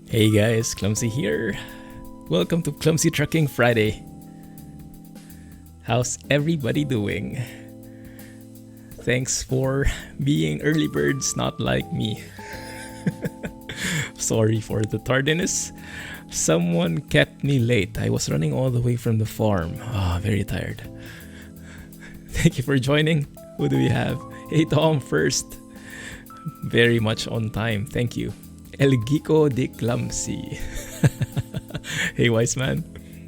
Hey guys, Clumsy here. Welcome to Clumsy Trucking Friday. How's everybody doing? Thanks for being early birds, not like me. Sorry for the tardiness. Someone kept me late. I was running all the way from the farm. Very tired. Thank you for joining. Who do we have? Hey Tom first. Very much on time. Thank you. El Gico de Clumsy. Hey wise man,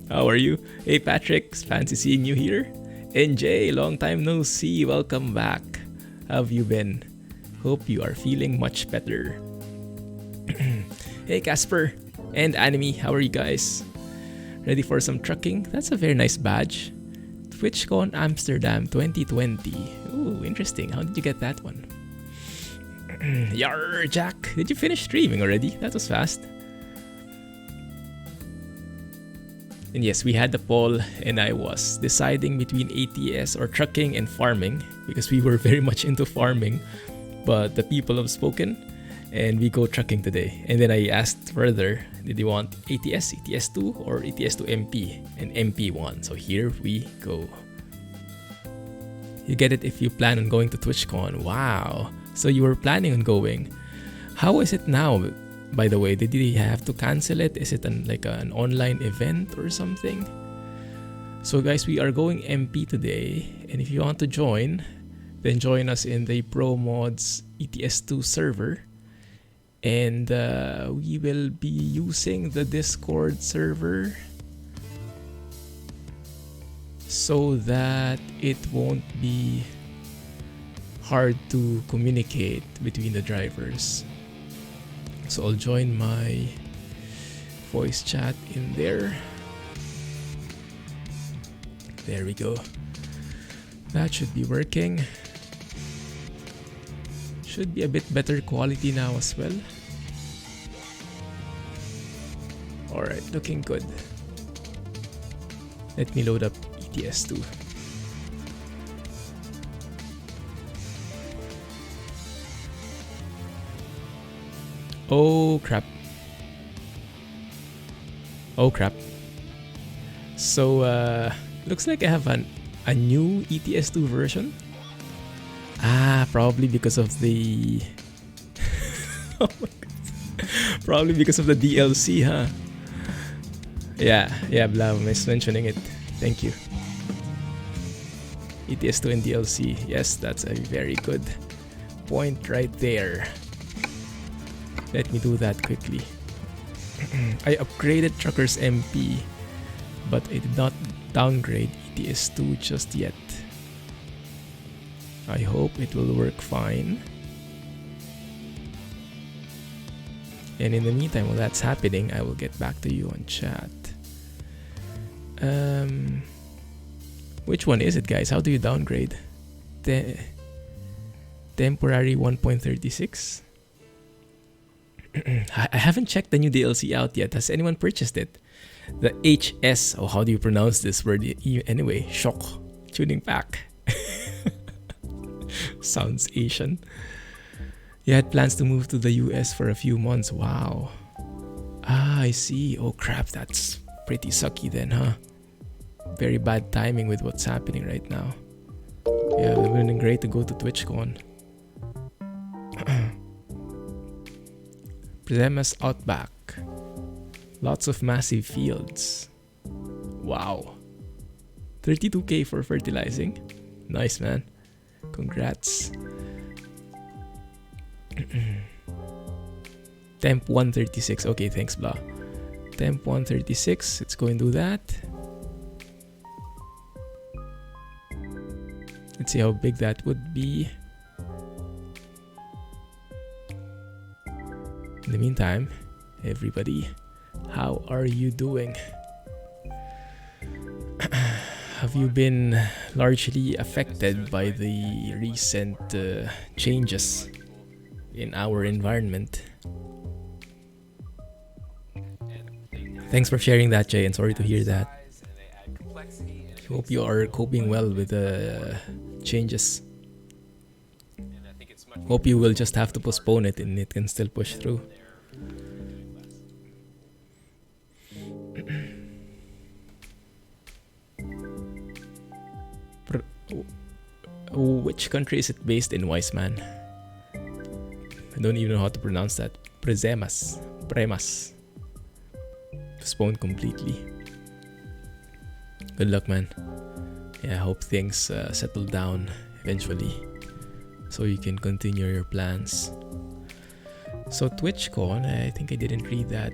how are you? Hey Patrick, fancy seeing you here. NJ, long time no see, welcome back. How have you been? Hope you are feeling much better. Hey Casper and Anime, how are you guys? Ready for some trucking? That's a very nice badge. TwitchCon Amsterdam 2020. Ooh, interesting. How did you get that one? Yar, Jack, did you finish streaming already? That was fast. And yes, we had the poll and I was deciding between ATS or trucking and farming because we were very much into farming, but the people have spoken and we go trucking today. And then I asked further, did you want ATS, ETS2 or ETS2 MP? And MP won, so here we go. You get it if you plan on going to TwitchCon. Wow. So you were planning on going. How is it now, by the way? Did you have to cancel it? Is it like an online event or something? So guys, we are going MP today. And if you want to join, then join us in the ProMods ETS2 server. And we will be using the Discord server so that it won't be hard to communicate between the drivers. So I'll join my voice chat in there. There we go. That should be working. Should be a bit better quality now as well. Alright, looking good. Let me load up ETS2. Oh crap. Oh crap. So looks like I have a new ETS2 version. Probably because of the oh my God. Probably because of the DLC, huh? Yeah, Blav is mentioning it. Thank you. ETS2 and DLC. Yes, that's a very good point right there. Let me do that quickly. I upgraded Truckers MP, but I did not downgrade ETS2 just yet. I hope it will work fine. And in the meantime, while that's happening, I will get back to you on chat. Which one is it, guys? How do you downgrade? Temporary 1.36? I haven't checked the new DLC out yet. Has anyone purchased it? The HS, oh, how do you pronounce this word anyway? Shock tuning pack. Sounds Asian. You had plans to move to the US for a few months. Wow. I see. Oh crap, that's pretty sucky then, huh? Very bad timing with what's happening right now. Yeah, it would have been great to go to TwitchCon. Prezemas Outback. Lots of massive fields. Wow. 32k for fertilizing. Nice, man. Congrats. Temp 136. Okay, thanks, blah. Temp 136. Let's go and do that. Let's see how big that would be. In the meantime, everybody, how are you doing? Have you been largely affected by the recent changes in our environment? Thanks for sharing that, Jay, and sorry to hear that. Hope you are coping well with the changes. Hope you will just have to postpone it and it can still push through. Which country is it based in, wise man? I don't even know how to pronounce that. Premas. Postponed completely. Good luck, man. Yeah, I hope things settle down eventually, so you can continue your plans. So TwitchCon, I think I didn't read that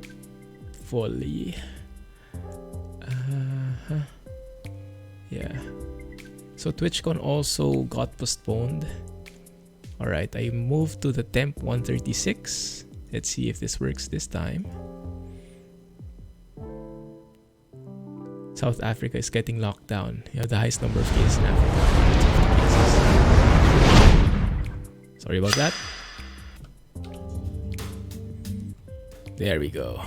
fully. Yeah. So TwitchCon also got postponed. Alright, I moved to the Temp 136. Let's see if this works this time. South Africa is getting locked down. You have the highest number of cases in Africa. Sorry about that. There we go.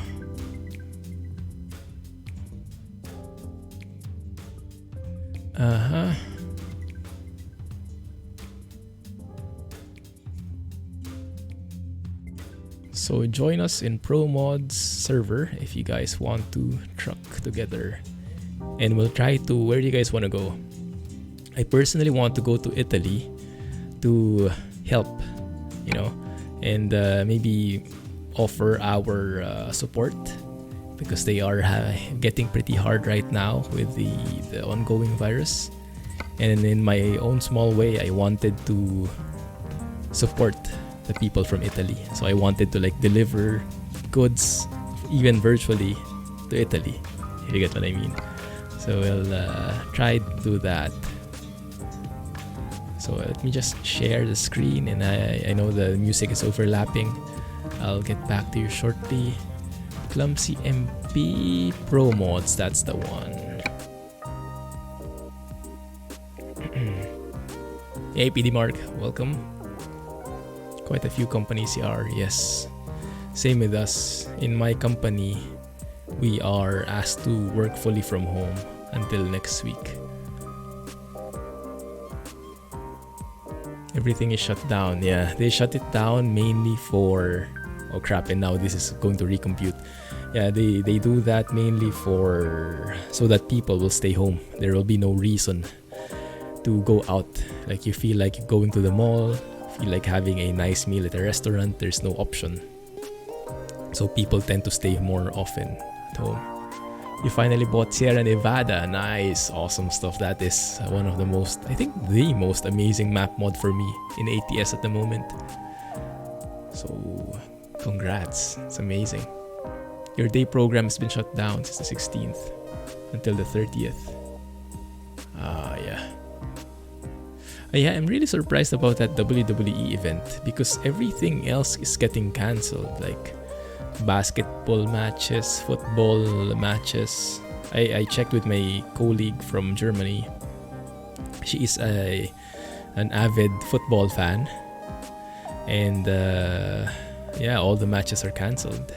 So join us in ProMods server if you guys want to truck together. And we'll try to, where do you guys want to go? I personally want to go to Italy to help, you know, and maybe offer our support, because they are getting pretty hard right now with the ongoing virus. And in my own small way, I wanted to support the people from Italy. So I wanted to like deliver goods even virtually to Italy. You get what I mean? So we'll try to do that. So let me just share the screen, and I know the music is overlapping. I'll get back to you shortly. Clumsy MP ProMods, that's the one. Hey PD Mark, welcome. Quite a few companies here, yes. Same with us. In my company, we are asked to work fully from home until next week. Everything is shut down. Yeah, they shut it down mainly for... Oh crap, and now this is going to recompute. Yeah, they do that mainly for... so that people will stay home. There will be no reason to go out. Like you feel like going to the mall, feel like having a nice meal at a restaurant, there's no option. So people tend to stay more often at home. You finally bought Sierra Nevada. Nice, awesome stuff. That is one of the most, I think the most amazing map mod for me in ATS at the moment. So congrats, it's amazing. Your day program has been shut down since the 16th until the 30th. Yeah. Yeah, I'm really surprised about that WWE event because everything else is getting cancelled. Like basketball matches, football matches. I checked with my colleague from Germany. She is an avid football fan, and yeah, all the matches are cancelled.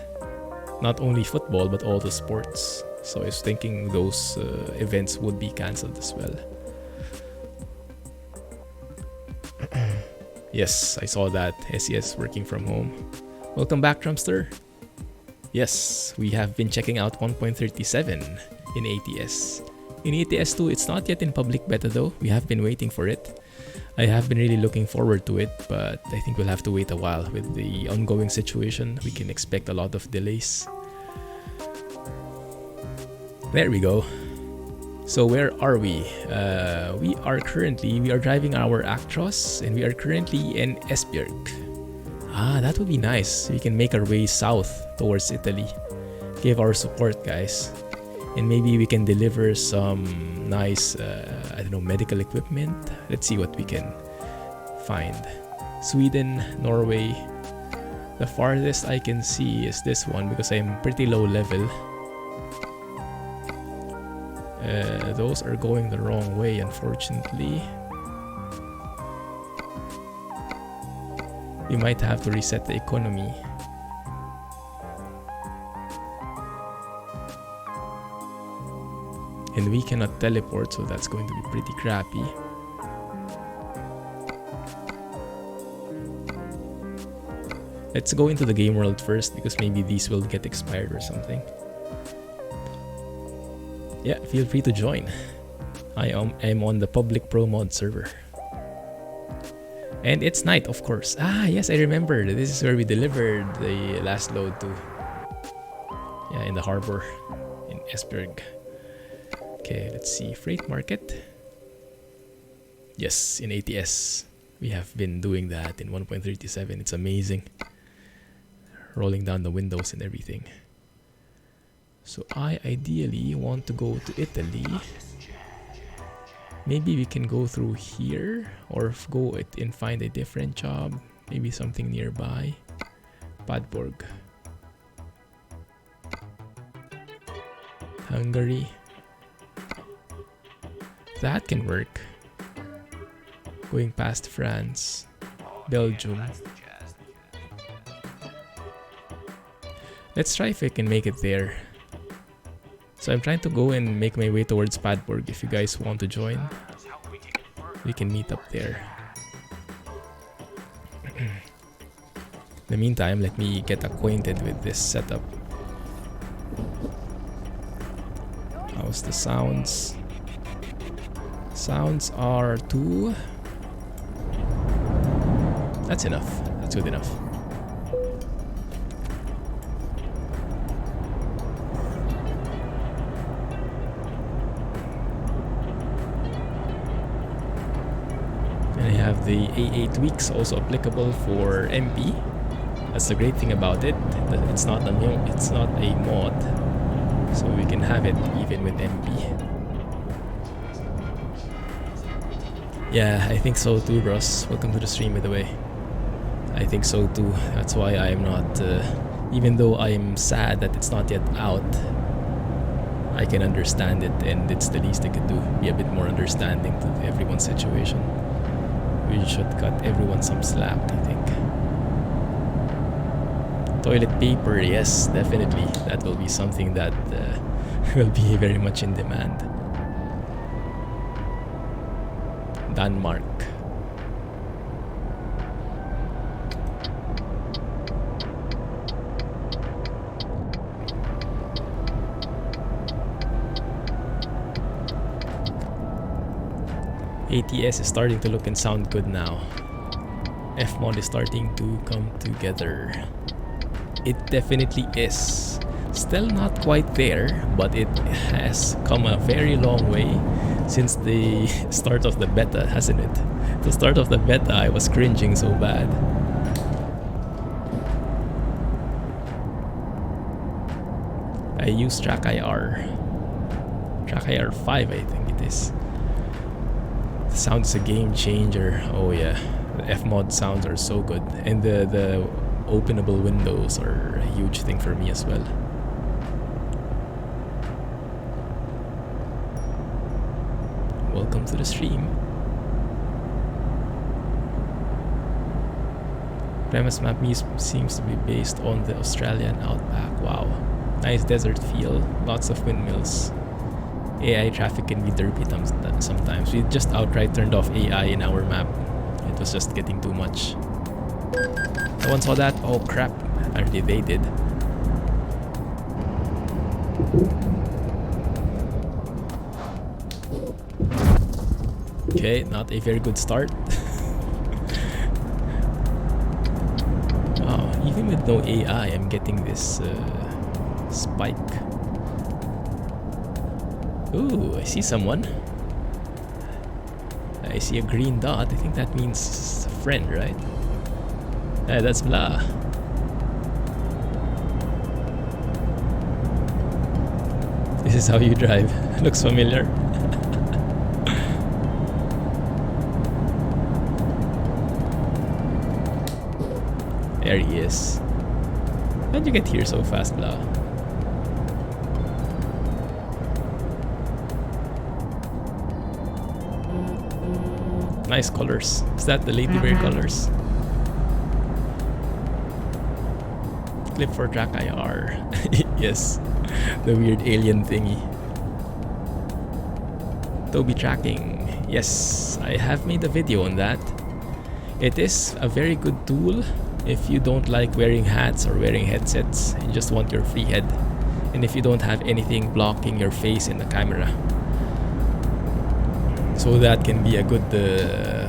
Not only football but all the sports. So I was thinking those events would be cancelled as well. Yes, I saw that. SES working from home. Welcome back, Trumpster. Yes, we have been checking out 1.37 in ATS. In ETS2, it's not yet in public beta though. We have been waiting for it. I have been really looking forward to it, but I think we'll have to wait a while. With the ongoing situation, we can expect a lot of delays. There we go. So where are we? We are driving our Actros, and we are currently in Esbjerg. Ah, that would be nice. We can make our way south towards Italy. Give our support, guys. And maybe we can deliver some nice, I don't know, medical equipment. Let's see what we can find. Sweden, Norway. The farthest I can see is this one because I'm pretty low level. Those are going the wrong way, unfortunately. We might have to reset the economy. And we cannot teleport, so that's going to be pretty crappy. Let's go into the game world first because maybe these will get expired or something. Yeah, feel free to join. I'm on the public ProMod server. And it's night, of course. Ah, yes, I remember. This is where we delivered the last load to. Yeah, in the harbor in Esbjerg. Okay, let's see. Freight market. Yes, in ATS. We have been doing that in 1.37. It's amazing. Rolling down the windows and everything. So I ideally want to go to Italy. Maybe we can go through here or go and find a different job. Maybe something nearby. Padborg. Hungary. That can work. Going past France. Belgium. Let's try if I can make it there. So I'm trying to go and make my way towards Padborg. If you guys want to join, we can meet up there. In the meantime, let me get acquainted with this setup. How's the sounds? Sounds are 2. That's enough. That's good enough. The A8 tweaks also applicable for MP. That's the great thing about it. That it's not a mod, so we can have it even with MP. Yeah, I think so too, bros. Welcome to the stream, by the way. I think so too. That's why I am not. Even though I am sad that it's not yet out, I can understand it, and it's the least I could do. Be a bit more understanding to everyone's situation. We should cut everyone some slack, I think. Toilet paper, yes, definitely. That will be something that will be very much in demand. Denmark. ATS is starting to look and sound good now. Fmod is starting to come together. It definitely is. Still not quite there, but it has come a very long way since the start of the beta, hasn't it? The start of the beta, I was cringing so bad. I use TrackIR. TrackIR 5, I think it is. The sound is a game changer. Oh yeah, the Fmod sounds are so good, and the openable windows are a huge thing for me as well. Welcome to the stream. Premise map seems to be based on the Australian outback. Wow, nice desert feel, lots of windmills. AI traffic can be derpy sometimes. We just outright turned off AI in our map. It was just getting too much. No one saw that? Oh crap. Apparently they did. Okay, not a very good start. Wow, even with no AI, I'm getting this spike. Ooh, I see someone. I see a green dot. I think that means a friend, right? That's Blah. This is how you drive. Looks familiar. There he is. How'd you get here so fast, Blah? Nice colors. Is that the Ladybird colors? Clip for TrackIR. Yes, the weird alien thingy. Toby tracking. Yes, I have made a video on that. It is a very good tool if you don't like wearing hats or wearing headsets and just want your free head, and if you don't have anything blocking your face in the camera. So that can be a good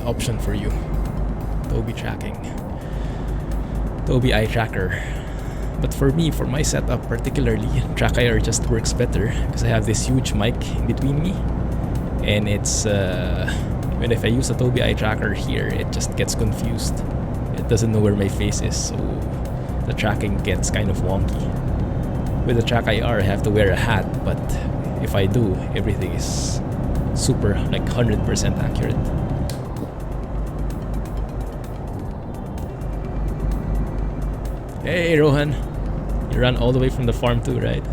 option for you. Tobii tracking. Tobii eye tracker. But for me, for my setup particularly, track IR just works better because I have this huge mic in between me, and it's when if I use a Tobii eye tracker here, it just gets confused. It doesn't know where my face is, so the tracking gets kind of wonky. With the track IR, I have to wear a hat, but if I do, everything is super, like 100% accurate. Hey Rohan, you ran all the way from the farm too, right?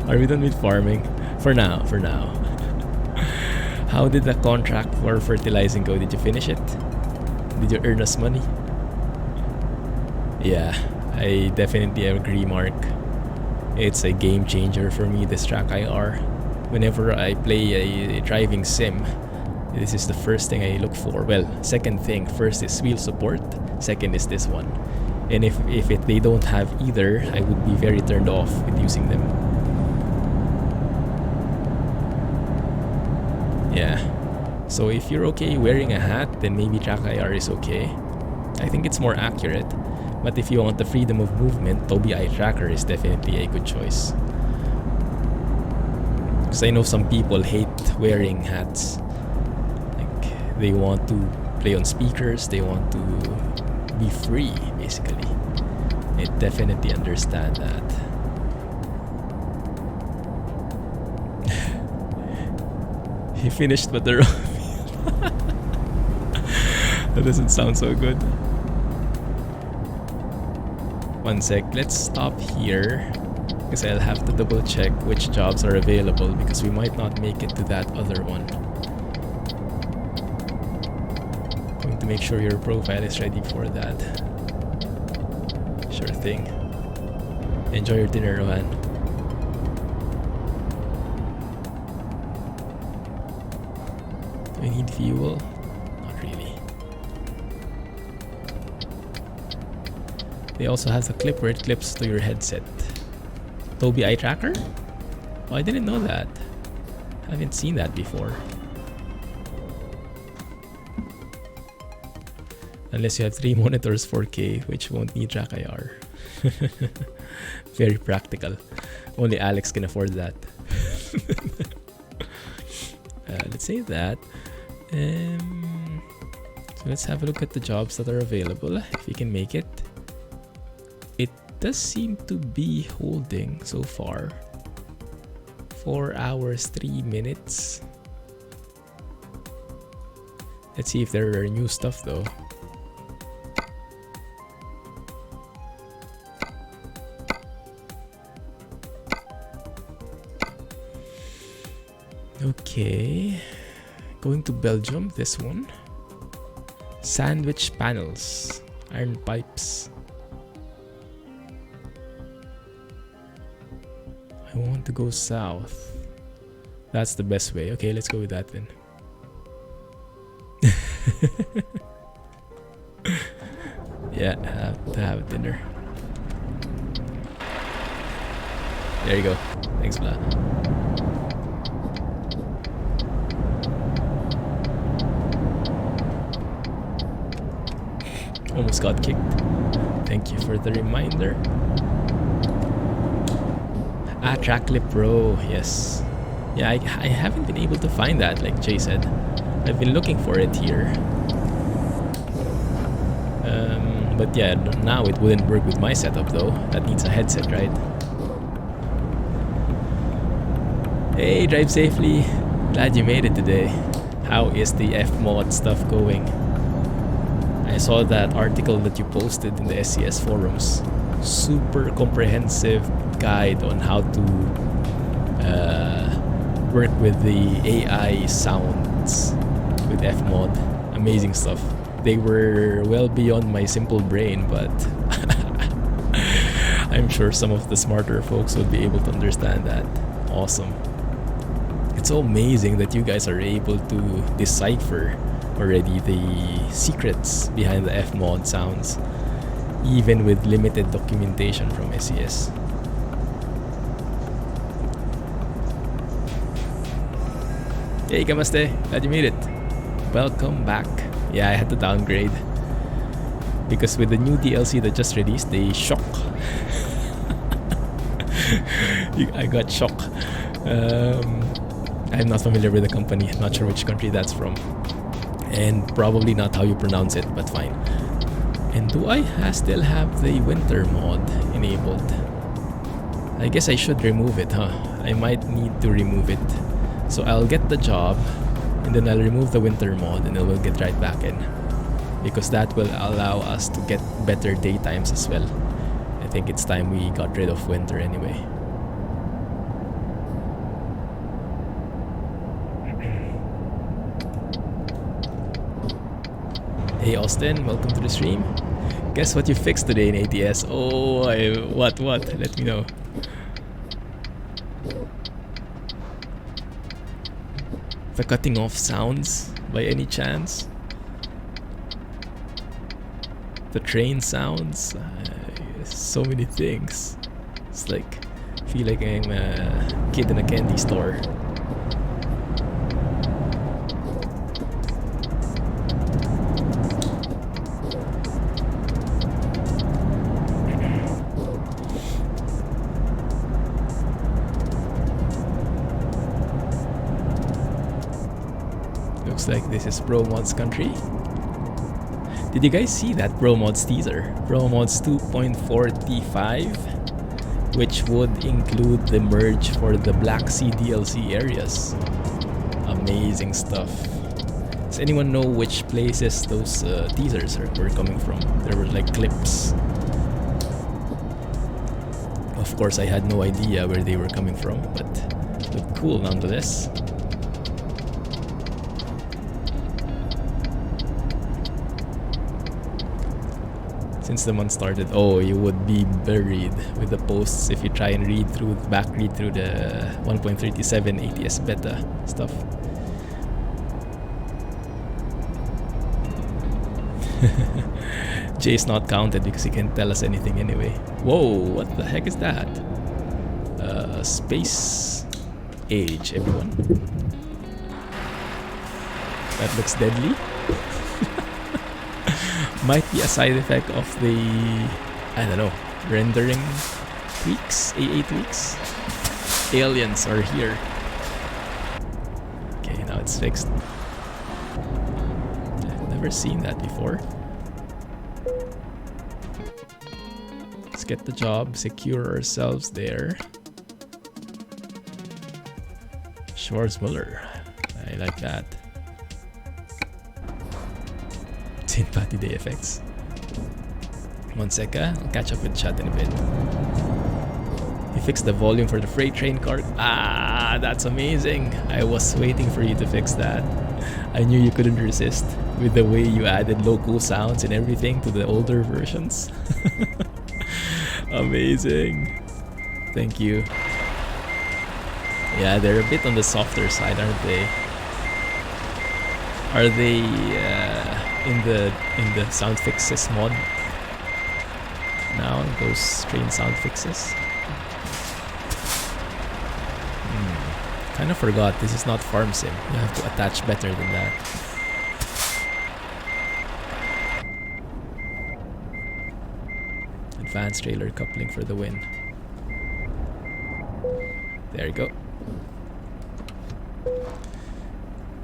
Are we done with farming? For now. How did the contract for fertilizing go? Did you finish it? Did you earn us money? Yeah, I definitely agree, Mark. It's a game changer for me, this track IR. Whenever I play a driving sim, this is the first thing I look for. Well, second thing, first is wheel support, second is this one. And if they don't have either, I would be very turned off with using them. Yeah. So if you're okay wearing a hat, then maybe track IR is okay. I think it's more accurate. But if you want the freedom of movement, Tobii eye tracker is definitely a good choice. Because I know some people hate wearing hats. Like, they want to play on speakers, they want to be free, basically. I definitely understand that. He finished but the wrong. That doesn't sound so good. One sec, let's stop here because I'll have to double check which jobs are available because we might not make it to that other one. Going to make sure your profile is ready for that. Sure thing. Enjoy your dinner, Rohan. Do I need fuel? Not really. They also have the clip where it clips to your headset. Tobii eye tracker? Oh, I didn't know that. I haven't seen that before. Unless you have 3 monitors 4K, which won't need track IR. Very practical. Only Alex can afford that. Let's say that. So let's have a look at the jobs that are available, if you can make it. It does seem to be holding so far. 4 hours, 3 minutes. Let's see if there are new stuff though. Okay, going to Belgium, this one. Sandwich panels, iron pipes. I want to go south. That's the best way. Okay, let's go with that then. Yeah, have to have dinner. There you go. Thanks, Blah. Almost got kicked. Thank you for the reminder. Ah, Trackclip Pro, yes. Yeah, I haven't been able to find that, like Jay said. I've been looking for it here. But yeah, now it wouldn't work with my setup though. That needs a headset, right? Hey, drive safely. Glad you made it today. How is the FMod stuff going? I saw that article that you posted in the SCS forums. Super comprehensive guide on how to work with the AI sounds with FMod. Amazing stuff. They were well beyond my simple brain, but I'm sure some of the smarter folks would be able to understand that. Awesome. It's so amazing that you guys are able to decipher already the secrets behind the FMod sounds, even with limited documentation from SCS. Hey, Kamaste. Glad you made it. Welcome back. Yeah, I had to downgrade. Because with the new DLC that just released, they shock. I got shock. I'm not familiar with the company. Not sure which country that's from. And probably not how you pronounce it, but fine. And do I still have the winter mod enabled? I guess I should remove it, huh? I might need to remove it. So I'll get the job, and then I'll remove the winter mod, and then we'll get right back in. Because that will allow us to get better daytimes as well. I think it's time we got rid of winter anyway. Hey Austin, welcome to the stream. Guess what you fixed today in ATS? Oh, what? Let me know. The cutting off sounds, by any chance? The train sounds? So many things. It's like, I feel like I'm a kid in a candy store. Like this is ProMods country. Did you guys see that ProMods teaser? ProMods 2.45, which would include the merge for the Black Sea DLC areas. Amazing stuff. Does anyone know which places those teasers were coming from? There were like clips. Of course, I had no idea where they were coming from, but look cool nonetheless. Since the month started, oh, you would be buried with the posts if you try and read through the 1.37 ATS beta stuff. Jay's not counted because he can't tell us anything anyway. Whoa, what the heck is that? Space age, everyone. That looks deadly. Might be a side effect of the, I don't know, rendering tweaks, AA tweaks. Aliens are here. Okay, now it's fixed. I've never seen that before. Let's get the job, secure ourselves there. Schwarzmuller. I like that. St. Patty Day effects. 1 sec, I'll catch up with chat in a bit. He fixed the volume for the freight train car. Ah, that's amazing. I was waiting for you to fix that. I knew you couldn't resist with the way you added local sounds and everything to the older versions. Amazing. Thank you. Yeah, they're a bit on the softer side, aren't they? Are they in the sound fixes mod now? Those train sound fixes. Kind of forgot. This is not farm sim. You have to attach better than that. Advanced trailer coupling for the win. There you go.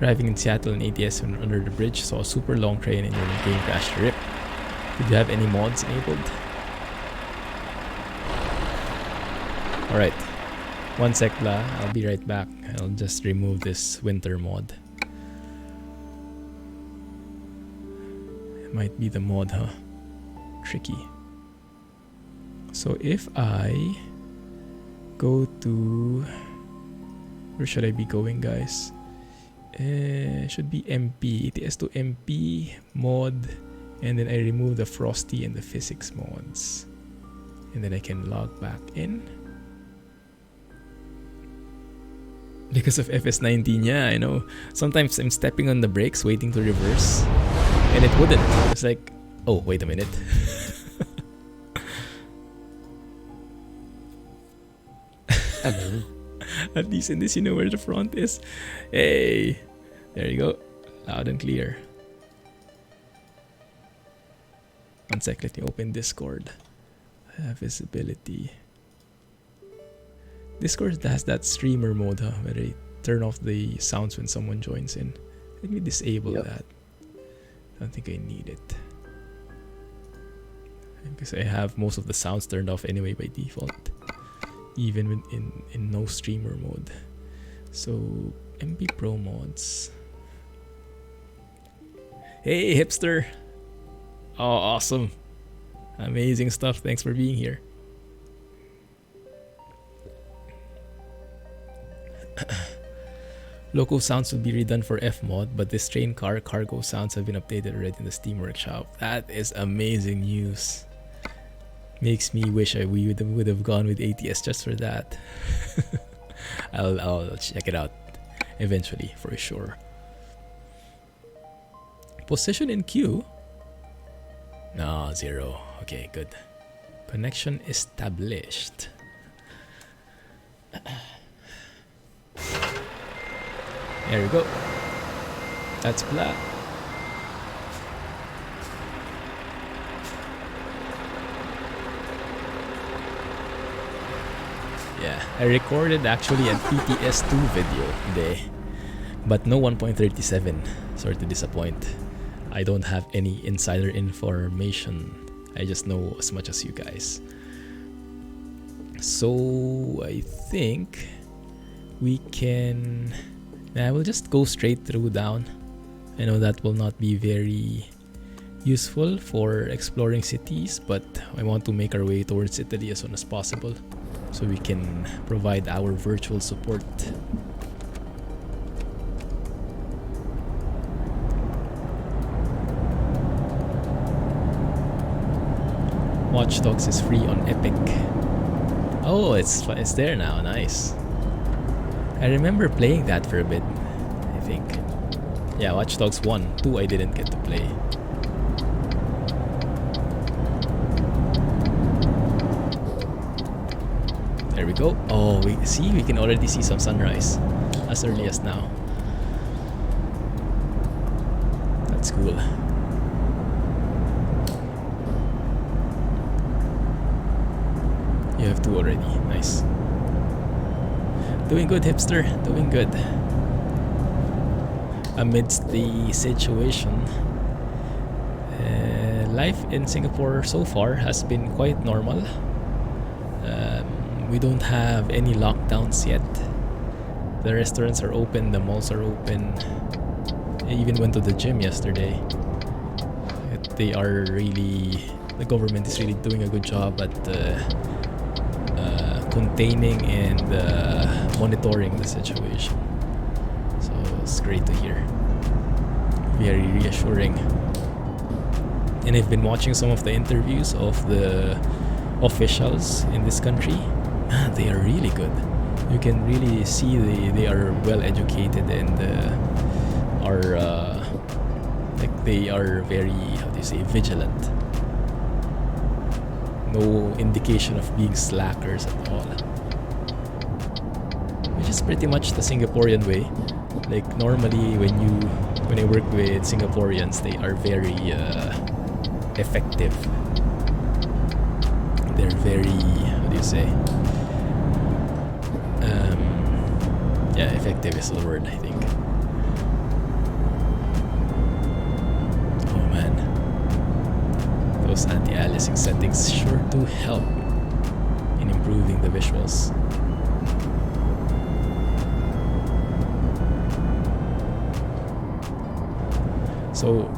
Driving in Seattle in ATS under the bridge, saw a super long train and your game crashed. Rip. Did you have any mods enabled? Alright. 1 sec, blah. I'll be right back. I'll just remove this winter mod. It might be the mod, huh? Tricky. So if I go to... Where should I be going, guys? Should be MP, ETS2 MP mod, and then I remove the Frosty and the physics mods, and then I can log back in. Because of FS19, yeah, I know. Sometimes I'm stepping on the brakes, waiting to reverse, and it wouldn't. It's like, oh, wait a minute. Hello. At least in this, you know where the front is. Hey, there you go. Loud and clear. One sec, let me open Discord. I have visibility. Discord has that streamer mode, huh, where they turn off the sounds when someone joins in. Let me disable that. I don't think I need it. Because I have most of the sounds turned off anyway by default. Even when in no streamer mode. So, MP ProMods. Hey, hipster! Oh, awesome. Amazing stuff. Thanks for being here. Local sounds will be redone for Fmod, but this train car cargo sounds have been updated already in the Steam Workshop. That is amazing news. Makes me wish we would have gone with ATS just for that. I'll check it out eventually for sure. Position in queue? No, 0. Okay, good. Connection established. There we go. That's flat. Yeah, I recorded actually an ETS2 video today, but no 1.37. Sorry to disappoint. I don't have any insider information. I just know as much as you guys. So I think we can... I will just go straight through down. I know that will not be very useful for exploring cities, but I want to make our way towards Italy as soon as possible so we can provide our virtual support. Watch Dogs is free on Epic. Oh, it's there now. Nice. I remember playing that for a bit, I think. Yeah, Watch Dogs 1. 2 I didn't get to play. There we go. Oh, we can already see some sunrise as early as now. That's cool. You have 2 already. Nice. Doing good, hipster. Doing good. Amidst the situation, life in Singapore so far has been quite normal. We don't have any lockdowns yet. The restaurants are open, the malls are open. I even went to the gym yesterday. The government is really doing a good job at containing and monitoring the situation. So it's great to hear. Very reassuring. And I've been watching some of the interviews of the officials in this country. Man, they are really good. You can really see they are well educated and they are very, how do you say, vigilant. No indication of being slackers at all. Which is pretty much the Singaporean way. Like normally when I work with Singaporeans, they are very effective. They're very, how do you say? Yeah, effective is the word, I think. Oh man. Those anti-aliasing settings sure do help in improving the visuals. So,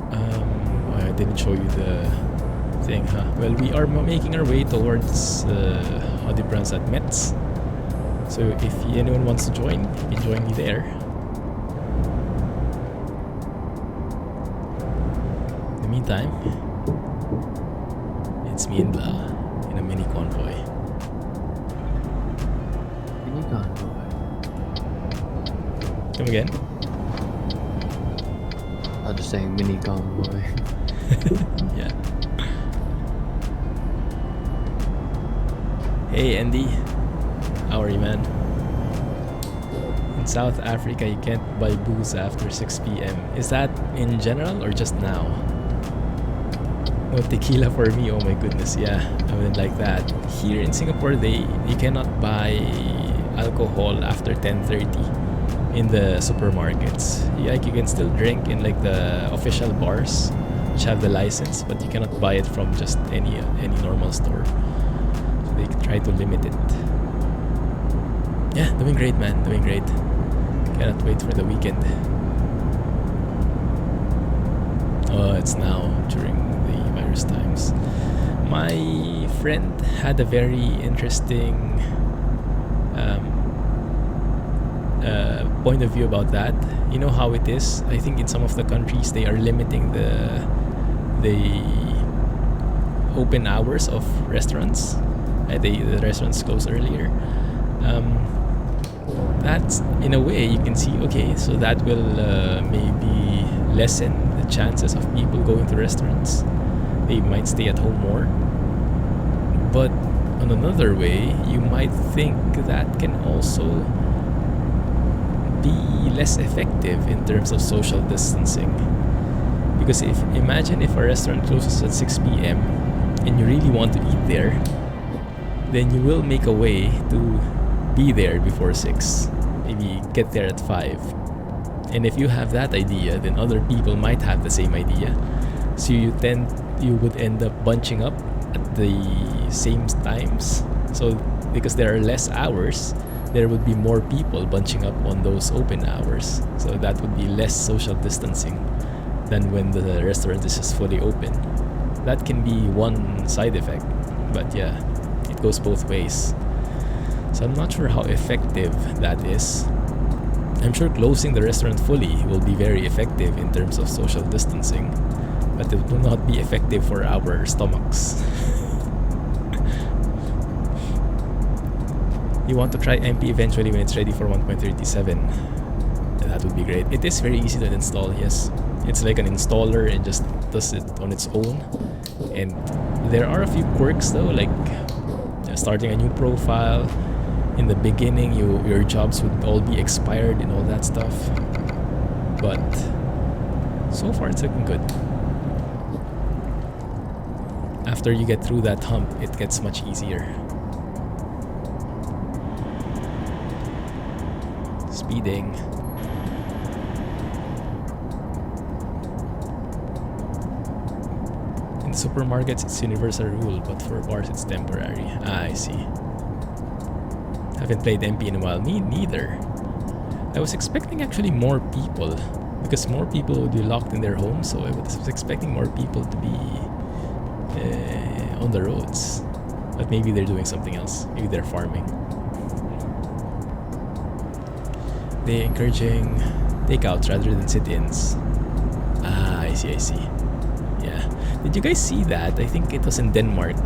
I didn't show you the thing, huh? Well, we are making our way towards how do you pronounce that? Metz. So if anyone wants to join, you can join me there. In the meantime, it's me and Blah in a mini convoy. Mini convoy. Come again? I was just saying mini convoy. Yeah. Hey Andy, how are you, man? in South Africa you can't buy booze after 6 p.m. Is that in general or just now? No tequila for me, oh my goodness, yeah, I wouldn't like that. Here in Singapore, you cannot buy alcohol after 10:30 in the supermarkets. Like you can still drink in like the official bars which have the license, but you cannot buy it from just any normal store. So they try to limit it. Yeah, doing great, man, doing great. Cannot wait for the weekend. Oh, it's now during the virus times. My friend had a very interesting point of view about that. You know how it is. I think in some of the countries they are limiting the open hours of restaurants. The restaurants close earlier. That's in a way you can see. Okay, so that will maybe lessen the chances of people going to restaurants. They might stay at home more. But on another way, you might think that can also be less effective in terms of social distancing. Because imagine if a restaurant closes at 6 p.m. and you really want to eat there, then you will make a way to be there before 6. Maybe get there at 5. And if you have that idea, then other people might have the same idea. So you would end up bunching up at the same times. So because there are less hours, there would be more people bunching up on those open hours. So that would be less social distancing than when the restaurant is just fully open. That can be one side effect. But yeah, it goes both ways. So I'm not sure how effective that is. I'm sure closing the restaurant fully will be very effective in terms of social distancing, but it will not be effective for our stomachs. You want to try MP eventually when it's ready for 1.37. That would be great. It is very easy to install, yes. It's like an installer and just does it on its own. And there are a few quirks though, like starting a new profile. In the beginning, your jobs would all be expired and all that stuff. But so far it's looking good. After you get through that hump, it gets much easier. Speeding. In the supermarkets, it's universal rule, but for bars, it's temporary. I see. Haven't played MP in a while. Me neither. I was expecting actually more people, because more people would be locked in their homes, so I was expecting more people to be on the roads. But maybe they're doing something else. Maybe they're farming. They're encouraging takeouts rather than sit-ins. Ah, I see. Yeah. Did you guys see that? I think it was in Denmark.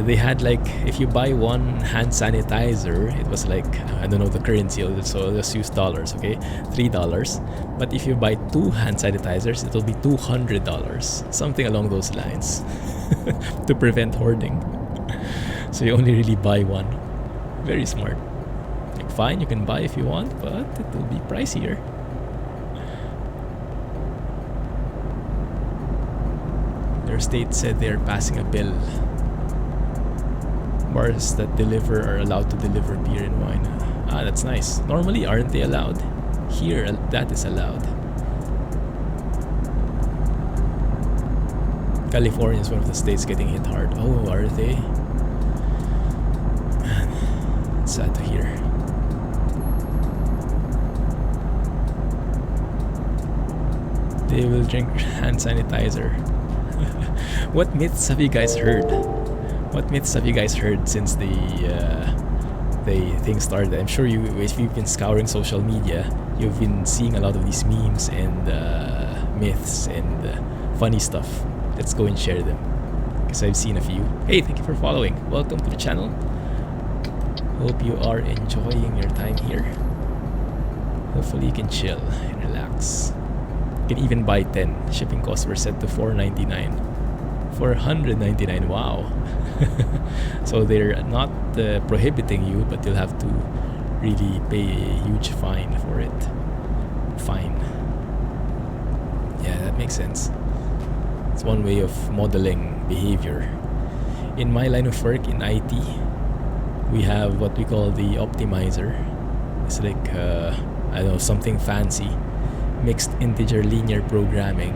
They had like, if you buy one hand sanitizer, it was like, I don't know the currency, so let's use dollars, okay? $3. But if you buy 2 hand sanitizers, it'll be $200. Something along those lines. To prevent hoarding. So you only really buy one. Very smart. Like, fine, you can buy if you want, but it will be pricier. Their state said they're passing a bill. Bars that deliver are allowed to deliver beer and wine. Ah, that's nice. Normally, aren't they allowed? Here, that is allowed. California is one of the states getting hit hard. Oh, are they? Man, it's sad to hear. They will drink hand sanitizer. What myths have you guys heard? What myths have you guys heard since the thing started? I'm sure if you've been scouring social media, you've been seeing a lot of these memes and myths and funny stuff. Let's go and share them, because I've seen a few. Hey, thank you for following. Welcome to the channel. Hope you are enjoying your time here. Hopefully you can chill and relax. You can even buy 10. Shipping costs were set to $4.99. $499, wow. So they're not prohibiting you, but you'll have to really pay a huge fine for it. Fine. Yeah, that makes sense. It's one way of modeling behavior. In my line of work in IT, we have what we call the optimizer. It's like, I don't know, something fancy. Mixed integer linear programming.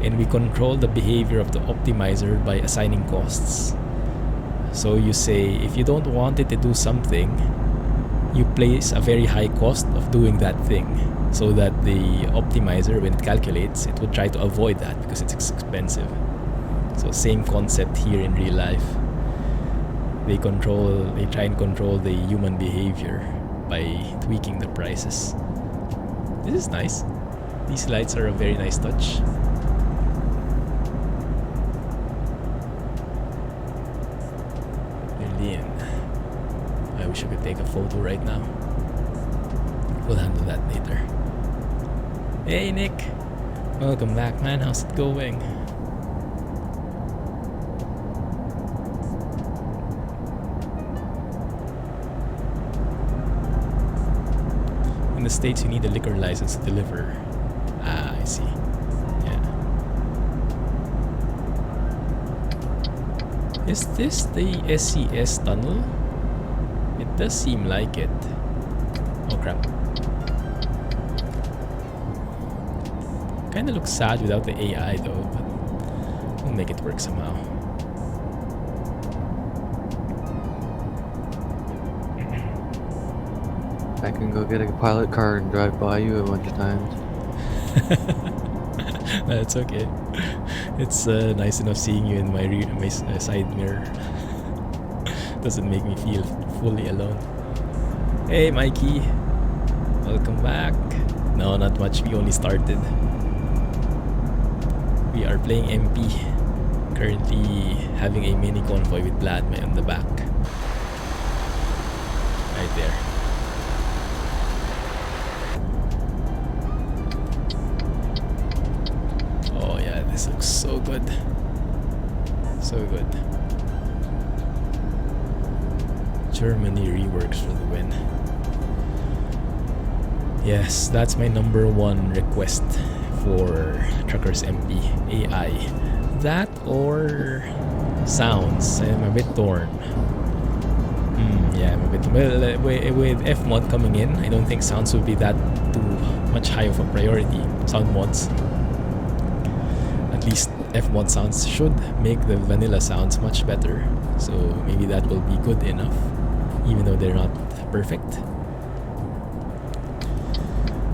And we control the behavior of the optimizer by assigning costs. So you say, if you don't want it to do something, you place a very high cost of doing that thing, so that the optimizer, when it calculates, it would try to avoid that because it's expensive. So same concept here in real life. They try and control the human behavior by tweaking the prices. This is nice. These lights are a very nice touch. Brilliant. I wish I could take a photo right now. We'll handle that later. Hey Nick! Welcome back, man. How's it going? In the States, you need a liquor license to deliver. Ah, I see. Yeah. Is this the SCS tunnel? It does seem like it. Oh crap. Kinda looks sad without the AI though, but we'll make it work somehow. I can go get a pilot car and drive by you a bunch of times. That's okay. It's nice enough seeing you in my side mirror. Doesn't make me feel fully alone. Hey Mikey, welcome back. No, not much. We only started. We are playing MP. Currently having a mini convoy with Vladimir on the back. Right there. Oh yeah, this looks so good. So good. Germany reworks for the win. Yes, that's my number one request for Truckers MP AI. That or sounds. I'm a bit torn. Yeah, I'm a bit. Well, with F-mod coming in, I don't think sounds will be that too much high of a priority. Sound mods. At least F-mod sounds should make the vanilla sounds much better. So maybe that will be good enough, even though they're not perfect.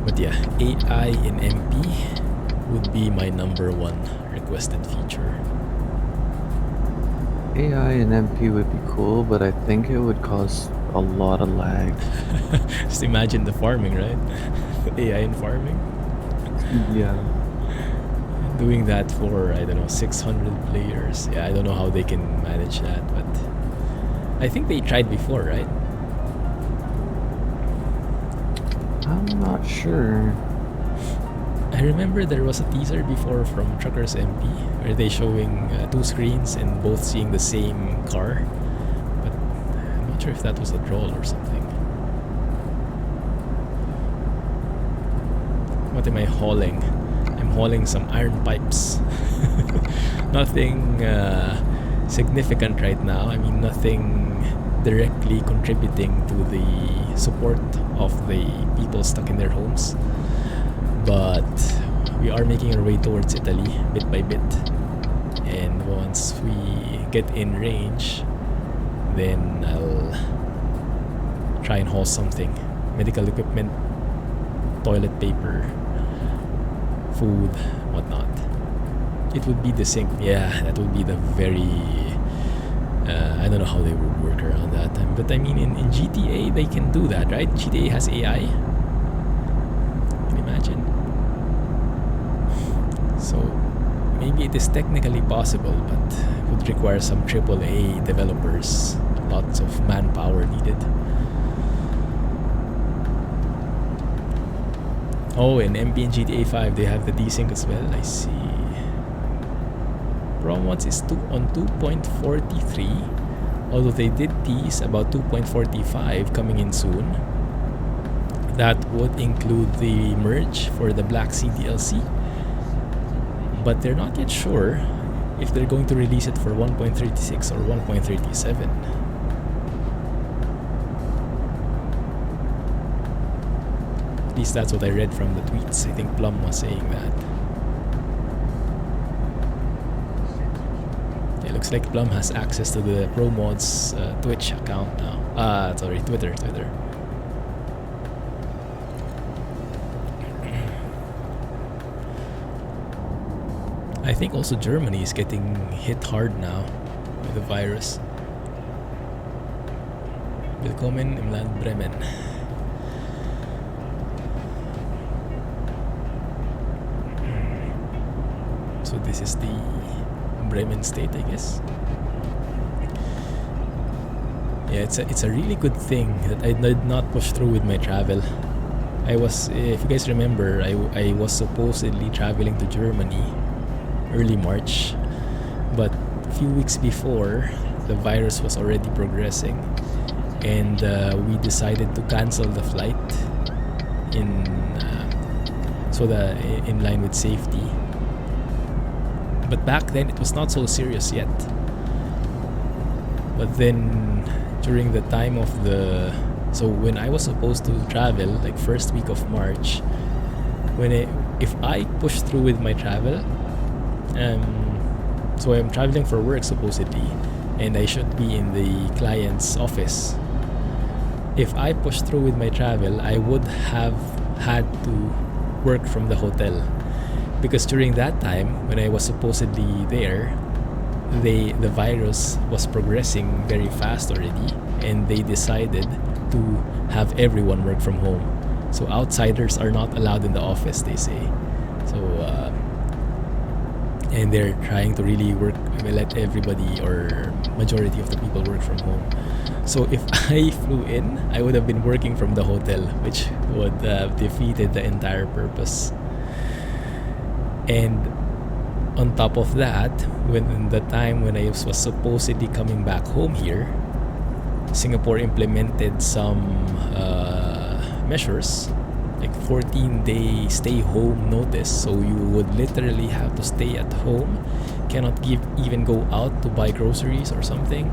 But yeah, AI in MP would be my number one requested feature. AI in MP would be cool, but I think it would cause a lot of lag. Just imagine the farming, right? AI in farming. Yeah. Doing that for, I don't know, 600 players. Yeah, I don't know how they can manage that, but I think they tried before, right? I'm not sure. I remember there was a teaser before from Truckers MP where they showing two screens and both seeing the same car, but I'm not sure if that was a troll or something. What am I hauling? I'm hauling some iron pipes. Nothing significant right now. I mean, nothing directly contributing to the support of the people stuck in their homes. But we are making our way towards Italy bit by bit, and once we get in range, then I'll try and haul something: medical equipment, toilet paper, food, whatnot. It would be the same. Yeah, that would be the very I don't know how they would work around that. But I mean, in GTA they can do that, right? GTA has AI. Can you imagine? So maybe it is technically possible, but it would require some AAA developers. Lots of manpower needed. Oh, in MP and GTA 5 they have the desync as well. I see. ProMods is on 2.43. Although they did tease about 2.45 coming in soon. That would include the merge for the Black Sea DLC. But they're not yet sure if they're going to release it for 1.36 or 1.37. At least that's what I read from the tweets. I think Plum was saying that. It looks like Plum has access to the ProMods Twitch account now. Sorry, Twitter. I think also Germany is getting hit hard now with the virus. Willkommen im Land Bremen. So this is the Bremen state, I guess. Yeah, it's a really good thing that I did not push through with my travel. I was, if you guys remember, I was supposedly traveling to Germany early March, but a few weeks before, the virus was already progressing, and we decided to cancel the flight in line with safety. But back then it was not so serious yet. But then during the time of when I was supposed to travel, like first week of March, if I push through with my travel, so I'm traveling for work supposedly, and I should be in the client's office. If I push through with my travel, I would have had to work from the hotel, because during that time when I was supposedly there, the virus was progressing very fast already, and they decided to have everyone work from home. So outsiders are not allowed in the office, they say. So and they're trying to really let everybody or majority of the people work from home. So if I flew in, I would have been working from the hotel, which would have defeated the entire purpose. And on top of that, when the time when I was supposedly coming back home here, Singapore implemented some measures, like 14-day stay home notice. So you would literally have to stay at home, cannot even go out to buy groceries or something.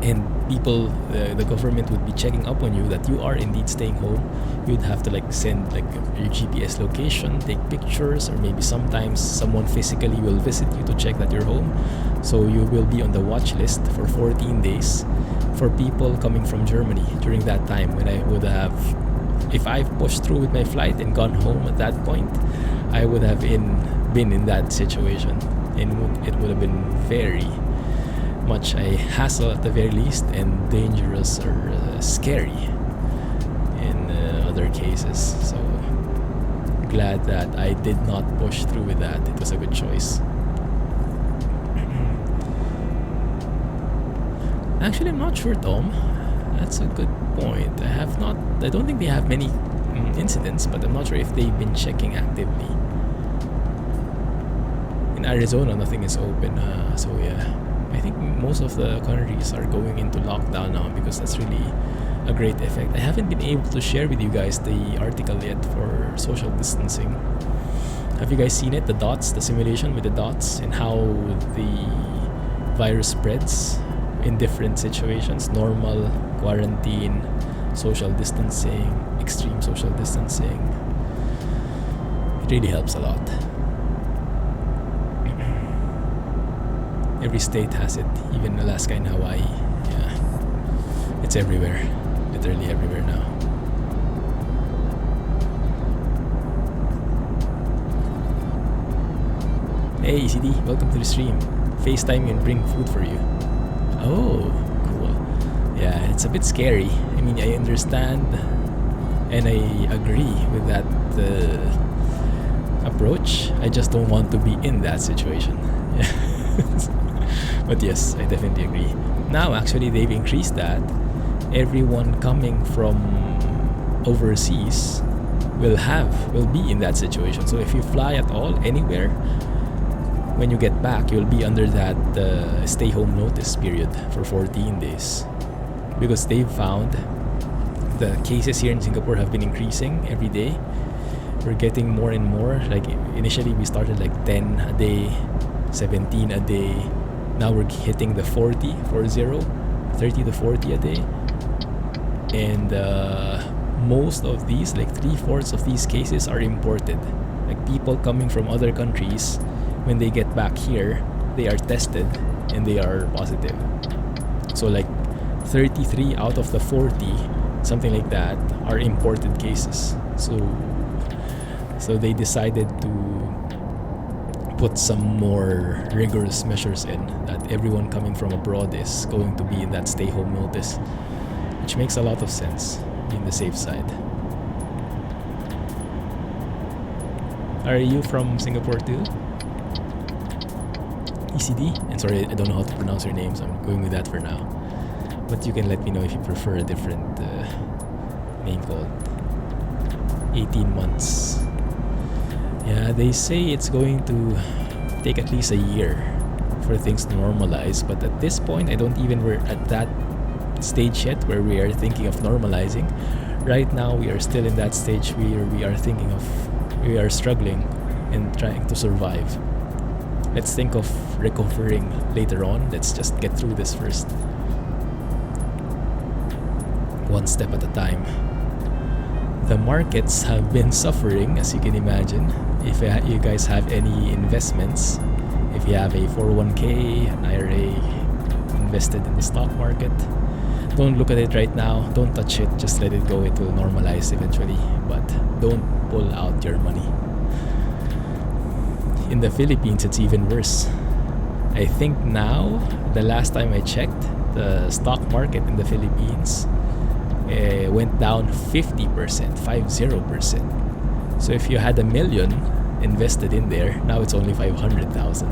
And people, the government would be checking up on you that you are indeed staying home. You'd have to send your GPS location, take pictures, or maybe sometimes someone physically will visit you to check that you're home. So you will be on the watch list for 14 days for people coming from Germany during that time, when I would have, if I've pushed through with my flight and gone home at that point, I would have been in that situation, and it would have been very much a hassle at the very least, and dangerous or scary in other cases. So glad that I did not push through with that. It was a good choice. Actually, I'm not sure, Tom. That's a good point. I don't think they have many incidents, but I'm not sure if they've been checking actively. In Arizona, nothing is open, so yeah. I think most of the countries are going into lockdown now, because that's really a great effect. I haven't been able to share with you guys the article yet for social distancing. Have you guys seen it? The simulation with the dots, and how the virus spreads in different situations: normal, quarantine, social distancing, extreme social distancing. It really helps a lot. Every state has it, even Alaska and Hawaii. Yeah, it's everywhere, literally everywhere now. Hey CD, welcome to the stream. FaceTime and bring food for you. Oh, cool. Yeah, it's a bit scary. I mean, I understand and I agree with that approach. I just don't want to be in that situation. Yeah. But yes, I definitely agree. Now, actually, they've increased that. Everyone coming from overseas will be in that situation. So if you fly at all, anywhere, when you get back, you'll be under that stay home notice period for 14 days. Because they've found the cases here in Singapore have been increasing every day. We're getting more and more. Like initially we started like 10 a day, 17 a day. Now we're hitting the 30 to 40 a day. And most of these, like 3/4 of these cases are imported. Like people coming from other countries, when they get back here, they are tested and they are positive. So like 33 out of the 40, something like that, are imported cases. So they decided to put some more rigorous measures in, that everyone coming from abroad is going to be in that stay home notice, which makes a lot of sense, being the safe side. Are you from Singapore too? ECD? And sorry, I don't know how to pronounce your name, so I'm going with that for now. But you can let me know if you prefer a different name called 18 months. Yeah, they say it's going to take at least a year for things to normalize, but at this point, I don't even we're at that stage yet where we are thinking of normalizing. Right now, we are still in that stage where we are struggling and trying to survive. Let's think of recovering later on. Let's just get through this first. One step at a time. The markets have been suffering, as you can imagine. If you guys have any investments, if you have a 401k, an IRA invested in the stock market, don't look at it right now. Don't touch it. Just let it go. It will normalize eventually. But don't pull out your money. In the Philippines, it's even worse. I think now, the last time I checked, the stock market in the Philippines went down 50%, 50%. So if you had $1 million invested in there, now it's only 500,000.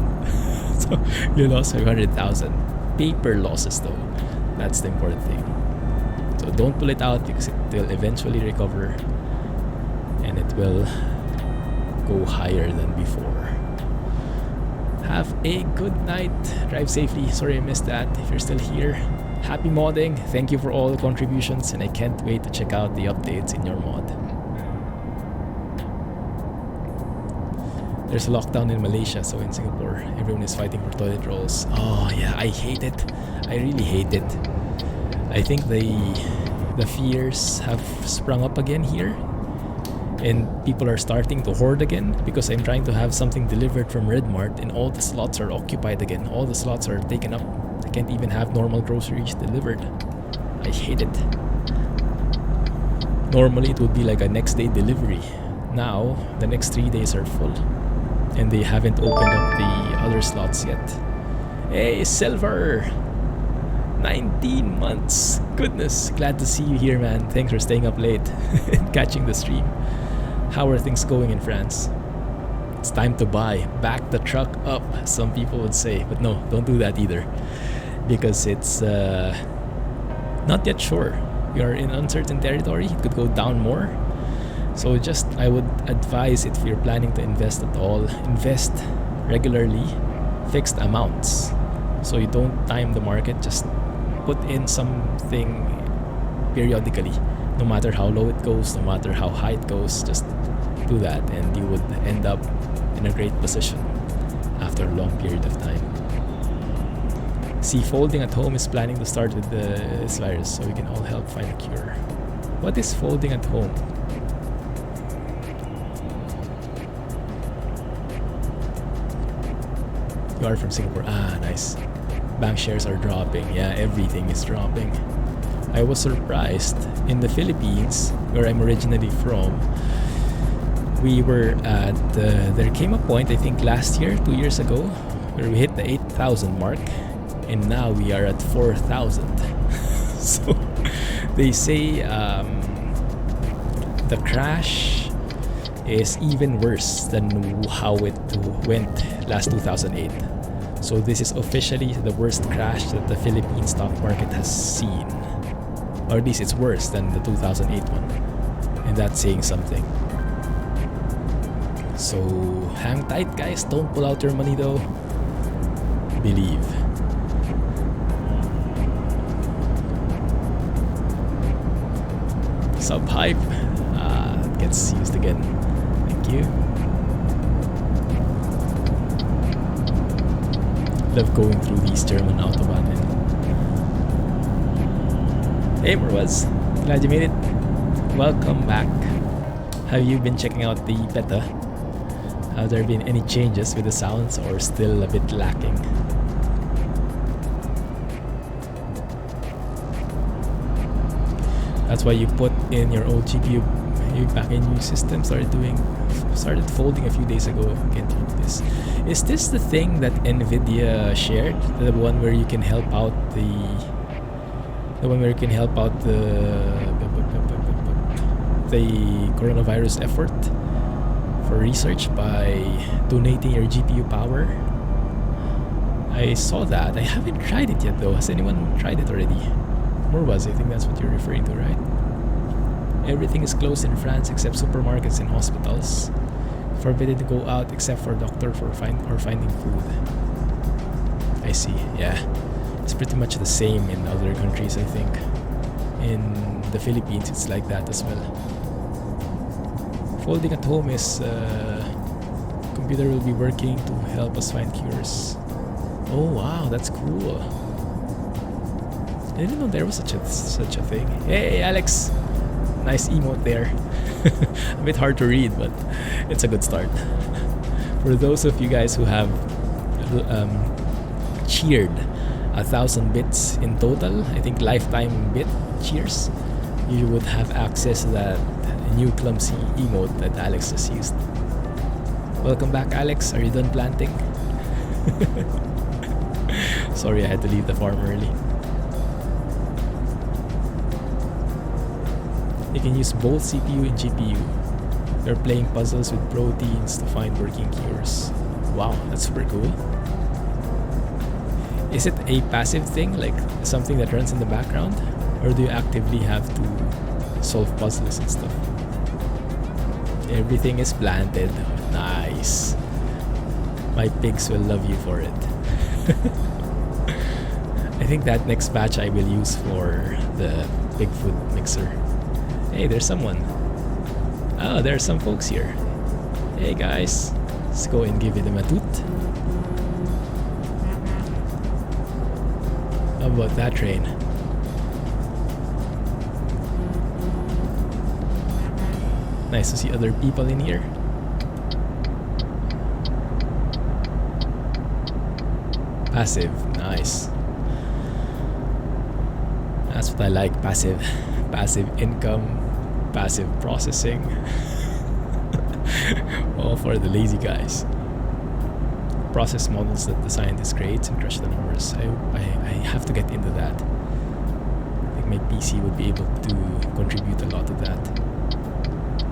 So you lost 500,000. Paper losses though. That's the important thing. So don't pull it out because it will eventually recover and it will go higher than before. Have a good night. Drive safely. Sorry I missed that. If you're still here, happy modding. Thank you for all the contributions and I can't wait to check out the updates in your mod. There's a lockdown in Malaysia, so in Singapore, everyone is fighting for toilet rolls. Oh yeah, I hate it. I really hate it. I think the fears have sprung up again here. And people are starting to hoard again because I'm trying to have something delivered from Red Mart and all the slots are occupied again. All the slots are taken up. I can't even have normal groceries delivered. I hate it. Normally it would be like a next day delivery. Now the next 3 days are full and they haven't opened up the other slots yet. Hey Silver! 19 months! Goodness, glad to see you here, man. Thanks for staying up late and catching the stream. How are things going in France? It's time to buy. Back the truck up, some people would say. But no, don't do that either. Because it's not yet sure. We are in uncertain territory. It could go down more. So just, I would advise if you're planning to invest at all, invest regularly, fixed amounts. So you don't time the market, just put in something periodically. No matter how low it goes, no matter how high it goes, just do that and you would end up in a great position after a long period of time. See, Folding at Home is planning to start with this virus so we can all help find a cure. What is Folding at Home? You are from Singapore. Ah, nice. Bank shares are dropping. Yeah, everything is dropping. I was surprised. In the Philippines, where I'm originally from, we were at, there came a point, I think last year, 2 years ago, where we hit the 8,000 mark, and now we are at 4,000. So they say the crash is even worse than how it went last 2008. So this is officially the worst crash that the Philippine stock market has seen. Or at least it's worse than the 2008 one. And that's saying something. So hang tight, guys. Don't pull out your money though. Believe. Sub hype. It gets used again. Thank you. Love going through these German autobahnen. Hey Merwaz, glad you made it. Welcome back. Have you been checking out the beta? Have there been any changes with the sounds or still a bit lacking? That's why you put in your old GPU back in new system. Started folding a few days ago. Can't do this. Is this the thing that Nvidia shared? The one where you can help out the coronavirus effort for research by donating your GPU power? I saw that. I haven't tried it yet though. Has anyone tried it already? Morbaz, I think that's what you're referring to, right? Everything is closed in France except supermarkets and hospitals. Forbidden to go out except for a doctor for finding food. I see, yeah. It's pretty much the same in other countries, I think. In the Philippines, it's like that as well. Folding at home is computer will be working to help us find cures. Oh wow, that's cool. I didn't know there was such a thing. Hey Alex, nice emote there. A bit hard to read, but it's a good start. For those of you guys who have cheered 1,000 bits in total, I think lifetime bit cheers, you would have access to that new Clumsy emote that Alex just used. Welcome back, Alex. Are you done planting? Sorry, I had to leave the farm early. You can use both CPU and GPU. They're playing puzzles with proteins to find working cures. Wow, that's super cool. Is it a passive thing, like something that runs in the background? Or do you actively have to solve puzzles and stuff? Everything is planted. Nice. My pigs will love you for it. I think that next batch I will use for the pig food mixer. Hey, there's someone. Oh, there are some folks here. Hey guys, let's go and give them a toot. How about that train? Nice to see other people in here. Passive, nice. That's what I like, passive. Passive income, passive processing. All for the lazy guys. Process models that the scientist creates and crush the numbers. I have to get into that. I think my PC would be able to contribute a lot to that.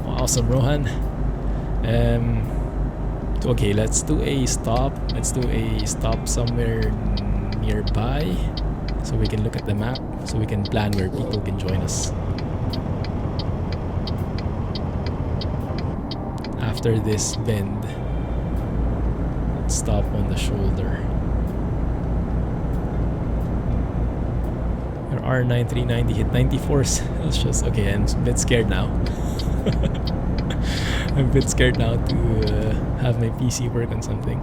Awesome, Rohan. Okay, let's do a stop. Let's do a stop somewhere nearby so we can look at the map, so we can plan where people can join us. After this bend, let's stop on the shoulder. Your R9390 hit 94 Celsius. Okay, I'm a bit scared now. I'm a bit scared now to have my PC work on something.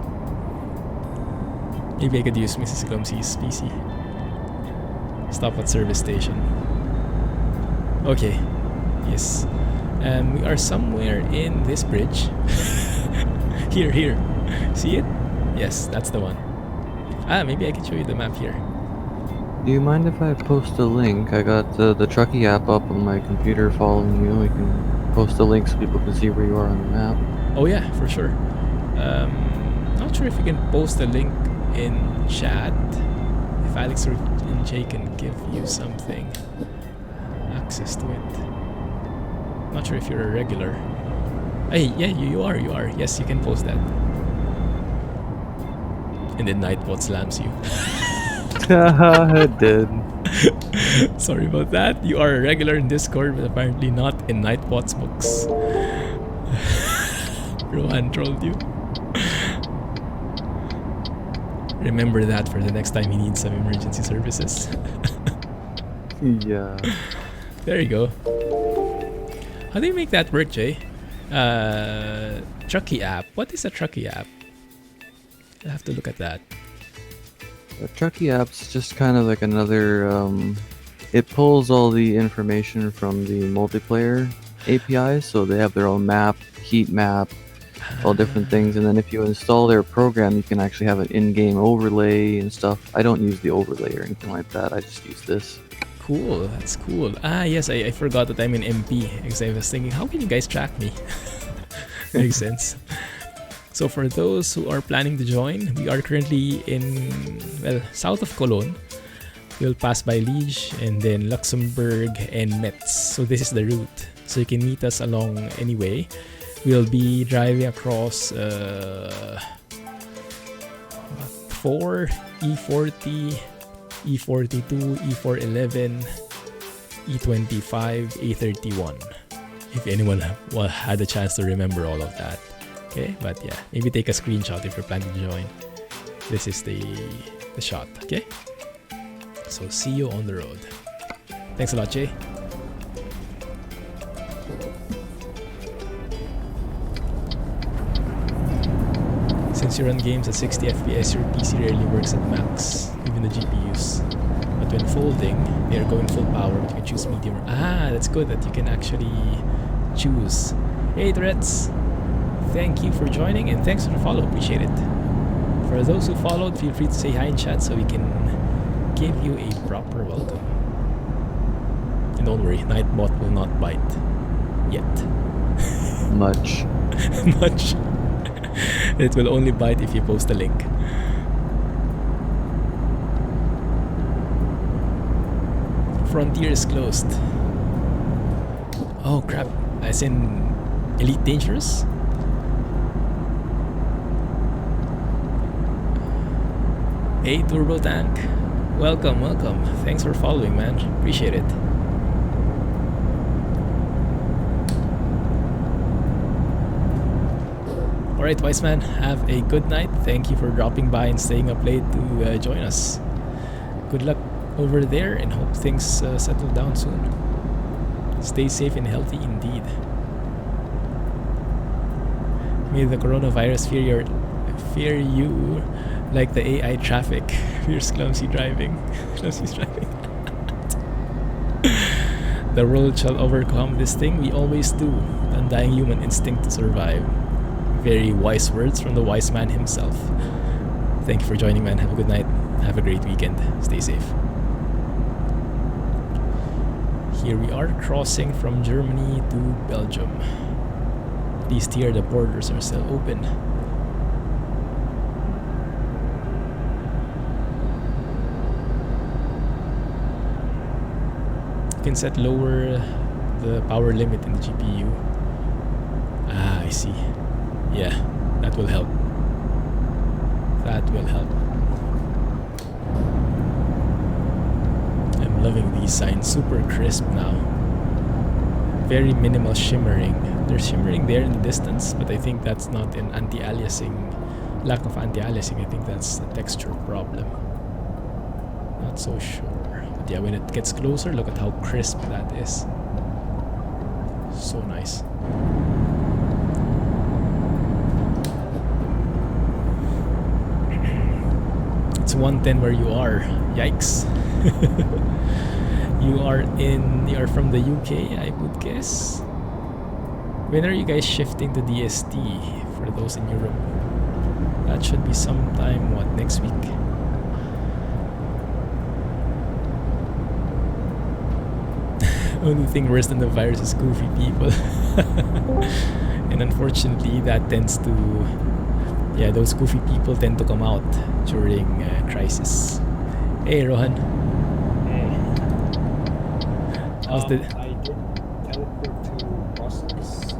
Maybe I could use Mrs. Clumsy's PC. Stop at service station. Okay. Yes. We are somewhere in this bridge. Here. See it? Yes, that's the one. Maybe I can show you the map here. Do you mind if I post a link? I got the Truckee app up on my computer following you. I can post a link so people can see where you are on the map. Oh yeah, for sure. Not sure if you can post a link in chat. If Alex or Jay can give you something, access to it. Not sure if you're a regular. Hey, yeah, you are. Yes, you can post that. And then Nightbot slams you. It did. Sorry about that. You are a regular in Discord, but apparently not in Nightbot's books. Rohan trolled you. Remember that for the next time he needs some emergency services. Yeah. There you go. How do you make that work, Jay? Truckee app. What is a Truckee app? I have to look at that. The Truckee app's just kind of like another. It pulls all the information from the multiplayer API, so they have their own map, heat map, all different things. And then if you install their program, you can actually have an in-game overlay and stuff. I don't use the overlay or anything like that. I just use this. Cool, that's cool. Ah, yes, I forgot that I'm in MP because I was thinking, how can you guys track me? Makes sense. So for those who are planning to join, we are currently in, well, south of Cologne. We'll pass by Liege and then Luxembourg and Metz. So this is the route. So you can meet us along anyway. We'll be driving across 4, E40, E42, E411, E25, A31. If anyone had a chance to remember all of that. Okay, but yeah, maybe take a screenshot if you're planning to join. This is the shot, okay? So see you on the road. Thanks a lot, Jay. Since you run games at 60 FPS, your PC rarely works at max, even the GPUs. But when folding, they are going full power. You can choose medium. Ah, that's good that you can actually choose. Hey, Tourette's! Thank you for joining and thanks for the follow. Appreciate it. For those who followed, feel free to say hi in chat so we can give you a proper welcome. And don't worry, Nightbot will not bite. Yet. Much. Much. It will only bite if you post a link. Frontier is closed. Oh crap. As in Elite Dangerous? Hey Turbo Tank. Welcome, welcome. Thanks for following, man. Appreciate it. Alright, Wise Man, have a good night. Thank you for dropping by and staying up late to join us. Good luck over there and hope things settle down soon. Stay safe and healthy indeed. May the coronavirus fear you like the AI traffic. Fears Clumsy driving. Clumsy's driving. The world shall overcome this thing we always do. The undying human instinct to survive. Very wise words from the wise man himself. Thank you for joining, man. Have a good night. Have a great weekend. Stay safe. Here we are crossing from Germany to Belgium. At least here the borders are still open. You can set lower the power limit in the GPU. Ah, I see. Yeah, that will help. That will help. I'm loving these signs. Super crisp now. Very minimal shimmering. There's shimmering there in the distance, but I think that's not an anti-aliasing. Lack of anti-aliasing. I think that's a texture problem. Not so sure. But yeah, when it gets closer, look at how crisp that is. So nice. It's 110 where you are. Yikes. You are from the UK, I would guess. When are you guys shifting to DST for those in Europe? That should be sometime, what, next week? Only thing worse than the virus is goofy people. And unfortunately that tends to, yeah, those goofy people tend to come out during crisis. Hey Rohan. Hey. How's the... I did teleport to Brussels, so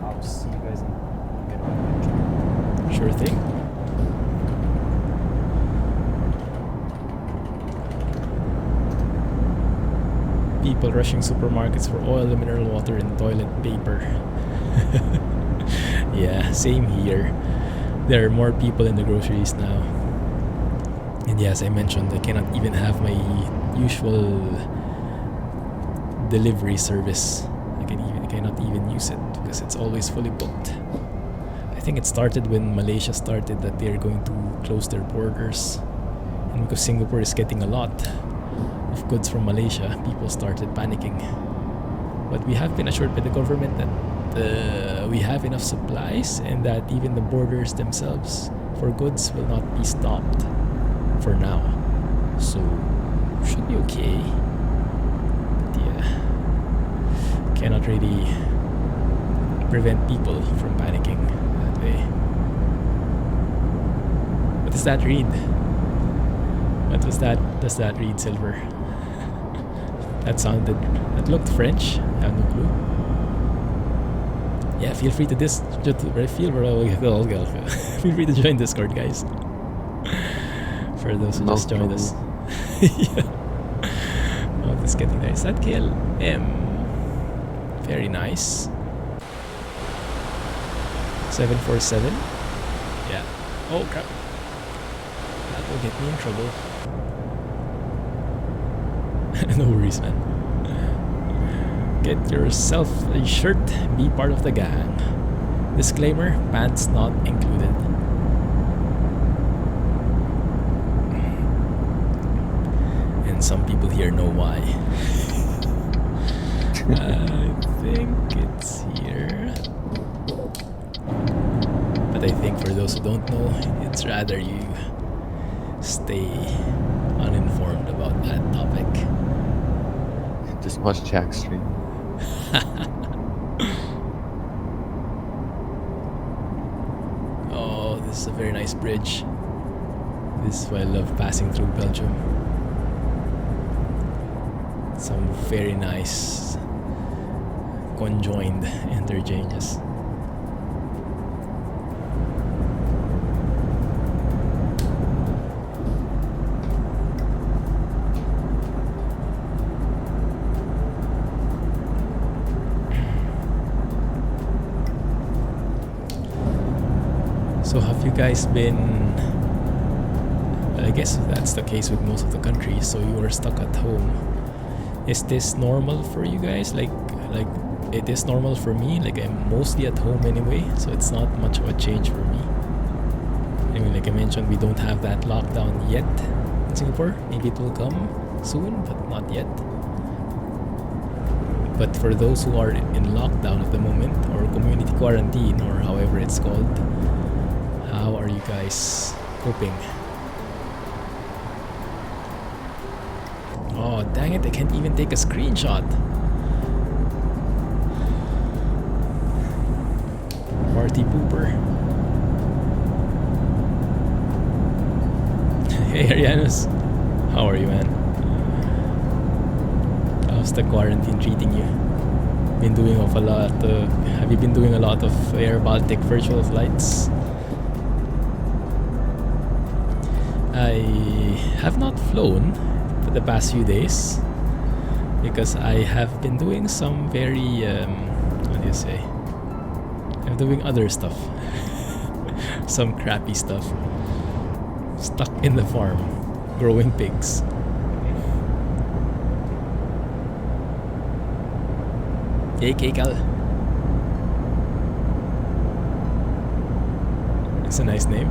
I'll see you guys in a minute. Sure thing. People rushing supermarkets for oil, mineral water, and toilet paper. Yeah, same here. There are more people in the groceries now. And yeah, as I mentioned, I cannot even have my usual delivery service. I cannot even use it because it's always fully booked. I think it started when Malaysia started that they're going to close their borders. And because Singapore is getting a lot of goods from Malaysia, people started panicking. But we have been assured by the government that we have enough supplies and that even the borders themselves for goods will not be stopped for now. So, should be okay. But yeah, cannot really prevent people from panicking that way. What does that read? What was that? Does that read, Silver? That looked French. I have no clue. Yeah, feel free to feel free to join Discord, guys. For those who just joined us. Yeah. Oh, this is getting nice. That KLM. Very nice. 747. Yeah. Oh crap. That will get me in trouble. No worries, man. Get yourself a shirt, be part of the gang. Disclaimer, pants not included. And some people here know why. I think it's here. But I think for those who don't know, it's rather you stay uninformed about that topic. Just watch Jack's stream. Oh, this is a very nice bridge. This is why I love passing through Belgium. Some very nice conjoined interchanges. So have you guys been, I guess that's the case with most of the countries, so you are stuck at home. Is this normal for you guys? Like it is normal for me. Like I'm mostly at home anyway, so it's not much of a change for me. Anyway, like I mentioned, we don't have that lockdown yet in Singapore. Maybe it will come soon, but not yet. But for those who are in lockdown at the moment, or community quarantine, or however it's called, how are you guys coping? Oh, dang it, I can't even take a screenshot. Party pooper. Hey, Arianus. How are you, man? How's the quarantine treating you? Been doing a lot of, have you been doing a lot of Air Baltic virtual flights? I have not flown for the past few days because I have been doing some very, what do you say? I'm doing other stuff. Some crappy stuff. Stuck in the farm, growing pigs. Yay, Kekal. It's a nice name.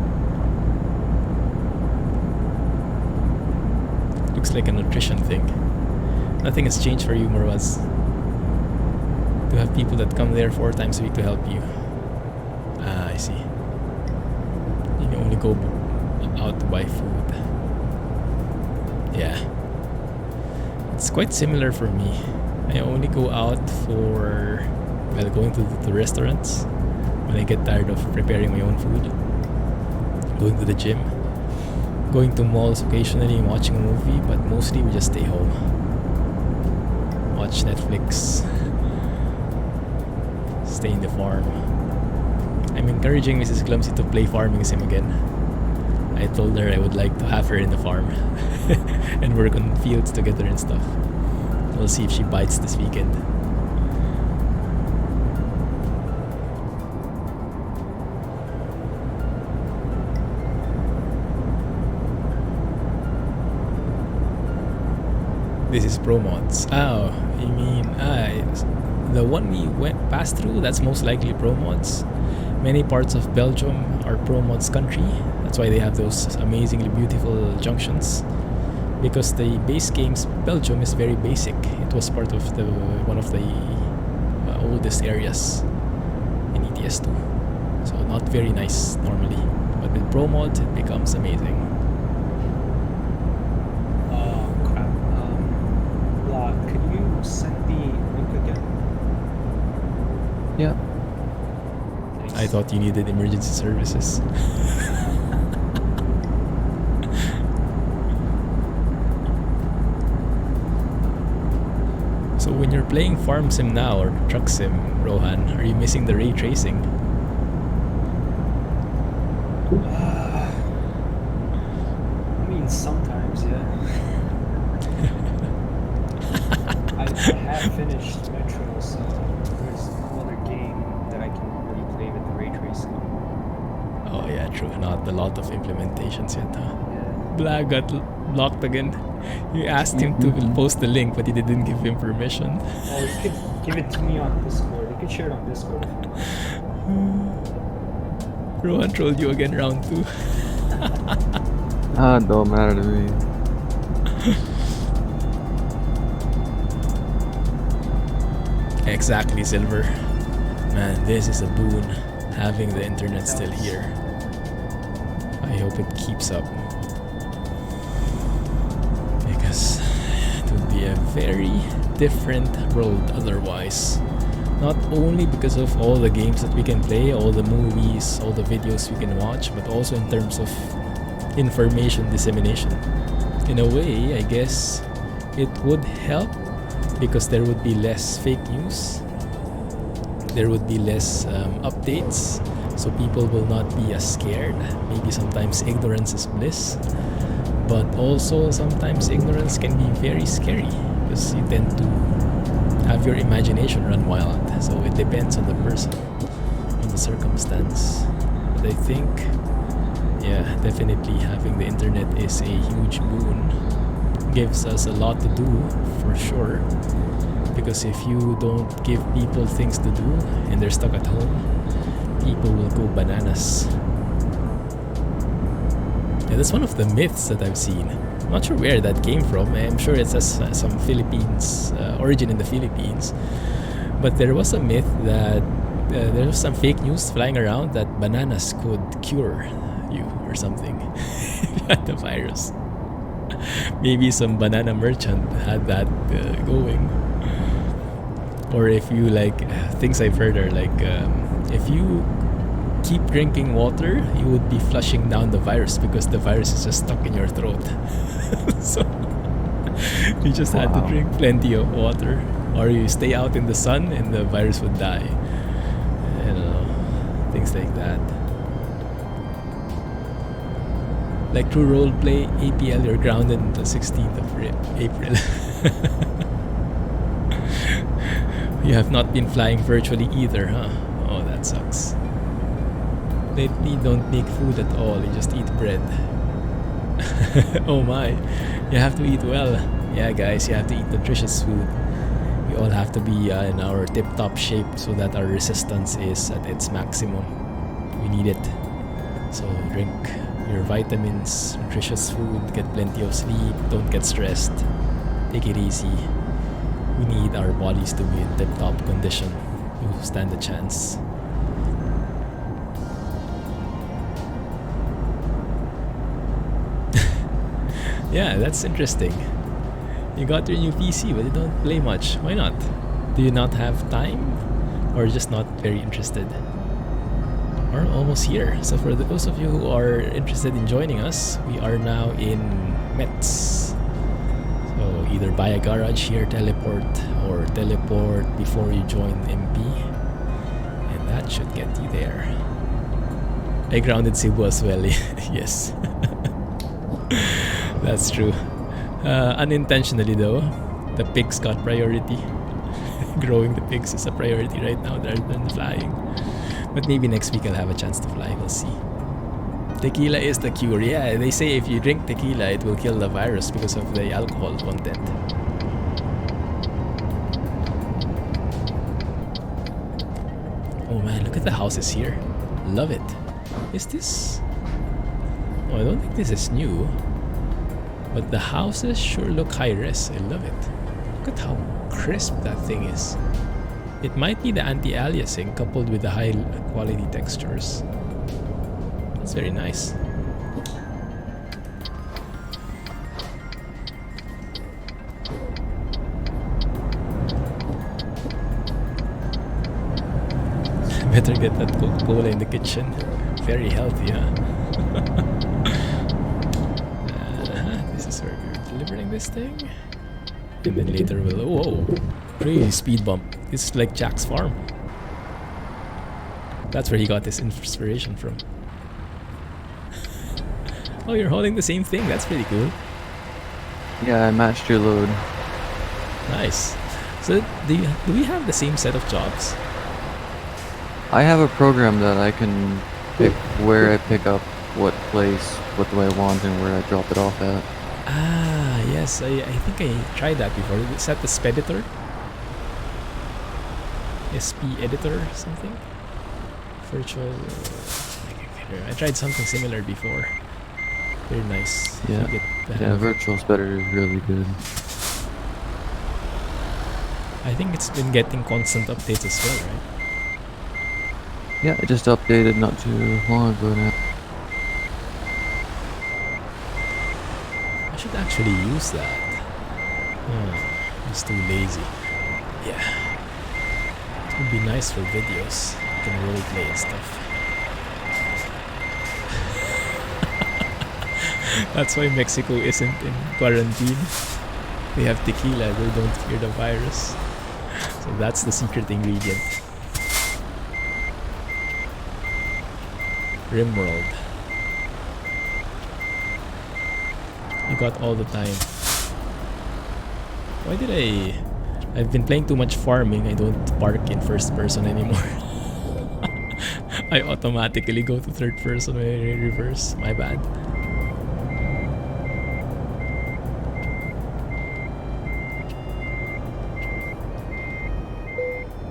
Looks like a nutrition thing. Nothing has changed for you, Marwaz. To have people that come there 4 times a week to help you. Ah, I see. You can only go out to buy food. Yeah. It's quite similar for me. I only go out for, well, going to the restaurants when I get tired of preparing my own food. Going to the gym. Going to malls occasionally and watching a movie, but mostly we just stay home. Watch Netflix. Stay in the farm. I'm encouraging Mrs. Clumsy to play farming sim again. I told her I would like to have her in the farm and work on fields together and stuff. We'll see if she bites this weekend. This is ProMods. Oh, you mean the one we went past through? That's most likely ProMods. Many parts of Belgium are ProMods country. That's why they have those amazingly beautiful junctions. Because the base game's Belgium is very basic. It was part of the one of the oldest areas in ETS2. So not very nice normally. But with ProMods it becomes amazing. Crap. Could you send the link again? Yeah. Thanks. I thought you needed emergency services. So when you're playing Farm Sim now or Truck Sim, Rohan, are you missing the ray tracing? I mean, sometimes, yeah. I have finished Metro, so there's no other game that I can really play with the ray tracing. Oh yeah, true. Not a lot of implementations yet, huh? Yeah. Blag got blocked again. You asked him to post the link, but he didn't give him permission. Oh, you could give it to me on Discord. You could share it on Discord if you want. Rohan trolled you again, round 2. Don't matter to me. Exactly, Silver. Man, this is a boon, having the internet still here. I hope it keeps up. Because it would be a very different world otherwise. Not only because of all the games that we can play, all the movies, all the videos we can watch, but also in terms of information dissemination. In a way, I guess it would help because there would be less fake news. There would be less updates, so people will not be as scared. Maybe sometimes ignorance is bliss, but also sometimes ignorance can be very scary because you tend to have your imagination run wild. So it depends on the person, on the circumstance. But I think, yeah, definitely having the internet is a huge boon. Gives us a lot to do, for sure. Because if you don't give people things to do and they're stuck at home, people will go bananas. Yeah, that's one of the myths that I've seen. I'm not sure where that came from. I'm sure it has some Philippines origin in the Philippines. But there was a myth that there was some fake news flying around that bananas could cure you or something. If you had the virus. Maybe some banana merchant had that going. Or if you things I've heard are if you keep drinking water, you would be flushing down the virus because the virus is just stuck in your throat. So you just had to drink plenty of water, or you stay out in the sun and the virus would die. I don't know, things like that. Like true roleplay, APL, you're grounded until 16th of April. You have not been flying virtually either, huh? Oh, that sucks. Lately, don't make food at all. You just eat bread. Oh my. You have to eat well. Yeah, guys, you have to eat nutritious food. We all have to be in our tip-top shape so that our resistance is at its maximum. We need it. So drink your vitamins, nutritious food, get plenty of sleep, don't get stressed. Take it easy. We need our bodies to be in tip-top condition to stand a chance. Yeah, that's interesting. You got your new PC, but you don't play much. Why not? Do you not have time? Or just not very interested? We're almost here. So for those of you who are interested in joining us, we are now in Metz. So either buy a garage here, teleport, or teleport before you join MP. And that should get you there. I grounded Cebu as well. Yes. That's true. Unintentionally though, the pigs got priority. Growing the pigs is a priority right now rather than flying. But maybe next week I'll have a chance to fly, we'll see. Tequila is the cure. Yeah, they say if you drink tequila, it will kill the virus because of the alcohol content. the houses here. Love it. Is this... Oh, I don't think this is new. But the houses sure look high-res. I love it. Look at how crisp that thing is. It might be the anti-aliasing coupled with the high-quality textures. That's very nice. Better get that Coca-Cola in the kitchen. Very healthy, huh? This is where we're delivering this thing. And then later we'll... Whoa! Crazy speed bump. This is like Jack's farm. That's where he got this inspiration from. Oh, you're holding the same thing. That's pretty cool. Yeah, I matched your load. Nice. So do we have the same set of jobs? I have a program that I can pick where I pick up what place, what do I want, and where I drop it off at. Ah, yes. I think I tried that before. Is that the Speditor? SP editor or something? Virtual... I tried something similar before. Very nice. Yeah, Virtual Speditor is really good. I think it's been getting constant updates as well, right? Yeah, it just updated not too long ago now. I should actually use that. I'm just too lazy. Yeah. It would be nice for videos. You can roleplay and stuff. That's why Mexico isn't in quarantine. They have tequila, they don't fear the virus. So that's the secret ingredient. Rimworld. You got all the time. Why did I've been playing too much farming. I don't park in first person anymore. I automatically go to third person when I reverse. My bad.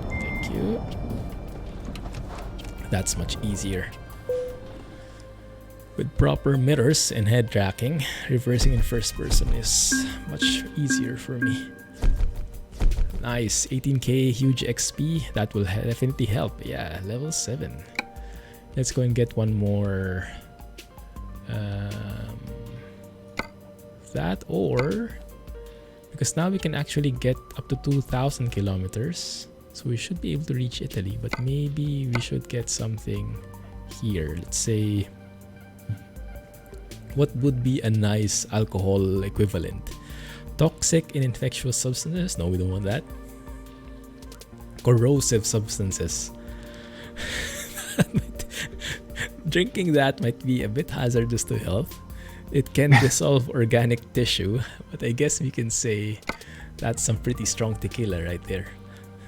Thank you. That's much easier. With proper mirrors and head tracking, reversing in first person is much easier for me. Nice, 18k, huge XP. That will definitely help. Yeah, level 7. Let's go and get one more. That or... Because now we can actually get up to 2,000 kilometers. So we should be able to reach Italy. But maybe we should get something here. Let's say... What would be a nice alcohol equivalent? Toxic and infectious substances? No, we don't want that. Corrosive substances. Drinking that might be a bit hazardous to health. It can dissolve organic tissue, but I guess we can say that's some pretty strong tequila right there.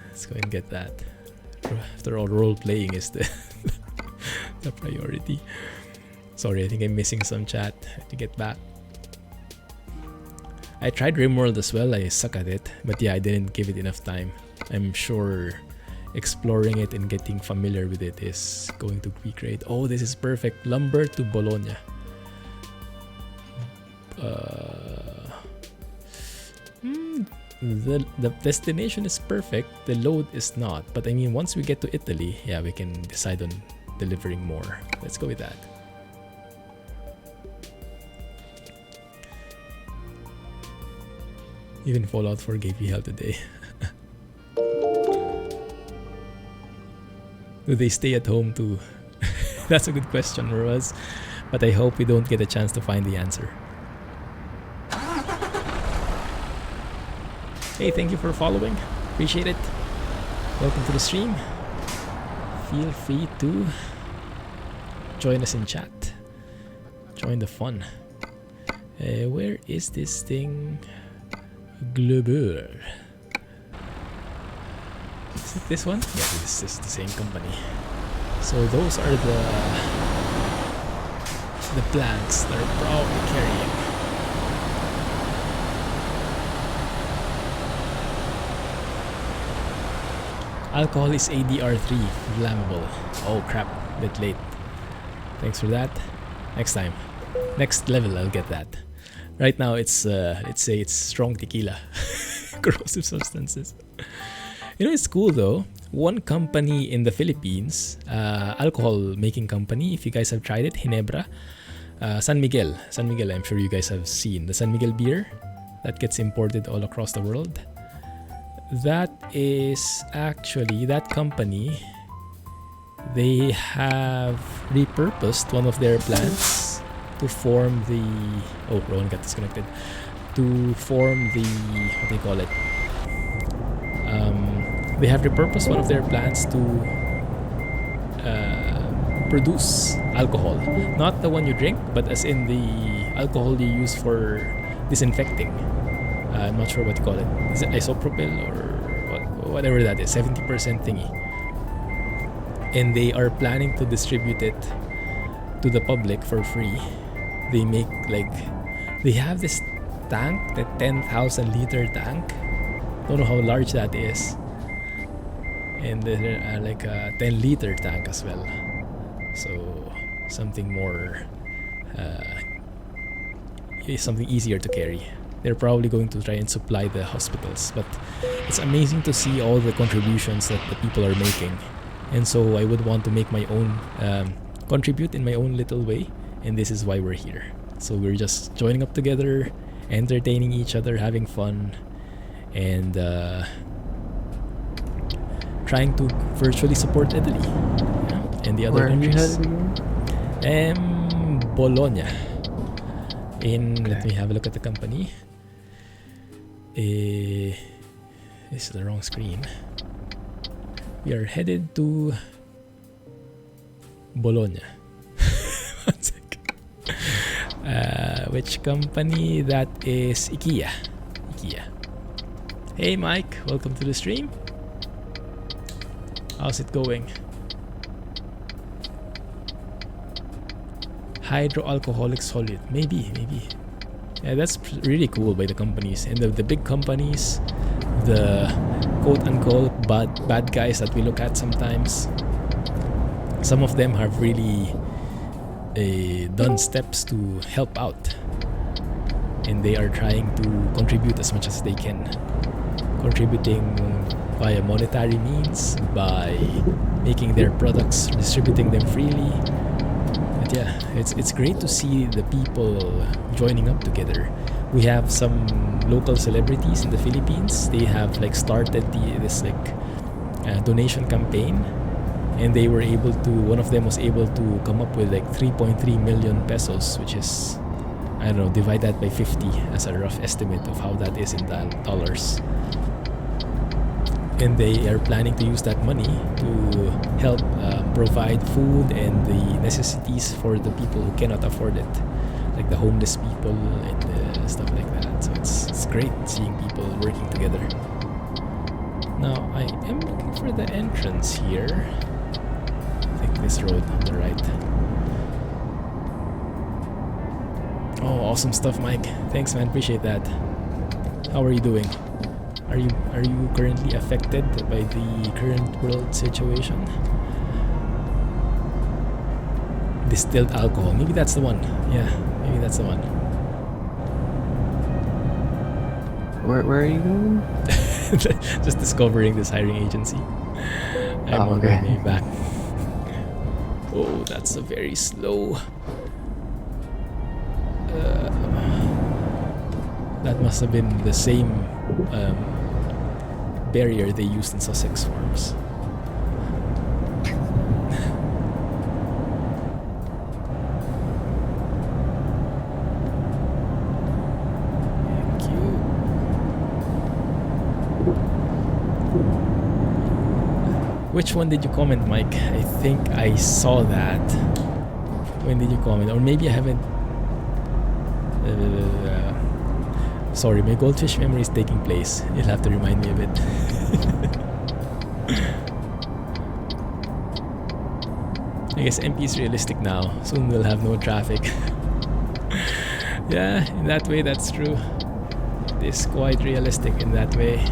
Let's go and get that. After all, role playing is the the priority. Sorry, I think I'm missing some chat. I have to get back. I tried Rimworld as well. I suck at it. But yeah, I didn't give it enough time. I'm sure exploring it and getting familiar with it is going to be great. Oh, this is perfect. Lumber to Bologna. The destination is perfect. The load is not. But I mean, once we get to Italy, yeah, we can decide on delivering more. Let's go with that. Even Fallout 4 gave you hell today. Do they stay at home too? That's a good question, Roaz. But I hope we don't get a chance to find the answer. Hey, thank you for following. Appreciate it. Welcome to the stream. Feel free to join us in chat. Join the fun. Where is this thing? Globeur. Is it this one? Yeah, this is the same company. So those are the plants that are probably carrying. Alcohol is ADR3, flammable. Oh crap, bit late. Thanks for that. Next time. Next level, I'll get that. Right now, it's let's say it's strong tequila. Corrosive substances. You know, it's cool though. One company in the Philippines, alcohol making company, if you guys have tried it, Ginebra, San Miguel. San Miguel, I'm sure you guys have seen. The San Miguel beer that gets imported all across the world. That is actually, that company, they have repurposed one of their plants to form the... Oh, Rowan got disconnected. To form the... what do you call it? They have repurposed one of their plants to produce alcohol. Not the one you drink, but as in the alcohol you use for disinfecting. I'm not sure what you call it. Is it isopropyl or whatever that is? 70% thingy. And they are planning to distribute it to the public for free. They make like... They have this tank, the 10,000 liter tank. Don't know how large that is. And there are like a 10 liter tank as well. So something more... something easier to carry. They're probably going to try and supply the hospitals, but it's amazing to see all the contributions that the people are making. And so I would want to make my own, contribute in my own little way, and this is why we're here. So we're just joining up together, entertaining each other, having fun, and trying to virtually support Italy, and the other countries. Bologna. Let me have a look at the company. This is the wrong screen. We are headed to Bologna. One sec. Which company? That is IKEA. Hey Mike, welcome to the stream. How's it going? Hydroalcoholic solid. Maybe. Yeah, that's really cool by the companies. And the big companies, the quote-unquote bad guys that we look at sometimes, some of them have really done steps to help out. And they are trying to contribute as much as they can. Contributing via monetary means, by making their products, distributing them freely. But yeah, it's great to see the people joining up together. We have some local celebrities in the Philippines. They have like started this donation campaign, and they were able to. One of them was able to come up with like 3.3 million pesos, which is, I don't know, divide that by 50 as a rough estimate of how that is in dollars. And they are planning to use that money to help provide food and the necessities for the people who cannot afford it, like the homeless people and stuff like that. So it's great seeing people working together. Now I am looking for the entrance here. I think this road on the right. Oh, awesome stuff, Mike. Thanks, man. Appreciate that. How are you doing? Are you currently affected by the current world situation? Distilled alcohol. Maybe that's the one. Yeah, maybe that's the one. Where are you going? Just discovering this hiring agency. I'm on my way back. Oh, that's a very slow. That must have been the same barrier they used in Sussex farms. Thank you. Which one did you comment, Mike? I think I saw that. When did you comment? Or maybe I haven't. Sorry, my goldfish memory is taking place. You'll have to remind me of it. I guess MP is realistic now. Soon we'll have no traffic. Yeah, in that way, that's true. It is quite realistic in that way.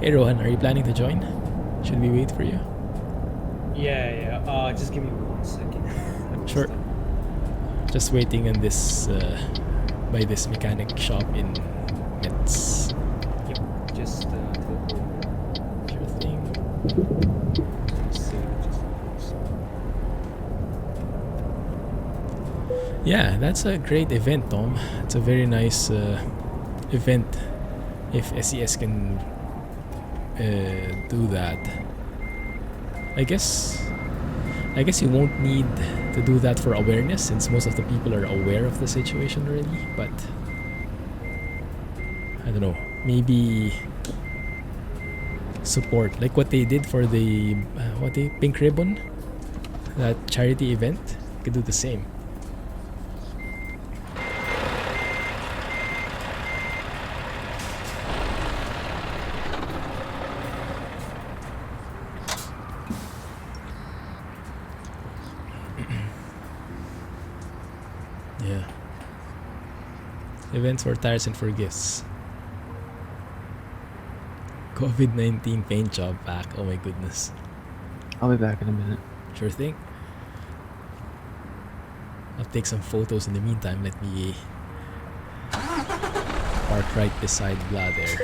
Hey Rohan, are you planning to join? Should we wait for you? Yeah. Just give me 1 second. I'm Sure. Just waiting in this by this mechanic shop in Metz. Yep. Just teleport over. Sure thing. Yeah, that's a great event, Tom. It's a very nice event if SES can do that. I guess you won't need to do that for awareness since most of the people are aware of the situation already, but I don't know, maybe support like what they did for the Pink Ribbon, that charity event. You could do the same. Yeah. Events for tires and for gifts. COVID-19 paint job back. Oh my goodness. I'll be back in a minute. Sure thing. I'll take some photos in the meantime. Let me park right beside Blah there.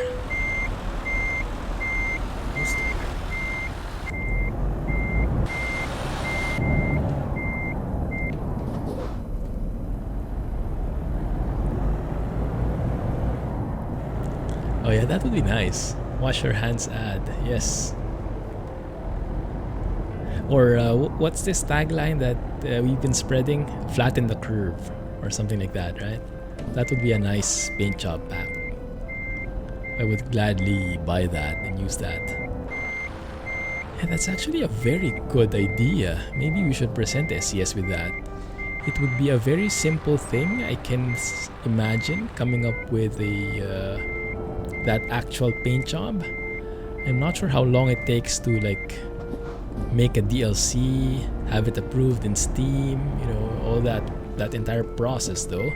Oh yeah, that would be nice. Wash your hands ad. Yes. Or what's this tagline that we've been spreading? Flatten the curve or something like that, right? That would be a nice paint job pack. I would gladly buy that and use that. Yeah, that's actually a very good idea. Maybe we should present SES with that. It would be a very simple thing. I can imagine coming up with a that actual paint job. I'm not sure how long it takes to like make a DLC, have it approved in Steam, you know, all that entire process though.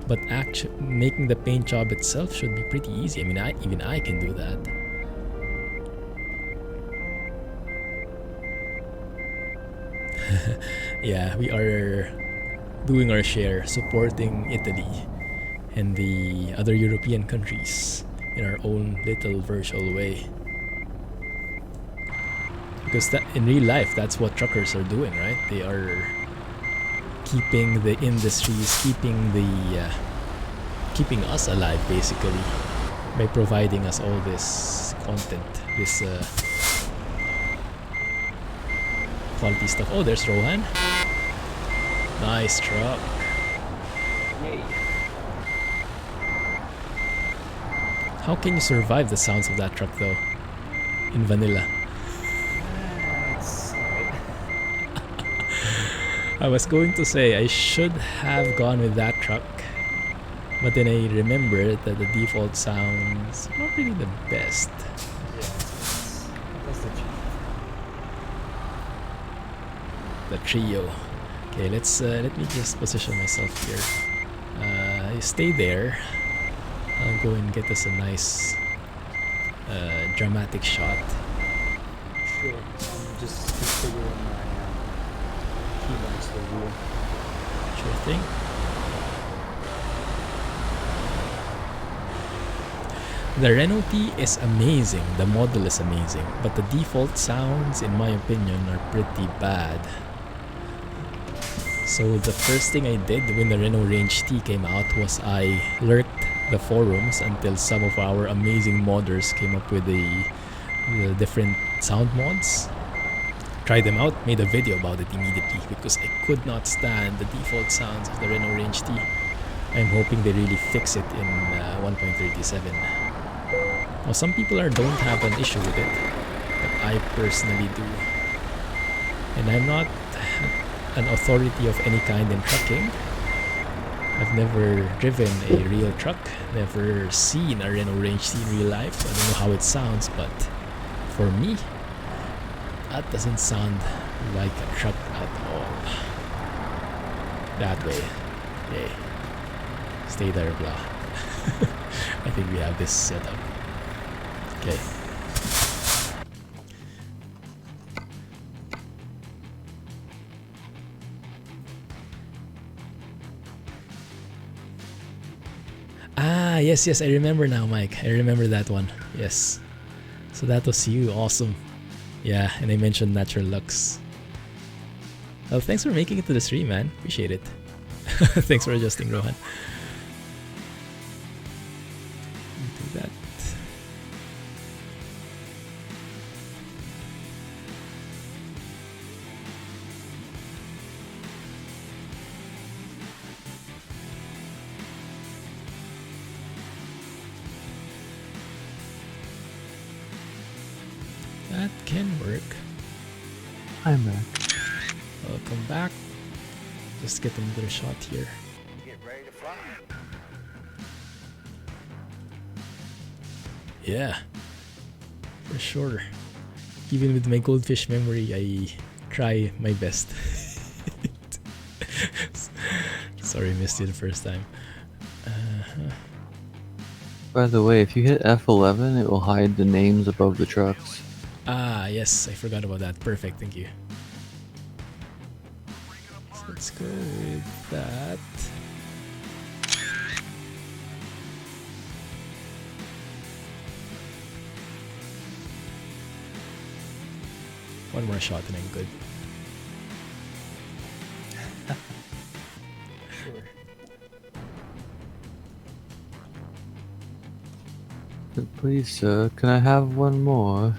But actually making the paint job itself should be pretty easy. I mean, even I can do that. Yeah, we are doing our share, supporting Italy and the other European countries in our own little virtual way. Because that, in real life, that's what truckers are doing, right? They are keeping the industries, keeping us alive, basically, by providing us all this content, this quality stuff. Oh, there's Rohan. Nice truck. Yay. How can you survive the sounds of that truck, though, in vanilla? That's alright. I was going to say I should have gone with that truck, but then I remembered that the default sounds not really the best. Yeah, that's the chief. The trio. Okay, let me just position myself here. Stay there. I'll go and get us a nice dramatic shot. Sure. Just configuring my keyboards for wheel. Sure thing. The Renault T is amazing. The model is amazing, but the default sounds, in my opinion, are pretty bad. So the first thing I did when the Renault Range T came out was I lurked the forums until some of our amazing modders came up with the different sound mods. Tried them out, made a video about it immediately because I could not stand the default sounds of the Renault Range T. I'm hoping they really fix it in 1.37. Now some people don't have an issue with it, but I personally do. And I'm not an authority of any kind in trucking. I've never driven a real truck, never seen a Renault Range T in real life, so I don't know how it sounds, but for me, that doesn't sound like a truck at all. That way. Okay. Stay there, blah. I think we have this set up. Okay. Ah, yes, yes, I remember now, Mike. I remember that one. Yes. So that was you. Awesome. Yeah, and I mentioned Natural Lux. Well, thanks for making it to the stream, man. Appreciate it. Thanks for adjusting, Rohan. Do that. That can work. I'm back. Welcome back. Just get another shot here. Get ready to fly. Yeah, for sure. Even with my goldfish memory, I try my best. Sorry, missed you the first time. By the way, if you hit F11, it will hide the names above the trucks. Ah, yes, I forgot about that. Perfect, thank you. So let's go with that. One more shot and I'm good. Sure. Please, sir, can I have one more?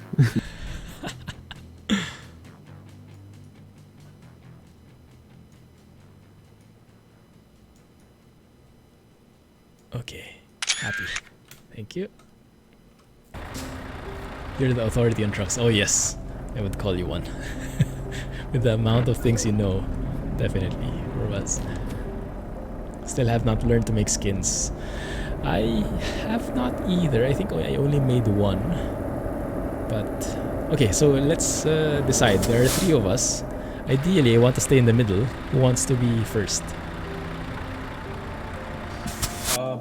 Okay, happy. Thank you. You're the authority on trucks. Oh yes, I would call you one. With the amount of things you know, definitely. Or was. Still have not learned to make skins. I have not either. I think I only made one. But okay, so let's decide. There are three of us. Ideally, I want to stay in the middle. Who wants to be first?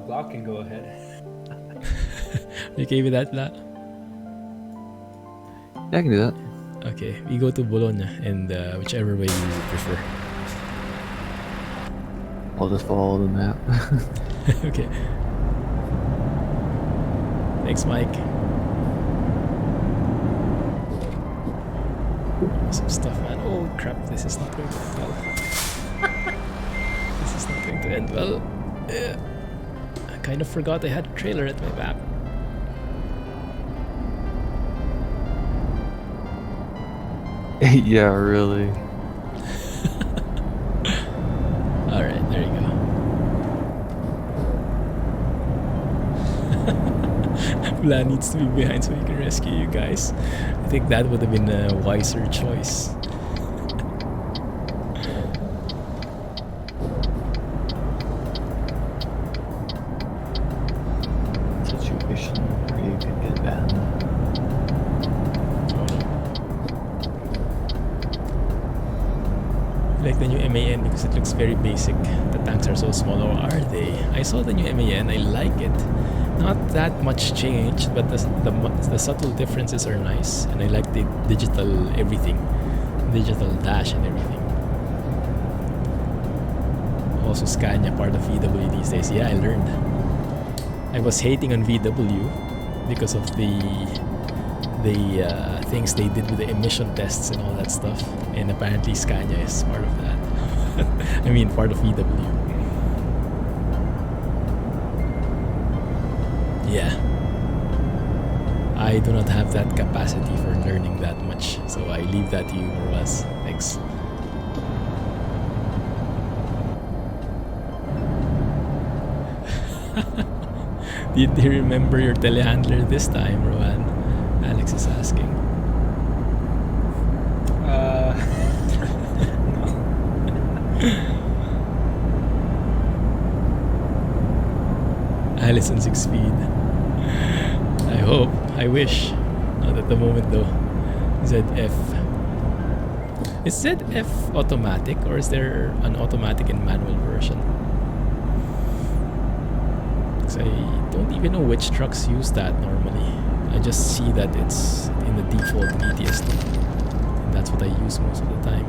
Block can go ahead. You okay with that, Bla? Yeah, I can do that. Okay, we go to Bologna and whichever way you prefer. I'll just follow the map. Okay. Thanks, Mike. Awesome stuff, man. Oh crap, this is not going to end well. This is not going to end well. I kind of forgot I had a trailer at my back. Yeah, really. Alright, there you go. Bla needs to be behind so he can rescue you guys. I think that would have been a wiser choice. Situation where you can get banned. I like the new MAN because it looks very basic. The tanks are so small, or are they? I saw the new MAN, I like it. Not that much changed, but the subtle differences are nice, and I like the digital everything, digital dash and everything. Also Scania part of VW these days. Yeah, I learned. I was hating on VW because of the things they did with the emission tests and all that stuff, and apparently Scania is part of that. I mean, part of VW. Yeah. I do not have that capacity for learning that much, so I leave that to you, Marwaz. Thanks. Did you remember your telehandler this time, Rowan? Alex is asking. Allison 6 speed. I hope. I wish. Not at the moment though. ZF. Is ZF automatic or is there an automatic and manual version? Because I don't even know which trucks use that normally. I just see that it's in the default ETS2. And that's what I use most of the time.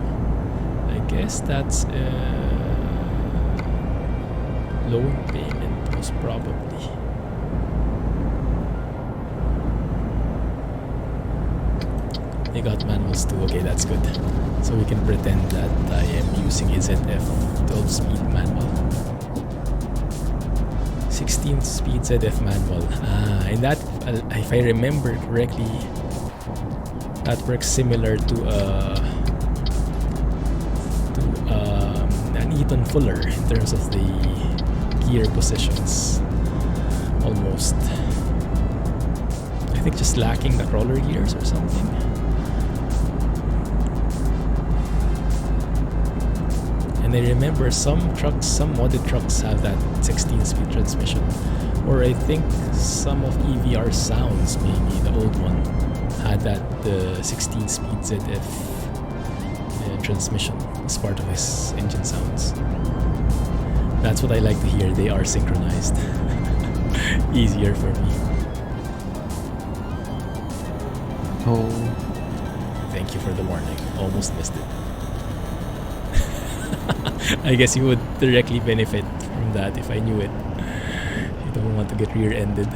I guess that's loan payment most probably. You got manuals too. Okay, that's good. So we can pretend that I am using a ZF 12-speed manual. 16-speed ZF manual. And that, if I remember correctly, that works similar to an Eton Fuller in terms of the gear positions. Almost. I think just lacking the crawler gears or something. And I remember some trucks, some modded trucks have that 16-speed transmission. Or I think some of EVR Sounds, maybe the old one, had that 16-speed ZF transmission as part of his engine sounds. That's what I like to hear. They are synchronized. Easier for me. Oh. Thank you for the warning. Almost missed it. I guess you would directly benefit from that if I knew it. You don't want to get rear-ended.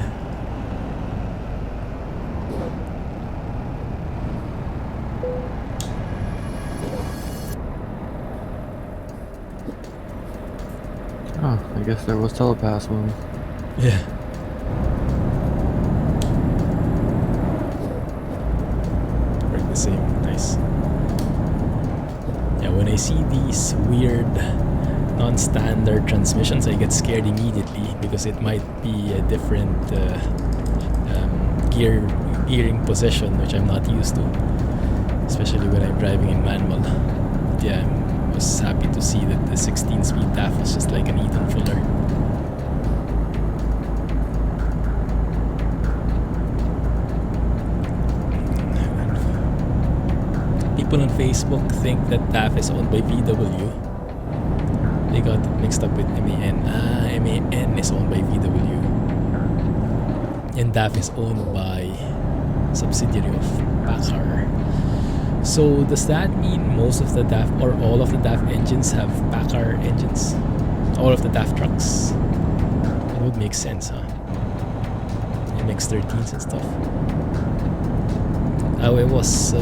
Oh, I guess there was telepass one. Yeah. Work the same. Nice. Yeah, when I see these weird non-standard transmissions, I get scared immediately because it might be a different gearing position, which I'm not used to, especially when I'm driving in manual. But yeah, I was happy to see that the 16-speed DAF was just like an Eton Fuller. People on Facebook think that DAF is owned by VW. They got it mixed up with MAN. MAN is owned by VW. And DAF is owned by subsidiary of PACCAR. So does that mean most of the DAF or all of the DAF engines have PACCAR engines? All of the DAF trucks? That would make sense, huh? MX-13s and stuff. Oh, it was...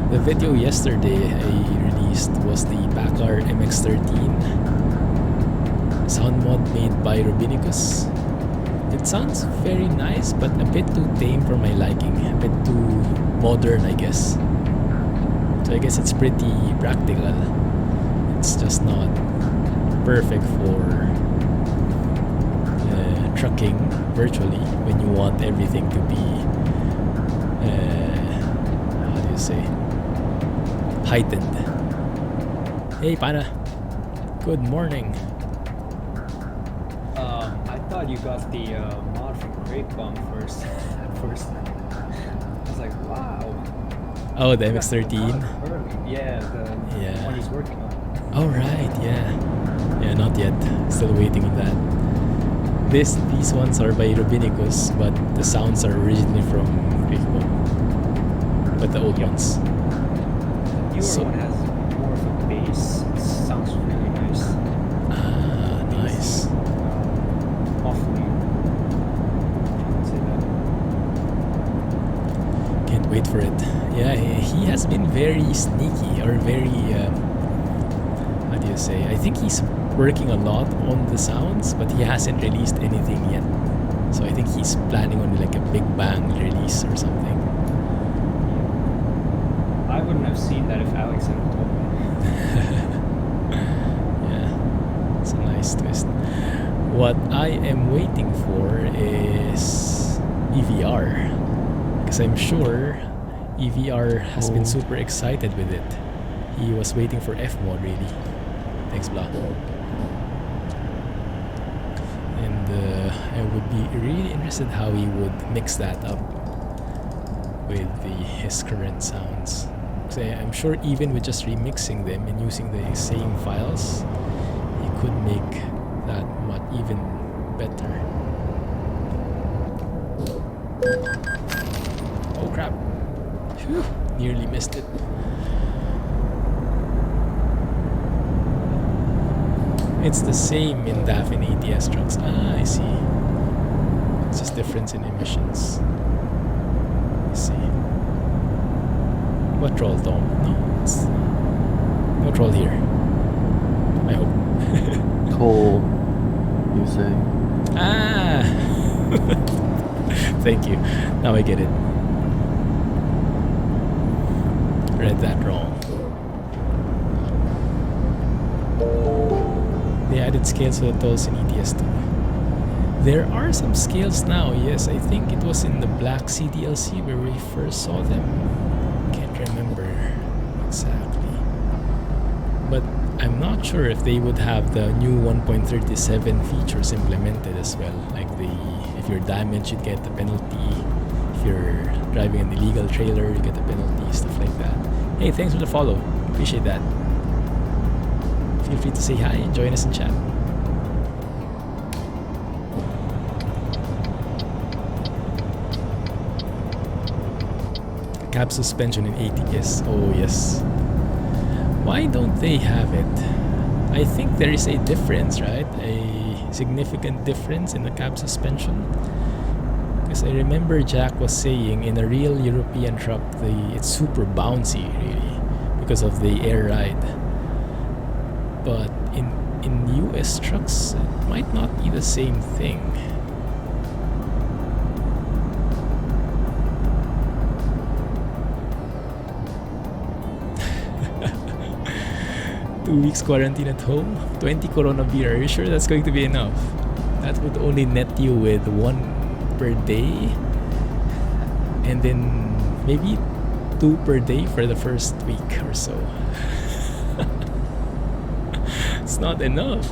the video yesterday I released was the PACCAR MX-13 sound mod made by Rubinicus. It sounds very nice, but a bit too tame for my liking. A bit too modern, I guess. So I guess it's pretty practical. It's just not perfect for trucking virtually when you want everything to be, how do you say, heightened. Hey, Pana. Good morning. I thought you got the mod from Craig Bomb first. At first, I was like, wow. Oh, the You got MX-13. early. Yeah, the one he's working on. Oh right, yeah. Yeah, not yet. Still waiting on that. These ones are by Rubinicus, but the sounds are originally from Quickbomb. But the old ones. The newer one has more of a bass. It sounds really nice. Ah, nice. Awfully. Can't say that. Can't wait for it. Yeah, he has been very sneaky or very, how do you say? I think he's working a lot on the sounds, but he hasn't released anything yet. So I think he's planning on like a big bang release or something. I wouldn't have seen that if Alex had told me. Yeah, it's a nice twist. What I am waiting for is EVR, because I'm sure EVR has been super excited with it. He was waiting for F mod really. Thanks, Blah. And I would be really interested how he would mix that up with his current sounds. So I'm sure even with just remixing them and using the same files, he could make that much even better. Oh crap! Phew, nearly missed it. It's the same in DAF and ATS trucks. Ah, I see. It's just difference in emissions. I see. What troll, Tom? No, no troll here. I hope. Toll, you say? Ah! Thank you. Now I get it. Read that wrong. They added scales for the tolls in ETS2. There are some scales now, yes. I think it was in the Black Sea DLC where we first saw them. Can't remember exactly. But I'm not sure if they would have the new 1.37 features implemented as well. Like if you're damaged, you get the penalty. If you're driving an illegal trailer, you get a penalty, stuff like that. Hey, thanks for the follow. Appreciate that. Feel free to say hi and join us in chat. Cab suspension in ATS. Oh yes. Why don't they have it? I think there is a difference, right? A significant difference in the cab suspension. Because I remember Jack was saying in a real European truck, it's super bouncy, really, because of the air ride. But in US trucks, it might not be the same thing. Two weeks quarantine at home, 20 Corona beer. Are you sure that's going to be enough? That would only net you with 1 per day, and then maybe 2 per day for the first week or so. It's not enough.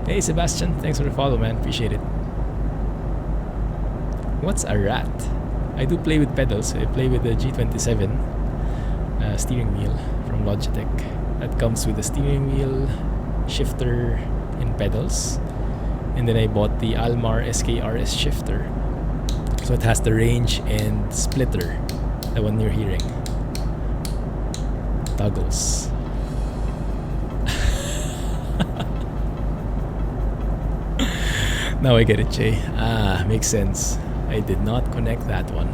Hey Sebastian, thanks for the follow, man. Appreciate it. What's a rat? I do play with pedals. I play with the G27 steering wheel from Logitech. That comes with the steering wheel, shifter, and pedals. And then I bought the ALMAR SKRS shifter. So it has the range and splitter, the one you're hearing. Toggles. Now I get it, Jay. Ah, makes sense. I did not connect that one.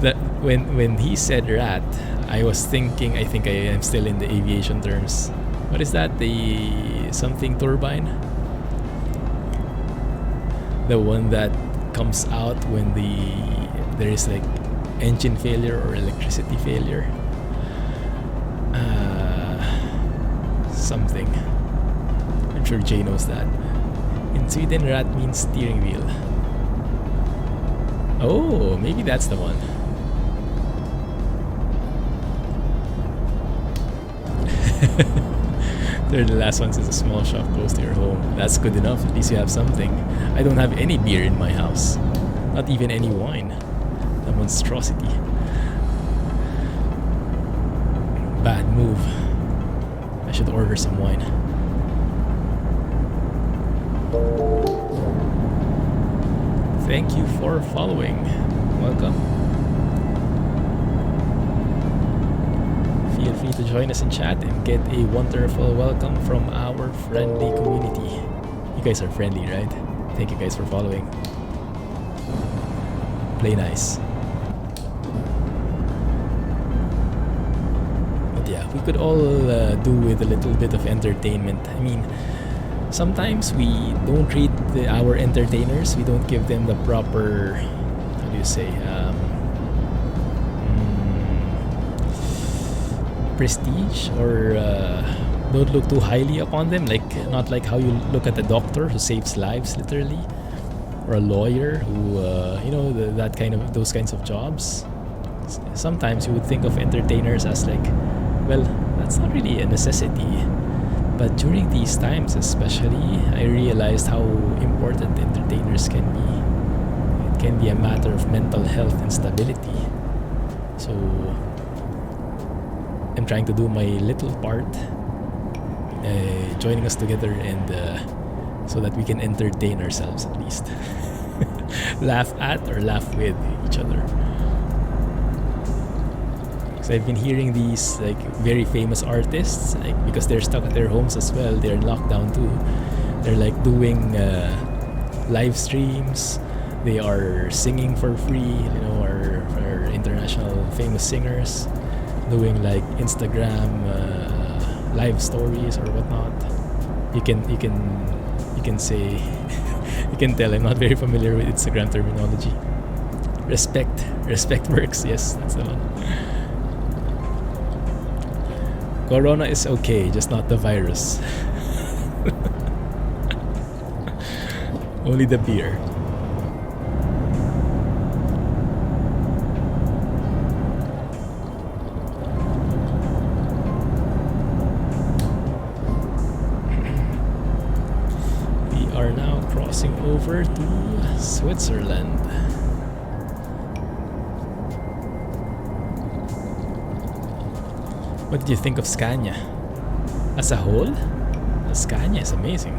That when he said rat, I was thinking, I think I am still in the aviation terms. What is that? The something turbine? The one that comes out when there is like engine failure or electricity failure. Something. I'm sure Jay knows that. In Sweden, rat means steering wheel. Oh, maybe that's the one. They're the last ones. Is a small shop close to your home. That's good enough. At least you have something. I don't have any beer in my house. Not even any wine. A monstrosity. Bad move. I should order some wine. Thank you for following. Welcome. Feel free to join us in chat and get a wonderful welcome from our friendly community. You guys are friendly, right? Thank you guys for following. Play nice. But yeah, we could all do with a little bit of entertainment. I mean, sometimes we don't treat our entertainers, we don't give them the proper, how do you say, prestige, or don't look too highly upon them, like not like how you look at a doctor who saves lives literally, or a lawyer who those kinds of jobs. Sometimes you would think of entertainers as like, well, that's not really a necessity. But during these times especially, I realized how important entertainers can be. It can be a matter of mental health and stability. So I'm trying to do my little part, joining us together, and so that we can entertain ourselves at least. Laugh at or laugh with each other. So I've been hearing these like very famous artists, like, because they're stuck at their homes as well, they're in lockdown too. They're like doing live streams, They are singing for free, you know, our international famous singers doing like Instagram live stories or whatnot. You can say you can tell I'm not very familiar with Instagram terminology. Respect works. Yes, that's the one. Corona is okay, just not the virus. Only the beer. We are now crossing over to Switzerland. What did you think of Scania? As a whole, Scania is amazing.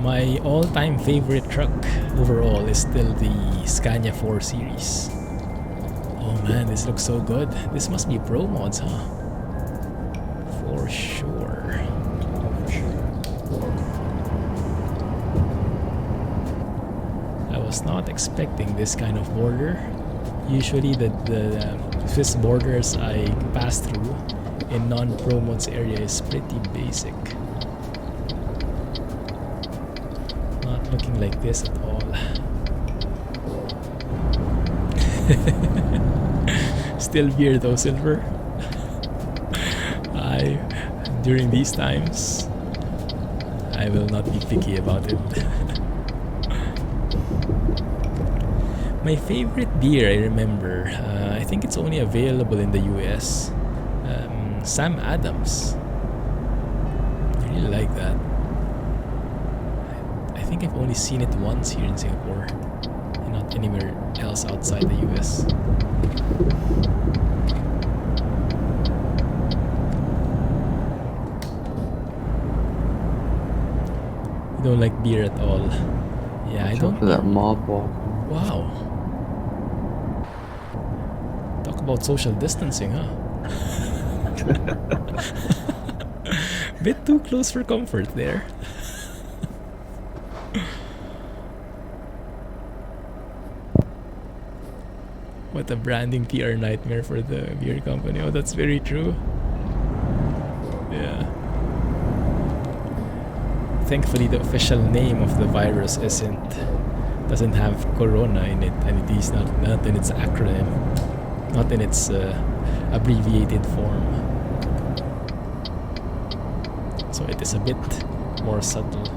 My all-time favorite truck overall is still the Scania 4 Series. Oh man, this looks so good. This must be ProMods, huh? For sure. For sure. I was not expecting this kind of border. Usually the Swiss borders I pass through in non-ProMods area is pretty basic. Not looking like this at all. Still beer though, Silver. During these times, I will not be picky about it. My favorite beer, I remember, I think it's only available in the US. Sam Adams. I really like that. I think I've only seen it once here in Singapore, and not anywhere else outside the US. You don't like beer at all? Yeah, I don't. For that mob walk. Wow. Talk about social distancing, huh? Bit too close for comfort there. What a branding PR nightmare for the beer company. Oh, that's very true. Yeah. Thankfully, the official name of the virus doesn't have Corona in it, and it is not in its acronym, not in its abbreviated form. So it is a bit more subtle.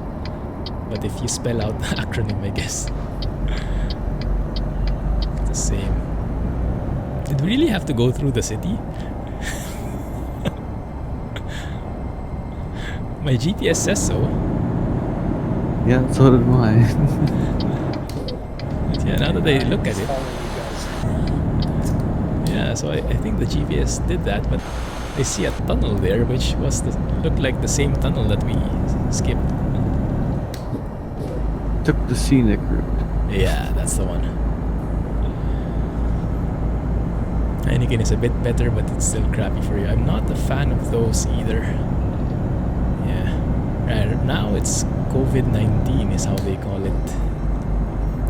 But if you spell out the acronym, I guess it's the same. Did we really have to go through the city? My GPS says so. Yeah, so did mine. But yeah, now that I look at it, yeah, so I think the GPS did that, but I see a tunnel there, which looked like the same tunnel that we skipped. Took the scenic route. Yeah, that's the one. Heineken is a bit better, but it's still crappy for you. I'm not a fan of those either. Yeah. Right now it's COVID-19 is how they call it.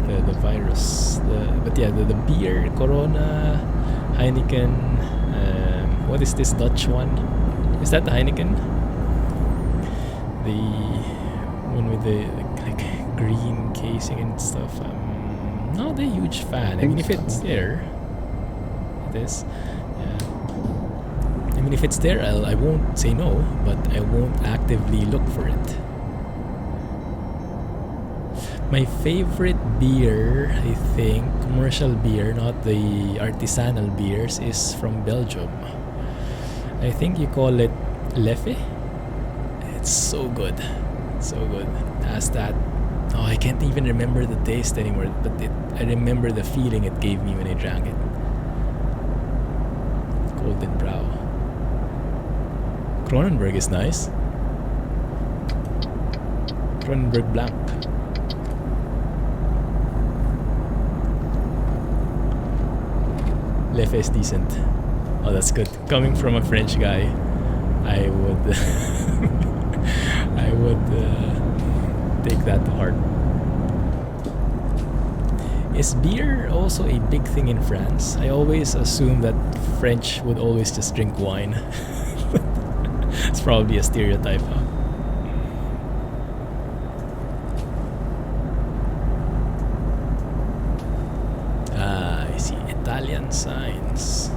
The virus. But yeah, the beer, Corona, Heineken. What is this Dutch one? Is that the Heineken? The one with the like green casing and stuff. I'm not a huge fan. I mean, if it's there, it is. Yeah. I mean, if it's there, I won't say no, but I won't actively look for it. My favorite beer, I think, commercial beer, not the artisanal beers, is from Belgium. I think you call it Leffe. It's so good. So good. It has that. Oh, I can't even remember the taste anymore, but I remember the feeling it gave me when I drank it. Golden Brow. Kronenberg is nice. Kronenberg Blanc. Leffe is decent. Oh, that's good. Coming from a French guy, I would take that to heart. Is beer also a big thing in France? I always assume that French would always just drink wine. It's probably a stereotype, huh? I see Italian signs.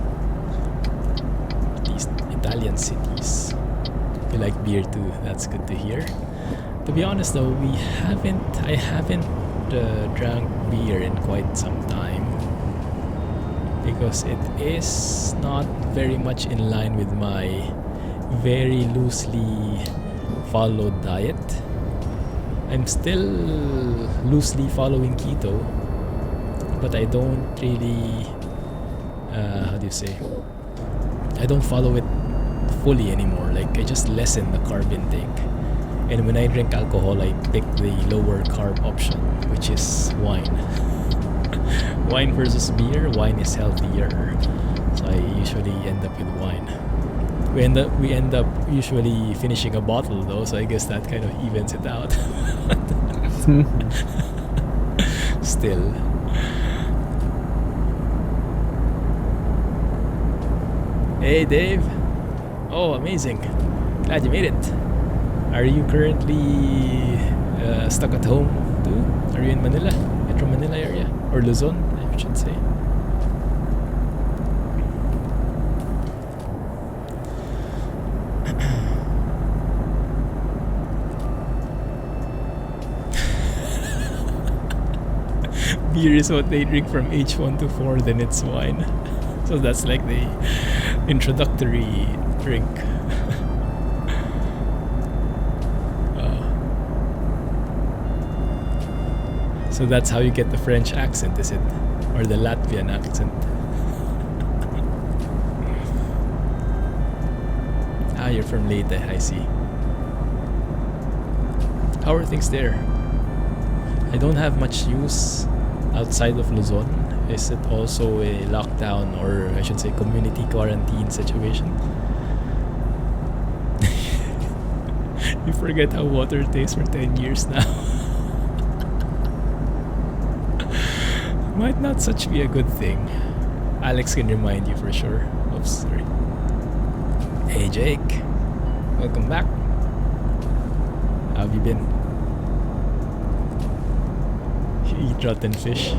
These Italian cities. You like beer too, that's good to hear. To be honest though, I haven't drank beer in quite some time because it is not very much in line with my very loosely followed diet. I'm still loosely following keto, but I don't really how do you say, I don't follow it fully anymore. Like I just lessen the carb intake. And when I drink alcohol, I pick the lower carb option, which is wine. Wine versus beer, wine is healthier. So I usually end up with wine. We end up usually finishing a bottle though, so I guess that kind of evens it out. Still. Hey Dave. Oh, amazing. Glad you made it. Are you currently stuck at home too? Are you in Manila? Metro Manila area? Or Luzon, I should say. Beer is what they drink from age 1 to 4, then it's wine. So that's like the introductory drink. So that's how you get the French accent, is it? Or the Latvian accent? Ah, you're from Leyte, I see. How are things there? I don't have much use outside of Luzon. Is it also a lockdown, or I should say community quarantine situation? You forget how water tastes for 10 years now. Might not such be a good thing. Alex can remind you for sure. Oops, sorry. Hey Jake, welcome back. How have you been? You eat rotten fish.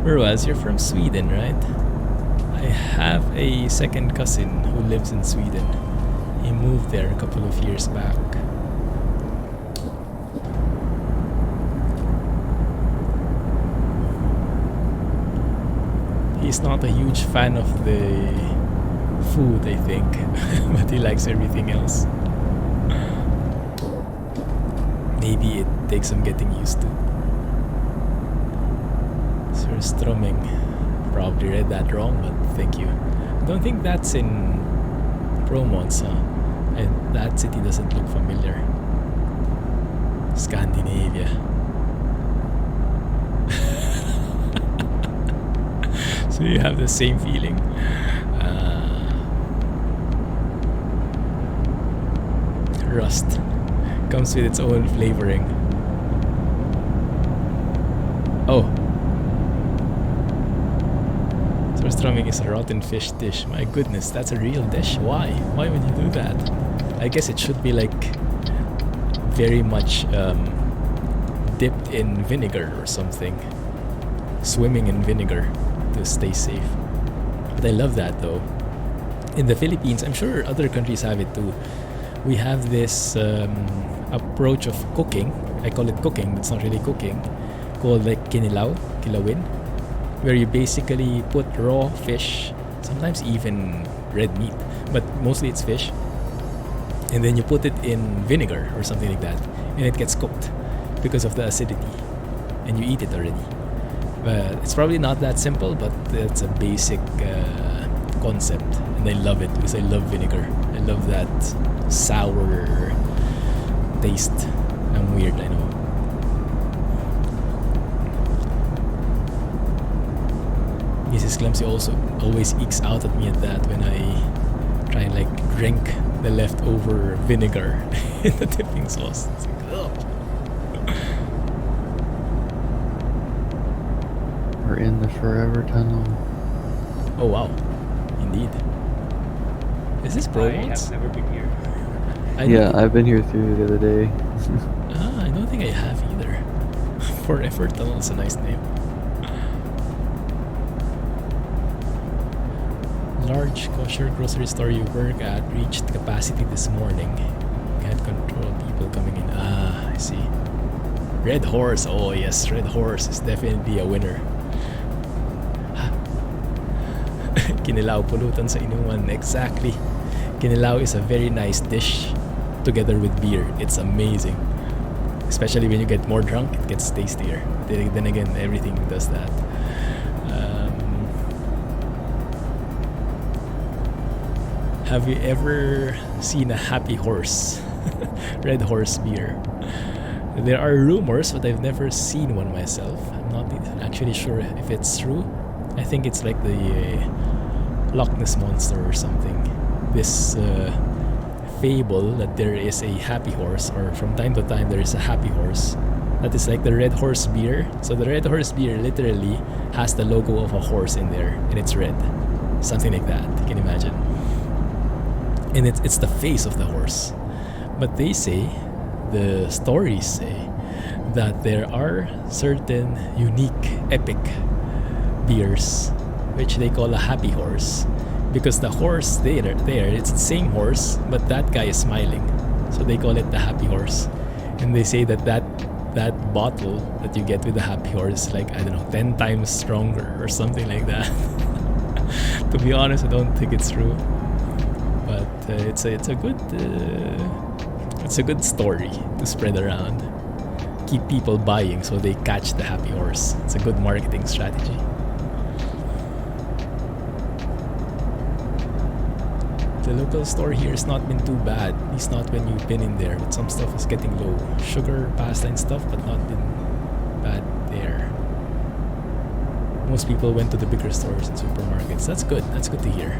Where was you're from Sweden, right? I have a second cousin who lives in Sweden. He moved there a couple of years back. He's not a huge fan of the food, I think, but he likes everything else. Maybe it takes some getting used to. Sir Strumming. Probably read that wrong, but thank you. I don't think that's in ProMods, huh? And that city doesn't look familiar. Scandinavia. So you have the same feeling. Rust comes with its own flavoring. Oh, surströmming is a rotten fish dish. My goodness, that's a real dish. Why? Why would you do that? I guess it should be like very much dipped in vinegar or something. Swimming in vinegar to stay safe. But I love that though. In the Philippines, I'm sure other countries have it too. We have this approach of cooking. I call it cooking, but it's not really cooking. Called like kinilaw, kilawin, where you basically put raw fish, sometimes even red meat, but mostly it's fish, and then you put it in vinegar or something like that, and it gets cooked because of the acidity, and you eat it already. But it's probably not that simple, but it's a basic concept, and I love it because I love vinegar. I love that sour taste. I'm weird, I know. Mrs. Clumsy also always ekes out at me at that when I try and like drink the leftover vinegar in the dipping sauce. It's like, ugh. We're in the forever tunnel. Oh wow, indeed. Is this I ProMods? have never been here. Yeah, I've been here through the other day. I don't think I have either. Forever Tunnel is a nice name. Large kosher grocery store you work at reached capacity this morning. Can't control people coming in. Ah, I see. Red Horse. Oh yes, Red Horse is definitely a winner. Kinilaw pulutan sa inuman. Exactly. Kinilaw is a very nice dish together with beer. It's amazing. Especially when you get more drunk, it gets tastier. Then again, everything does that. Have you ever seen a happy horse? Red Horse beer. There are rumors, but I've never seen one myself. I'm not actually sure if it's true. I think it's like the Loch Ness Monster or something. This fable that there is a happy horse, or from time to time there is a happy horse. That is like the Red Horse beer. So the Red Horse beer literally has the logo of a horse in there, and it's red. Something like that. You can imagine. And it's the face of the horse. But they say, the stories say, that there are certain unique, epic beers which they call a happy horse, because the horse there, it's the same horse, but that guy is smiling, so they call it the happy horse. And they say that bottle that you get with the happy horse is like, I don't know, 10 times stronger or something like that. To be honest, I don't think it's true, but it's a good story to spread around, keep people buying so they catch the happy horse. It's a good marketing strategy. The local store here has not been too bad, at least not when you've been in there, but some stuff is getting low. Sugar, pasta and stuff, but not been bad there. Most people went to the bigger stores and supermarkets. That's good to hear.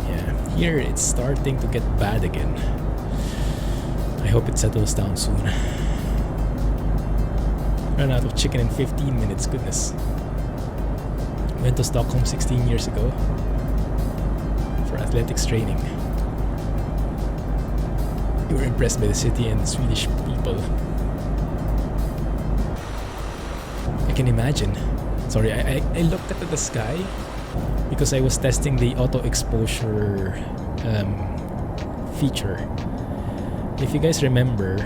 Yeah, here it's starting to get bad again. I hope it settles down soon. Ran out of chicken in 15 minutes, goodness. Went to Stockholm 16 years ago for athletics training. You were impressed by the city and the Swedish people. I can imagine. Sorry, I looked up at the sky because I was testing the auto exposure feature. If you guys remember,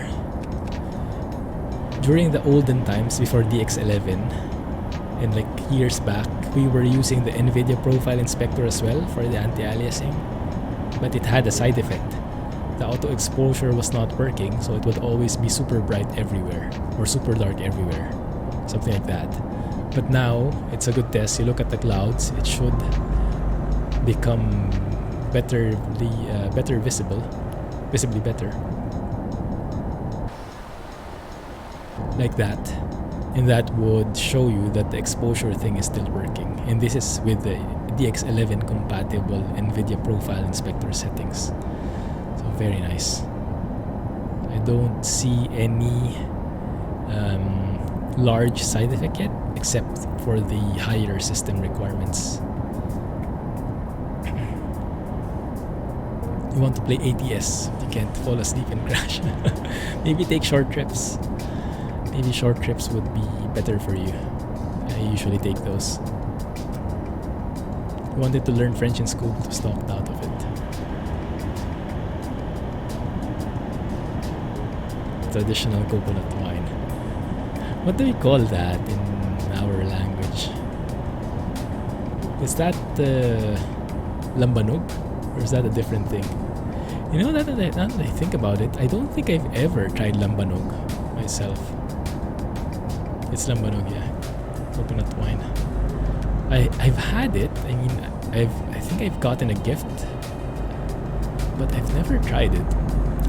during the olden times before DX11 and like years back, we were using the NVIDIA profile inspector as well for the anti-aliasing, but it had a side effect. The auto exposure was not working, so it would always be super bright everywhere or super dark everywhere, something like that. But now it's a good test. You look at the clouds, it should become visibly better, like that. And that would show you that the exposure thing is still working. And this is with the DX11 compatible NVIDIA profile inspector settings. So very nice. I don't see any large side effect yet, except for the higher system requirements. You want to play ATS, you can't fall asleep and crash. Maybe take short trips. Maybe short trips would be better for you. I usually take those. I wanted to learn French in school, to stopped out of it. Traditional coconut wine. What do we call that in our language? Is that lambanog? Or is that a different thing? You know, now that I think about it, I don't think I've ever tried lambanog myself. It's lambanog, yeah. Coconut wine. I've had it. I mean, I think I've gotten a gift, but I've never tried it.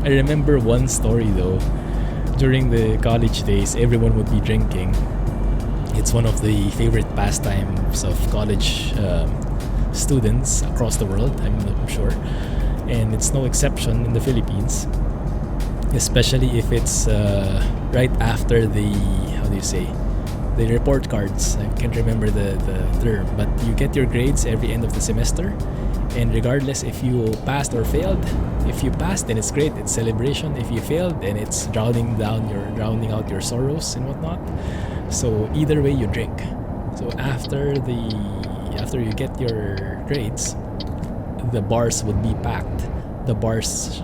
I remember one story though. During the college days, everyone would be drinking. It's one of the favorite pastimes of college students across the world, I'm sure. and it's no exception in the Philippines, especially if it's right after the, how do you say, the report cards. I can't remember the term, but you get your grades every end of the semester, and regardless if you passed or failed, if you passed, then it's great, it's celebration. If you failed, then it's drowning out your sorrows and whatnot. So either way, you drink. So after you get your grades, the bars would be packed. The bars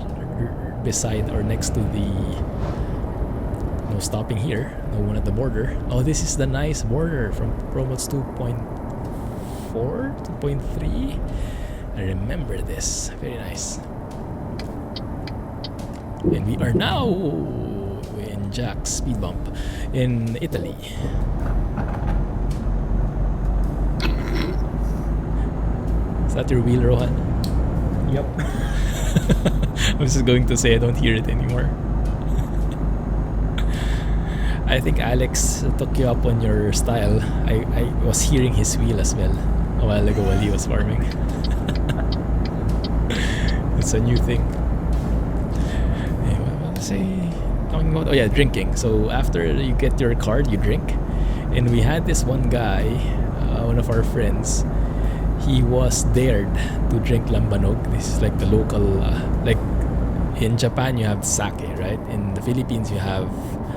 beside or next to the, no stopping here, no one at the border. Oh, this is the nice border from ProMods 2.4, 2.3. I remember this. Very nice. And we are now in Jack's speed bump in Italy. Is that your wheel, Rohan? Yep. I was just going to say I don't hear it anymore. I think Alex took you up on your style. I was hearing his wheel as well a while ago while he was farming. It's a new thing. Anyway, what was I talking about? Oh yeah, drinking. So after you get your card, you drink. And we had this one guy, one of our friends. He was dared to drink lambanog. This is like the local, like in Japan you have sake, right? In the Philippines you have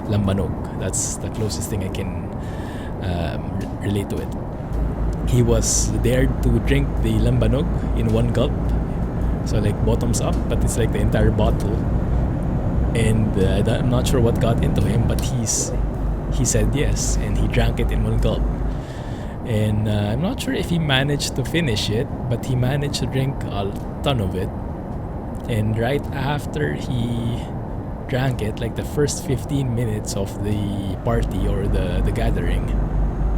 lambanog. That's the closest thing I can relate to it. He was dared to drink the lambanog in one gulp, so like bottoms up, but it's like the entire bottle. And I'm not sure what got into him, but he said yes, and he drank it in one gulp. And I'm not sure if he managed to finish it, but he managed to drink a ton of it. And right after he drank it, like the first 15 minutes of the party or the gathering,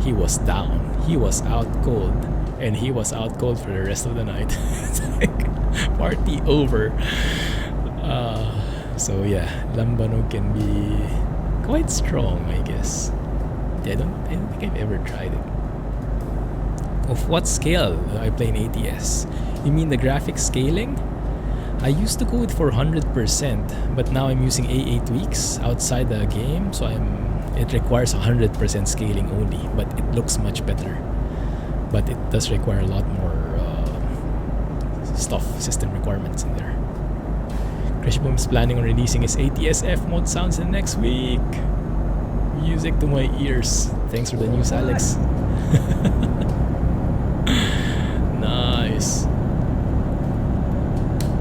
he was down. He was out cold, and he was out cold for the rest of the night. It's like party over. So yeah, lambanog can be quite strong, I guess. I don't think I've ever tried it. Of what scale do I play in ATS? You mean the graphics scaling? I used to go with 400%, but now I'm using AA tweaks outside the game, so it requires 100% scaling only, but it looks much better. But it does require a lot more system requirements in there. Crashboom is planning on releasing his ATS mod sounds in next week. Music to my ears. Thanks for the news, Alex. Nice.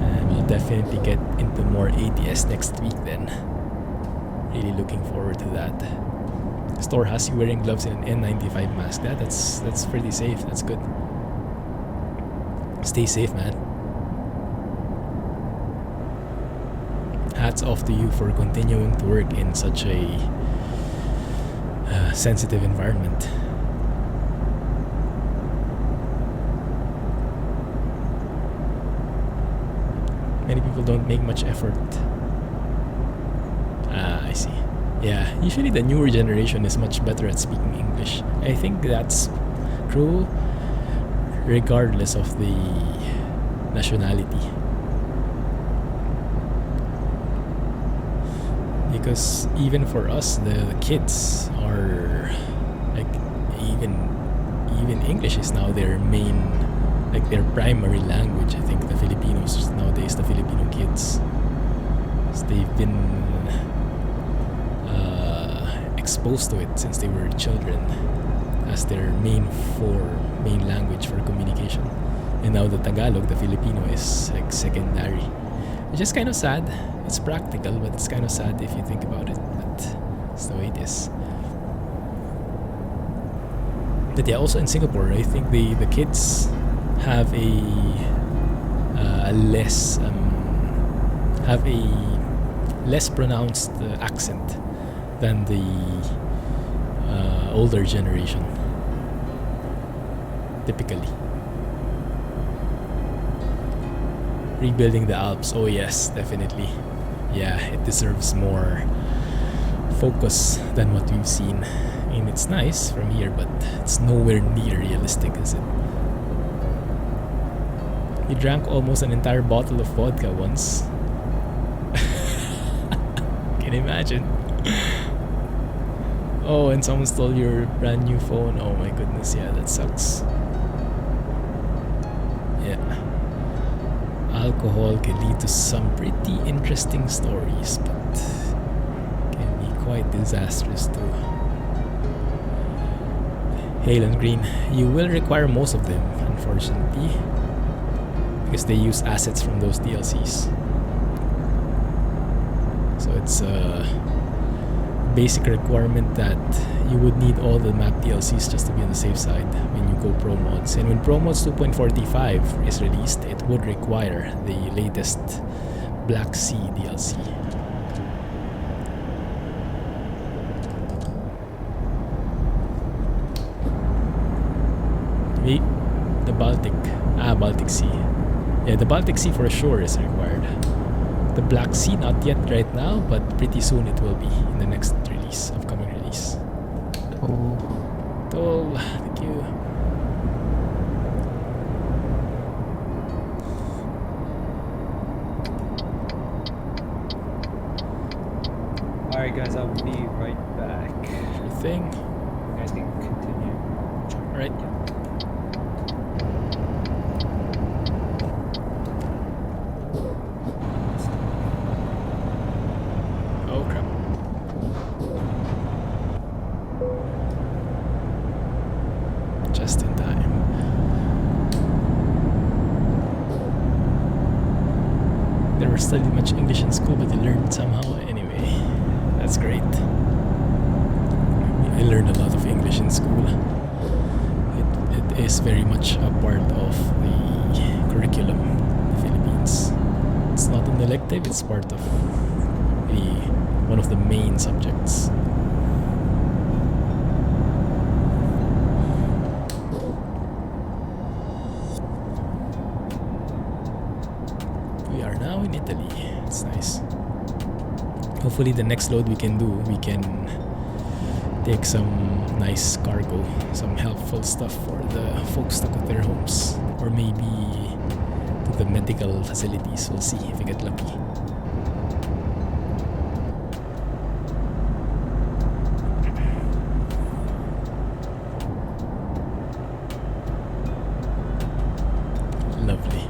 And we'll definitely get into more ATS next week then. Really looking forward to that. The store has you wearing gloves and an N95 mask. That's pretty safe. That's good. Stay safe, man. Hats off to you for continuing to work in such a sensitive environment. Many people don't make much effort. I see. Yeah, usually the newer generation is much better at speaking English. I think that's true regardless of the nationality. Because even for us, the kids are like, even English is now their main, like their primary language. I think the Filipinos nowadays, the Filipino kids, they've been exposed to it since they were children as their main language for communication. And now the Tagalog, the Filipino, is like secondary, which is kind of sad. It's practical, but it's kind of sad if you think about it. But it's the way it is. But yeah, also in Singapore, I think the kids have a less pronounced accent than the older generation, typically. Rebuilding the Alps, oh yes, definitely. Yeah, it deserves more focus than what we've seen. I mean, it's nice from here, but it's nowhere near realistic, is it? He drank almost an entire bottle of vodka once. Can you imagine? Oh, and someone stole your brand new phone. Oh my goodness, yeah, that sucks. Yeah. Alcohol can lead to some pretty interesting stories, but can be quite disastrous too. Hale and Green, you will require most of them, unfortunately, because they use assets from those DLCs. So it's a basic requirement that you would need all the map DLCs just to be on the safe side when you go ProMods. And when ProMods 2.45 is released, it would require the latest Black Sea DLC. The Baltic. Baltic Sea. Yeah, the Baltic Sea for sure is required. The Black Sea, not yet right now, but pretty soon it will be in the next release, upcoming release. Toll, thank you. Alright guys, I'll be right back. Sure thing. You guys can continue. Alright. Oh crap. Just in time. Never studied much English in school, but I learned somehow anyway. That's great. I learned a lot of English in school. It is very much a part of the curriculum in the Philippines. It's not an elective, it's part of one of the main subjects. We are now in Italy. It's nice. Hopefully the next load we can take some nice cargo, some helpful stuff for the folks stuck at their homes, or maybe to the medical facilities. We'll see if we get lucky. Lovely.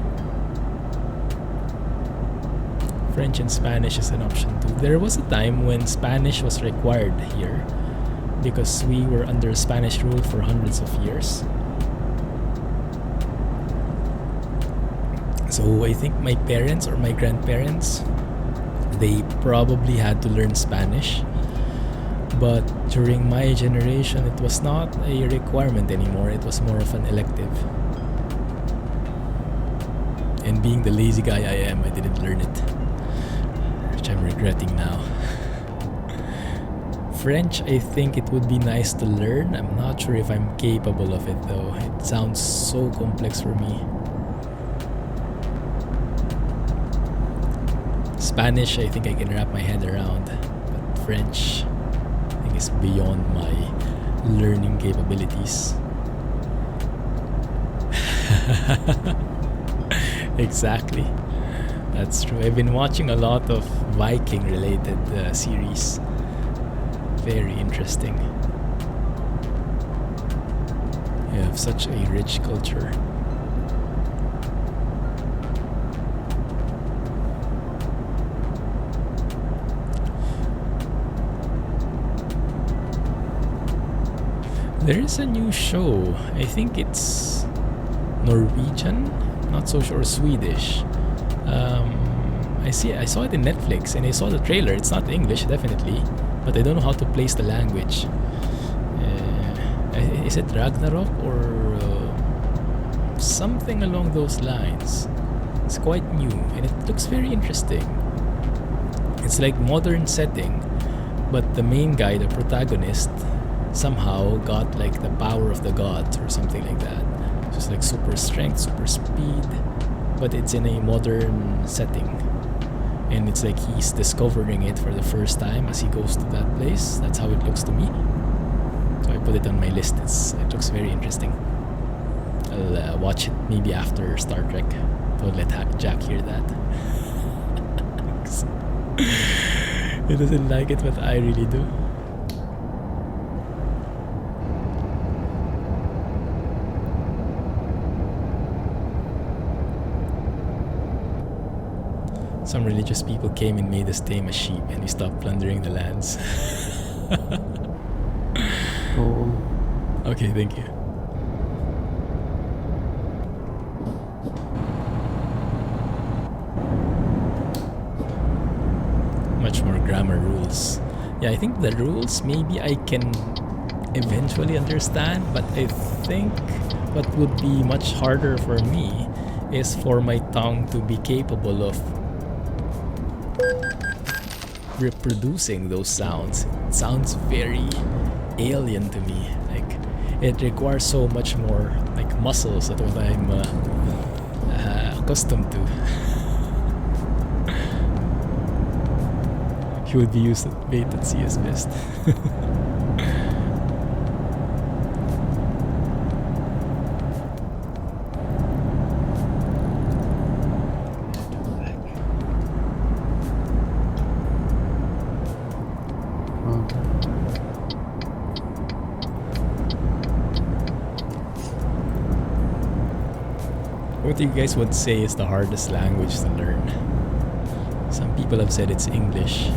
French and Spanish is an option too. There was a time when Spanish was required here because we were under Spanish rule for hundreds of years. So I think my parents or my grandparents, they probably had to learn Spanish. But during my generation, it was not a requirement anymore. It was more of an elective. And being the lazy guy I am, I didn't learn it, which I'm regretting now. French, I think it would be nice to learn. I'm not sure if I'm capable of it though. It sounds so complex for me. Spanish, I think I can wrap my head around. But French, I think is beyond my learning capabilities. Exactly. That's true. I've been watching a lot of Viking related series. Very interesting. You have such a rich culture. There is a new show. I think it's Norwegian, not so sure, Swedish. I saw it in Netflix and I saw the trailer. It's not English, definitely, but I don't know how to place the language. Is it Ragnarok or something along those lines? It's quite new and it looks very interesting. It's like modern setting, but the main guy, the protagonist, somehow got like the power of the gods or something like that. Just like super strength, super speed, but it's in a modern setting. And it's like he's discovering it for the first time as he goes to that place. That's how it looks to me. So I put it on my list. It looks very interesting. I'll watch it maybe after Star Trek. Don't let Jack hear that. He doesn't like it, but I really do. Some religious people came and made us tame a sheep, and we stopped plundering the lands. Oh, Okay, thank you. Much more grammar rules. Yeah, I think the rules maybe I can eventually understand, but I think what would be much harder for me is for my tongue to be capable of reproducing those sounds. It sounds very alien to me. Like, it requires so much more like muscles than what I'm accustomed to. He would be used at bait at sea as best. What do you guys would say is the hardest language to learn? Some people have said it's English.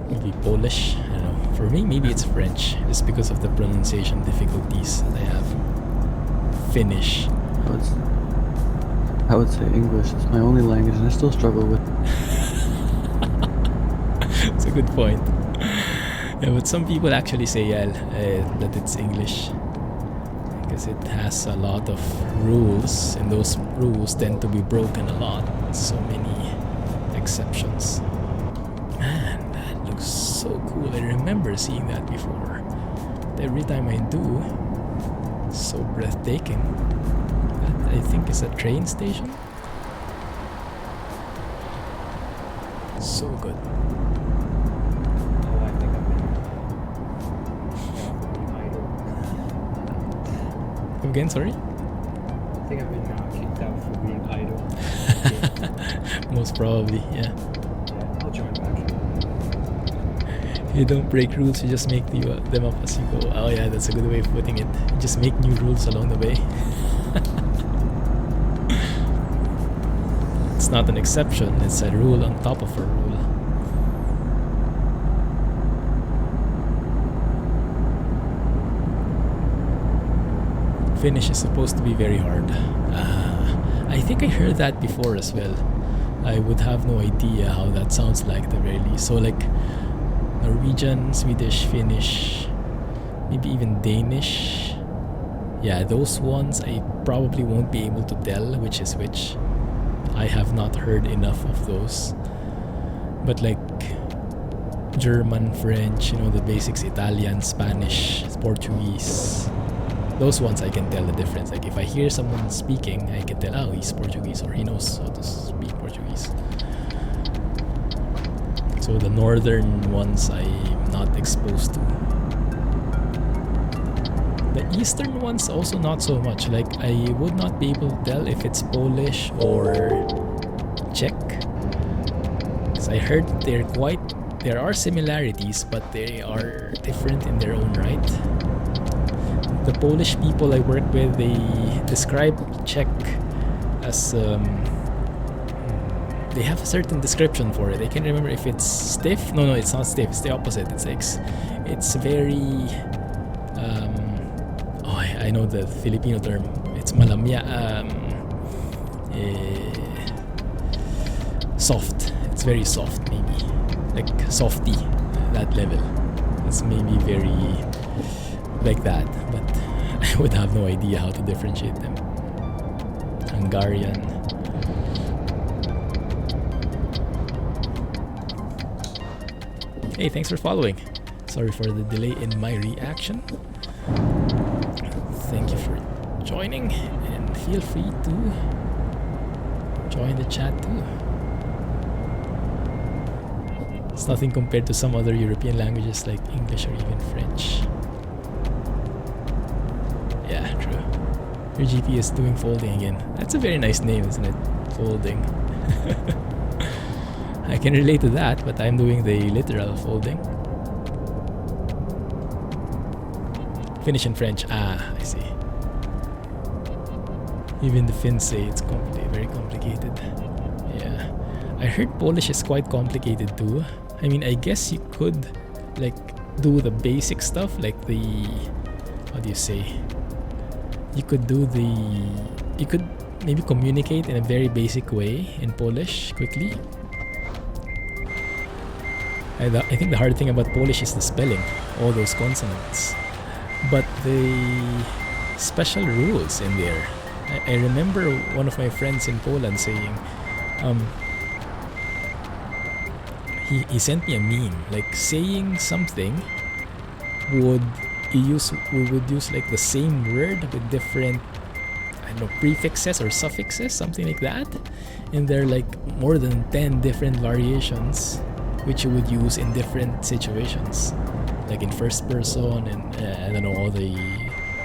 Maybe Polish. I don't know. For me, maybe it's French, just because of the pronunciation difficulties that I have. Finnish. I would say English. It's my only language, and I still struggle with. That's a good point. Yeah, but some people actually say that it's English because it has a lot of rules, and those rules tend to be broken a lot. So many exceptions. Man, that looks so cool. I remember seeing that before. But every time I do, it's so breathtaking. That, I think, is a train station. So good. Again, sorry? I think I've been kicked out for being idle. Most probably, yeah. Yeah, I'll join back. You don't break rules, you just make them up as you go. Oh yeah, that's a good way of putting it. You just make new rules along the way. It's not an exception, it's a rule on top of a rule. Finnish is supposed to be very hard. I think I heard that before as well. I would have no idea how that sounds like at the very least. So like Norwegian, Swedish, Finnish, maybe even Danish. Yeah, those ones I probably won't be able to tell which is which. I have not heard enough of those. But like German, French, you know, the basics, Italian, Spanish, Portuguese. Those ones I can tell the difference. Like if I hear someone speaking, I can tell, oh, he's Portuguese or he knows how to speak Portuguese. So the northern ones I'm not exposed to. The eastern ones also not so much. Like I would not be able to tell if it's Polish or Czech. Because I heard there are similarities, but they are different in their own right. The Polish people I work with, they describe Czech as they have a certain description for it. I can't remember if it's stiff. No, it's not stiff. It's the opposite. It's very I know the Filipino term. It's malamya. Soft. It's very soft, maybe like softy. That level. It's maybe very like that, but I would have no idea how to differentiate them. Hungarian. Hey, thanks for following. Sorry for the delay in my reaction. Thank you for joining, and feel free to join the chat too. It's nothing compared to some other European languages like English or even French. Yeah, true. Your GP is doing folding again. That's a very nice name, isn't it? Folding. I can relate to that, but I'm doing the literal folding. Finnish and French. Ah, I see. Even the Finns say it's very complicated. Yeah. I heard Polish is quite complicated too. I mean, I guess you could like do the basic stuff like the... How do you say? You could maybe communicate in a very basic way in Polish quickly. I think the hard thing about Polish is the spelling, all those consonants. But the special rules in there. I remember one of my friends in Poland saying, he sent me a meme, like saying something we would use like the same word with different, I don't know, prefixes or suffixes, something like that. And there are like more than 10 different variations which you would use in different situations, like in first person and I don't know all the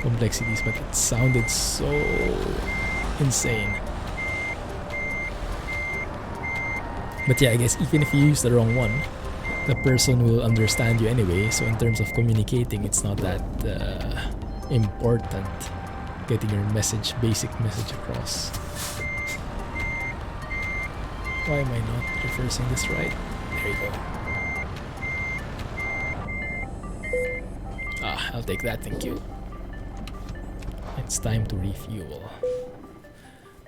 complexities, but it sounded so insane. But yeah, I guess even if you use the wrong one, the person will understand you anyway. So in terms of communicating, it's not that important getting your basic message across. Why am I not reversing this right? There you go. Ah, I'll take that, thank you. It's time to refuel.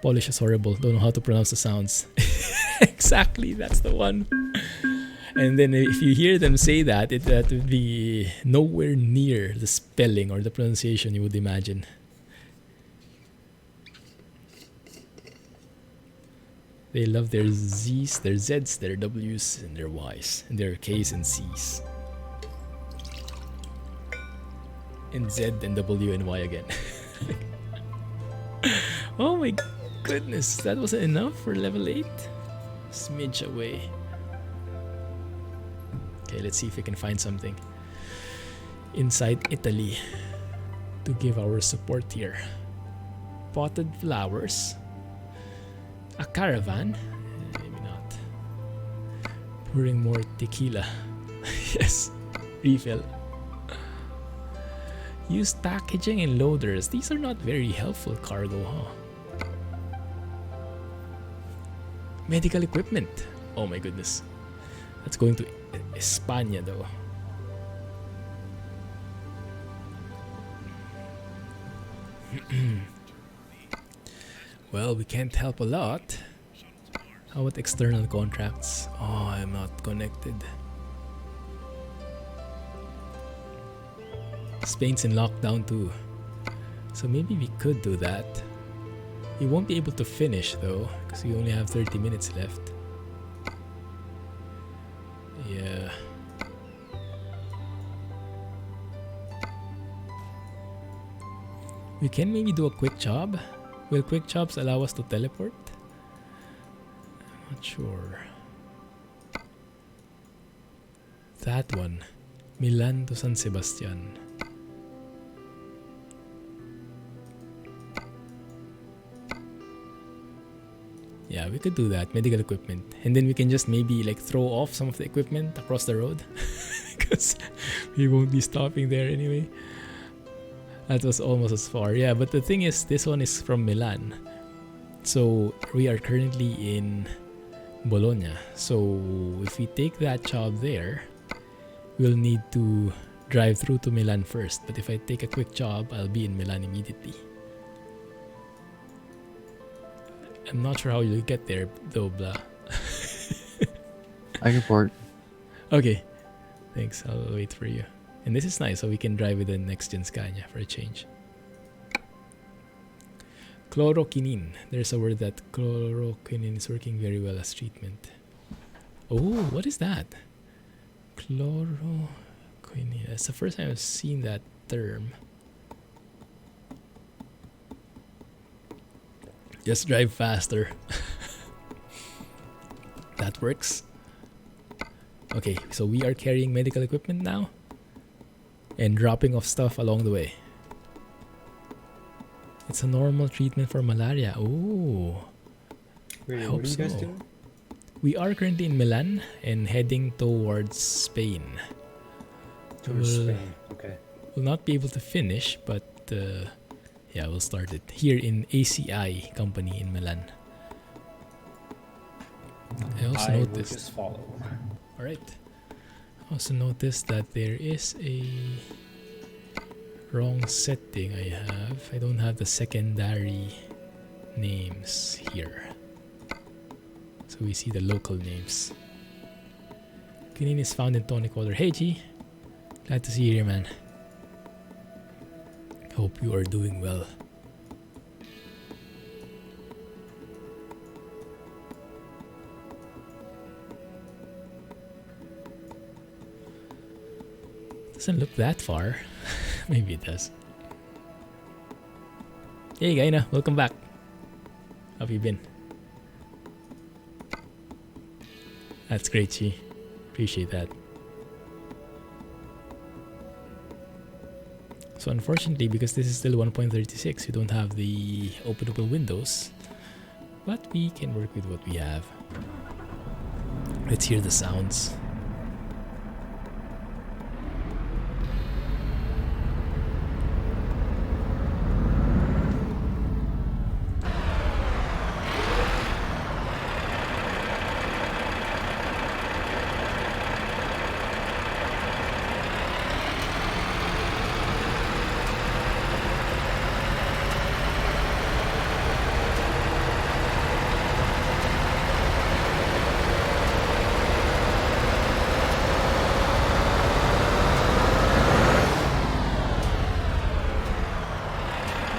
Polish is horrible, don't know how to pronounce the sounds. Exactly, that's the one. And then if you hear them say that, that would be nowhere near the spelling or the pronunciation you would imagine. They love their Z's, their Z's, their W's, and their Y's, and their K's and C's. And Z and W and Y again. Oh my goodness, that wasn't enough for level 8? Smidge away. Okay, let's see if we can find something inside Italy to give our support here. Potted flowers. A caravan? Maybe not. Pouring more tequila. Yes. Refill. Used packaging and loaders. These are not very helpful cargo, huh? Medical equipment. Oh my goodness. That's going to España though. Well, we can't help a lot. How about external contracts? Oh, I'm not connected. Spain's in lockdown too. So maybe we could do that. We won't be able to finish though, because we only have 30 minutes left. Yeah. We can maybe do a quick job. Will quick jobs allow us to teleport? I'm not sure. That one. Milan to San Sebastian. Yeah, we could do that. Medical equipment. And then we can just maybe like throw off some of the equipment across the road. Because we won't be stopping there anyway. That was almost as far. Yeah, but the thing is, this one is from Milan. So we are currently in Bologna. So if we take that job there, we'll need to drive through to Milan first. But if I take a quick job, I'll be in Milan immediately. I'm not sure how you'll get there though, blah. I can port. Okay. Thanks, I'll wait for you. And this is nice, so we can drive with the next gen Scania for a change. Chloroquine. There's a word that chloroquine is working very well as treatment. Oh, what is that? Chloroquine. That's the first time I've seen that term. Just drive faster. That works. Okay, so we are carrying medical equipment now and dropping off stuff along the way. It's a normal treatment for malaria. Oh, Wait, hope what are you guys so. doing? we are currently in Milan and heading towards Spain. Towards We'll, Spain. Okay. we'll not be able to finish, but yeah, we'll start it here in ACI company in Milan. I also I will noticed. just follow. All right. I also noticed that there is a wrong setting I have. I don't have the secondary names here. So we see the local names. Quinine is found in tonic water. Hey G, glad to see you here, man. Hope you are doing well. Doesn't look that far. Maybe it does. Hey Gaina, welcome back. How have you been? That's great, Chi. Appreciate that. So unfortunately, because this is still 1.36, we don't have the openable windows. But we can work with what we have. Let's hear the sounds.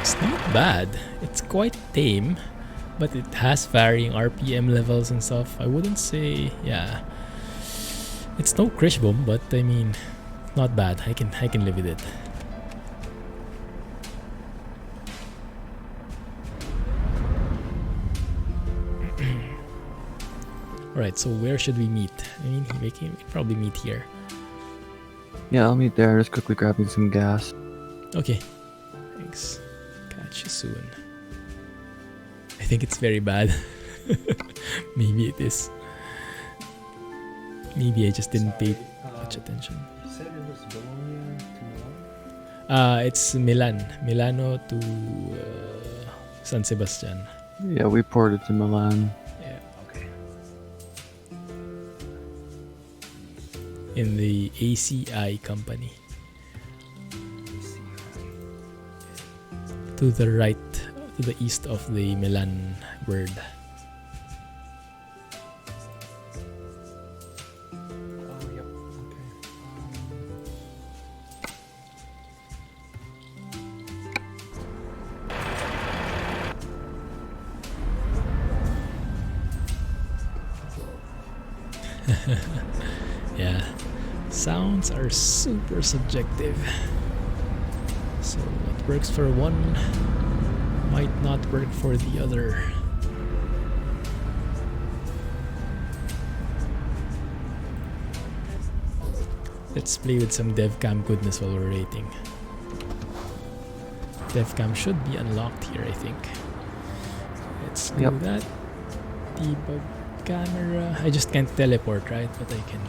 It's not bad. It's quite tame, but it has varying RPM levels and stuff. I wouldn't say, yeah. It's no crash bomb, but I mean, not bad. I can live with it. Alright, so where should we meet? I mean, we can probably meet here. Yeah, I'll meet there. Just quickly grabbing some gas. Okay. Thanks. Catch you soon. I think it's very bad. Maybe it is. Maybe I just didn't pay much attention. You said it was Bologna to Milan? It's Milan. Milano to San Sebastian. Yeah, we ported to Milan. Yeah. Okay. In the ACI company. To the right, to the east of the Milan word. Oh, yep. Okay. Yeah. Sounds are super subjective. So what works for one might not work for the other. Let's play with some devcam goodness while we're rating. Devcam should be unlocked here, I think. Let's do that. Debug camera. I just can't teleport, right? But I can,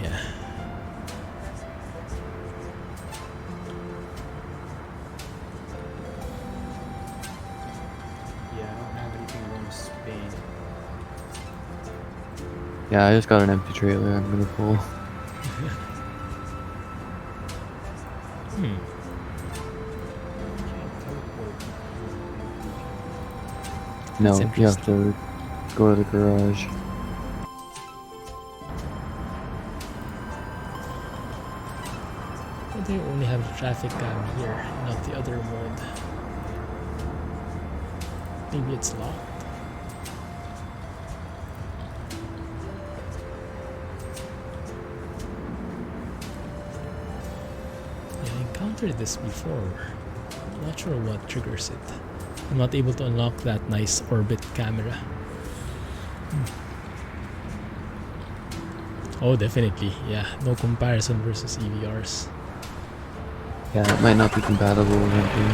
yeah. Yeah, I don't have anything going to Spain. Yeah, I just got an empty trailer I'm gonna pull. Hmm. Can't teleport. No, That's you have to go to the garage. But they only have traffic cam here, not the other mode. Maybe it's locked. Yeah, I encountered this before. I'm not sure what triggers it. I'm not able to unlock that nice orbit camera. Oh, definitely. Yeah, no comparison versus EVRs. Yeah, it might not be compatible with anything.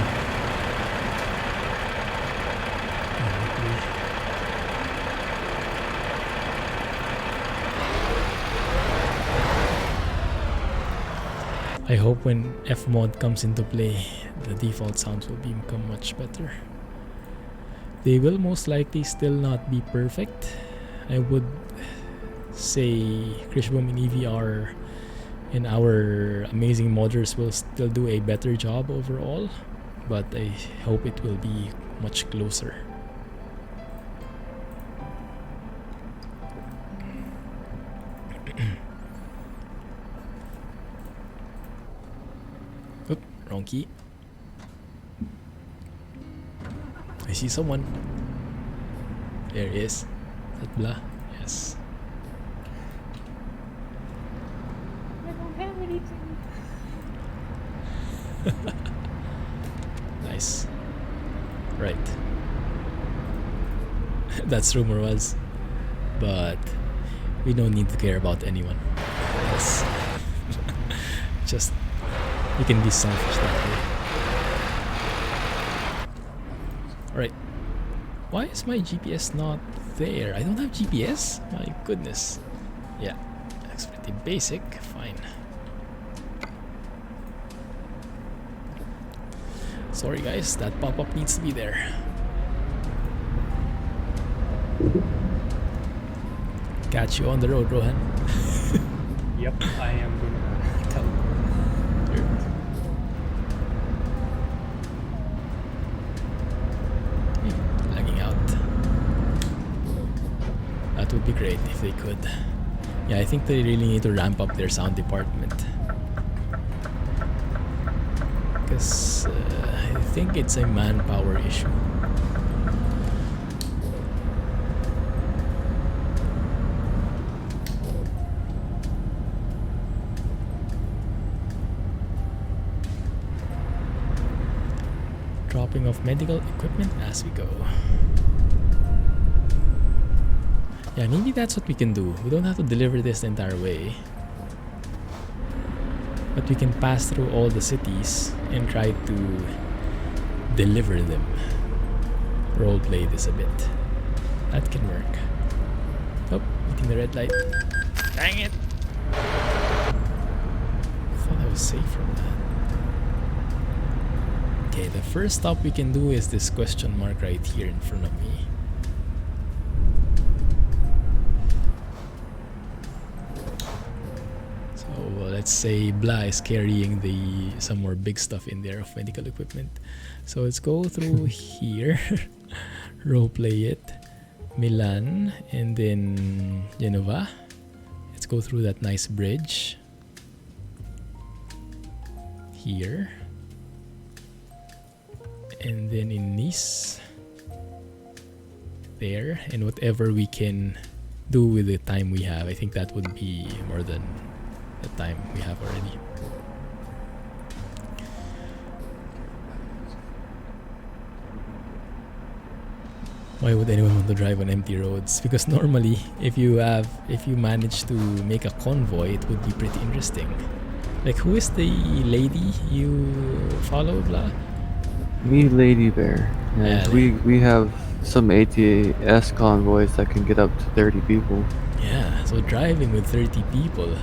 I hope when F mod comes into play, the default sounds will become much better. They will most likely still not be perfect. I would say Krishboom in EVR and our amazing modders will still do a better job overall, but I hope it will be much closer. Oop, wrong key. I see someone. There he is. Is that Blah? Yes. I don't have anything. Nice. Right. That's rumor was. But we don't need to care about anyone else. Just you can be selfish that way. Alright. Why is my GPS not there? I don't have GPS? My goodness. Yeah, that's pretty basic. Fine. Sorry guys, that pop-up needs to be there. Catch you on the road, Rohan. Yep, I am gonna tell you. Lagging out. That would be great if they could. Yeah, I think they really need to ramp up their sound department. Because I think it's a manpower issue. Dropping off medical equipment as we go. Yeah, maybe that's what we can do. We don't have to deliver this the entire way. But we can pass through all the cities and try to deliver them. Roleplay this a bit. That can work. Oh, hitting the red light. Dang it! Thought I was safe from that. Okay, the first stop we can do is this question mark right here in front of me. So let's say Blah is carrying some more big stuff in there of medical equipment. So let's go through here, roleplay it, Milan, and then Genova. Let's go through that nice bridge here. And then in Nice, there, and whatever we can do with the time we have. I think that would be more than the time we have already. Why would anyone want to drive on empty roads? Because normally, if you manage to make a convoy, it would be pretty interesting. Like, who is the lady you follow, Blah? Me, Lady Bear. Yeah, we have some ATS convoys that can get up to 30 people. Yeah, so driving with 30 people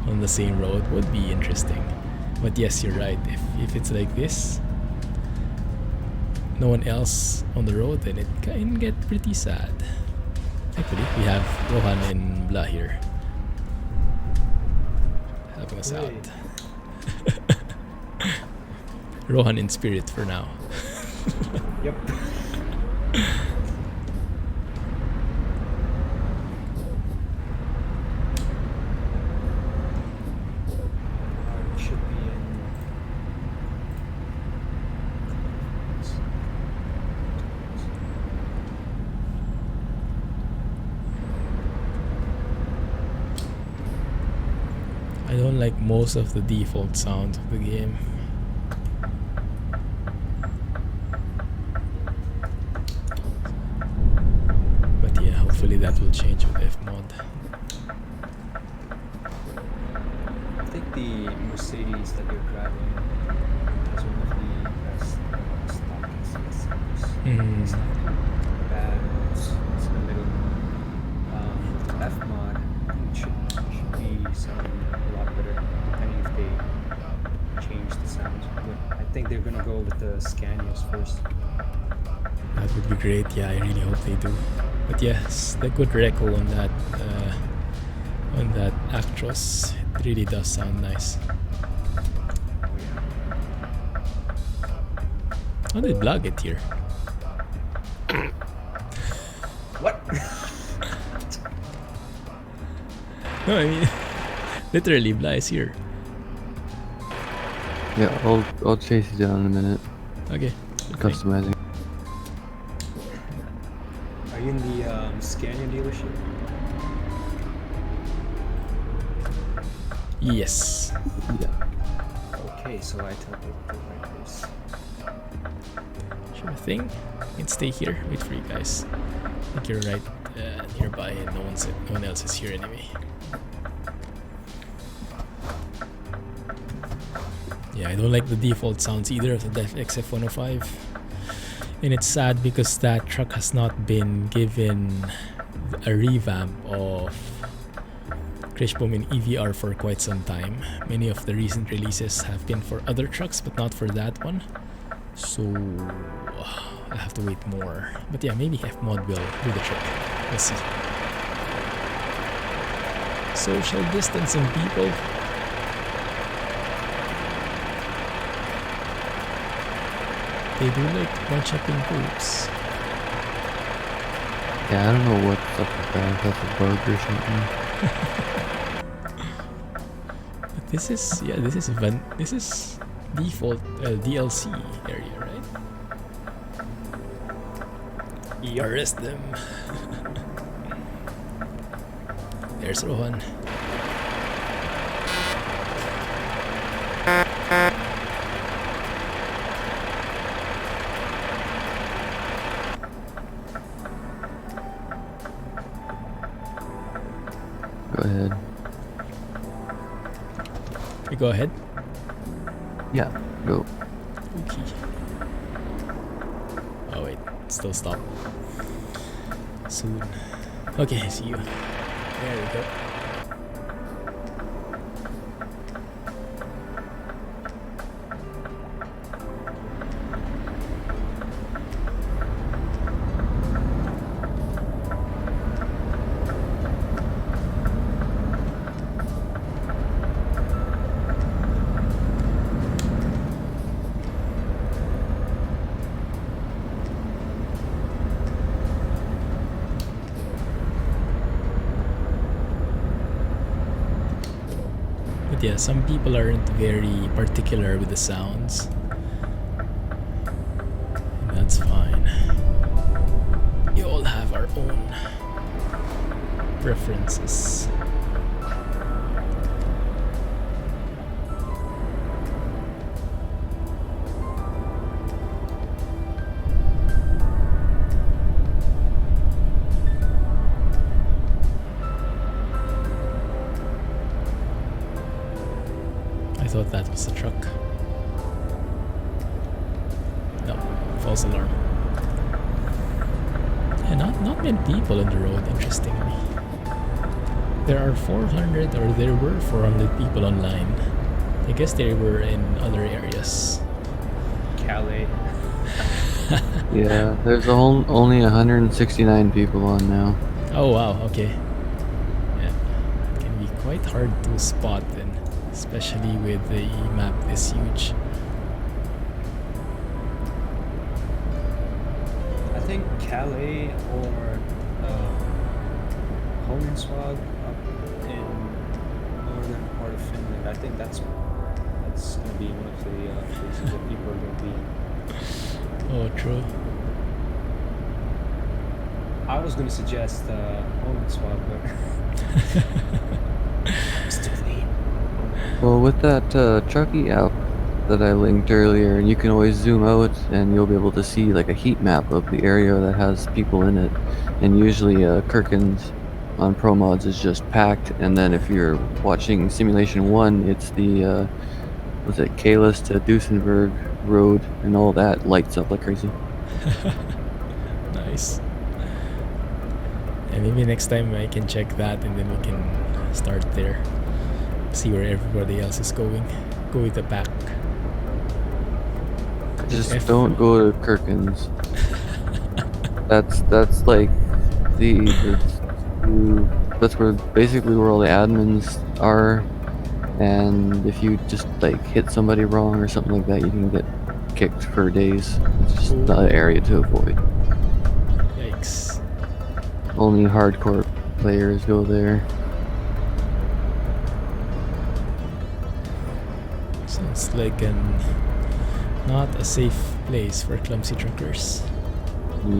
on the same road would be interesting. But yes, you're right. If it's like this, no one else on the road, then it can get pretty sad. Thankfully, we have Rohan and Blah here helping us out. Rohan in spirit for now. Yep. Should be in. I don't like most of the default sounds of the game. Hopefully that will change with Fmod. I think the Mercedes that you're driving is one of the best stock systems. It's not too bad. It's in the middle. Fmod should be sounding a lot better, depending if they think they're gonna go with the Scanias first. That would be great. Yeah, I really hope they do. But yes, the good record on that Actros, it really does sound nice. Oh yeah. How did Blag get here? What? No, I mean, literally, Blag is here. Yeah, I'll chase you down in a minute. Okay. Customizing. Are you in the Scania dealership? Yes. Yeah. Okay, so I teleported to the right place. Sure thing. You can stay here. Wait for you guys. I think you're right nearby, and no one else is here anyway. Yeah, I don't like the default sounds either of the Def XF105. And it's sad because that truck has not been given a revamp of Krishbom in EVR for quite some time. Many of the recent releases have been for other trucks, but not for that one. So I have to wait more. But yeah, maybe FMod will do the trick. Let's see. Social distancing, people. They do like bunch-up in groups. Yeah, I don't know what's up with that. That's a bug or something. But this is default DLC area, right? Arrest them. There's Rohan. Go ahead. We go ahead. Yeah, go. Okay. Oh wait, still stop. Soon. Okay, I see you. There we go. Yeah, some people aren't very particular with the sounds. And that's fine. We all have our own preferences. I thought that was a truck. No, false alarm. Yeah, not many people on the road, interestingly. There are 400, or there were 400 people online. I guess they were in other areas. Calais. Yeah, there's only 169 people on now. Oh wow, okay. Yeah, it can be quite hard to spot then, especially with the map this huge. I think Calais or Holmenswag up in northern part of Finland. I think that's gonna be one of the places that people are gonna be. Oh, true. I was gonna suggest Holmenswag, but it's too late. Well, with that Chucky app that I linked earlier, you can always zoom out and you'll be able to see like a heat map of the area that has people in it. And usually Kirkins on ProMods is just packed, and then if you're watching Simulation 1, it's the was it Kalis to Duesenberg Road, and all that lights up like crazy. Nice. And maybe next time I can check that, and then we can start there. See where everybody else is going. Go with the pack. Just F. don't go to Kirkins. That's like the that's where basically where all the admins are, and if you just like hit somebody wrong or something like that, you can get kicked for days. It's just Ooh. not an area to avoid. Yikes. Only hardcore players go there. Sounds like not a safe place for clumsy truckers.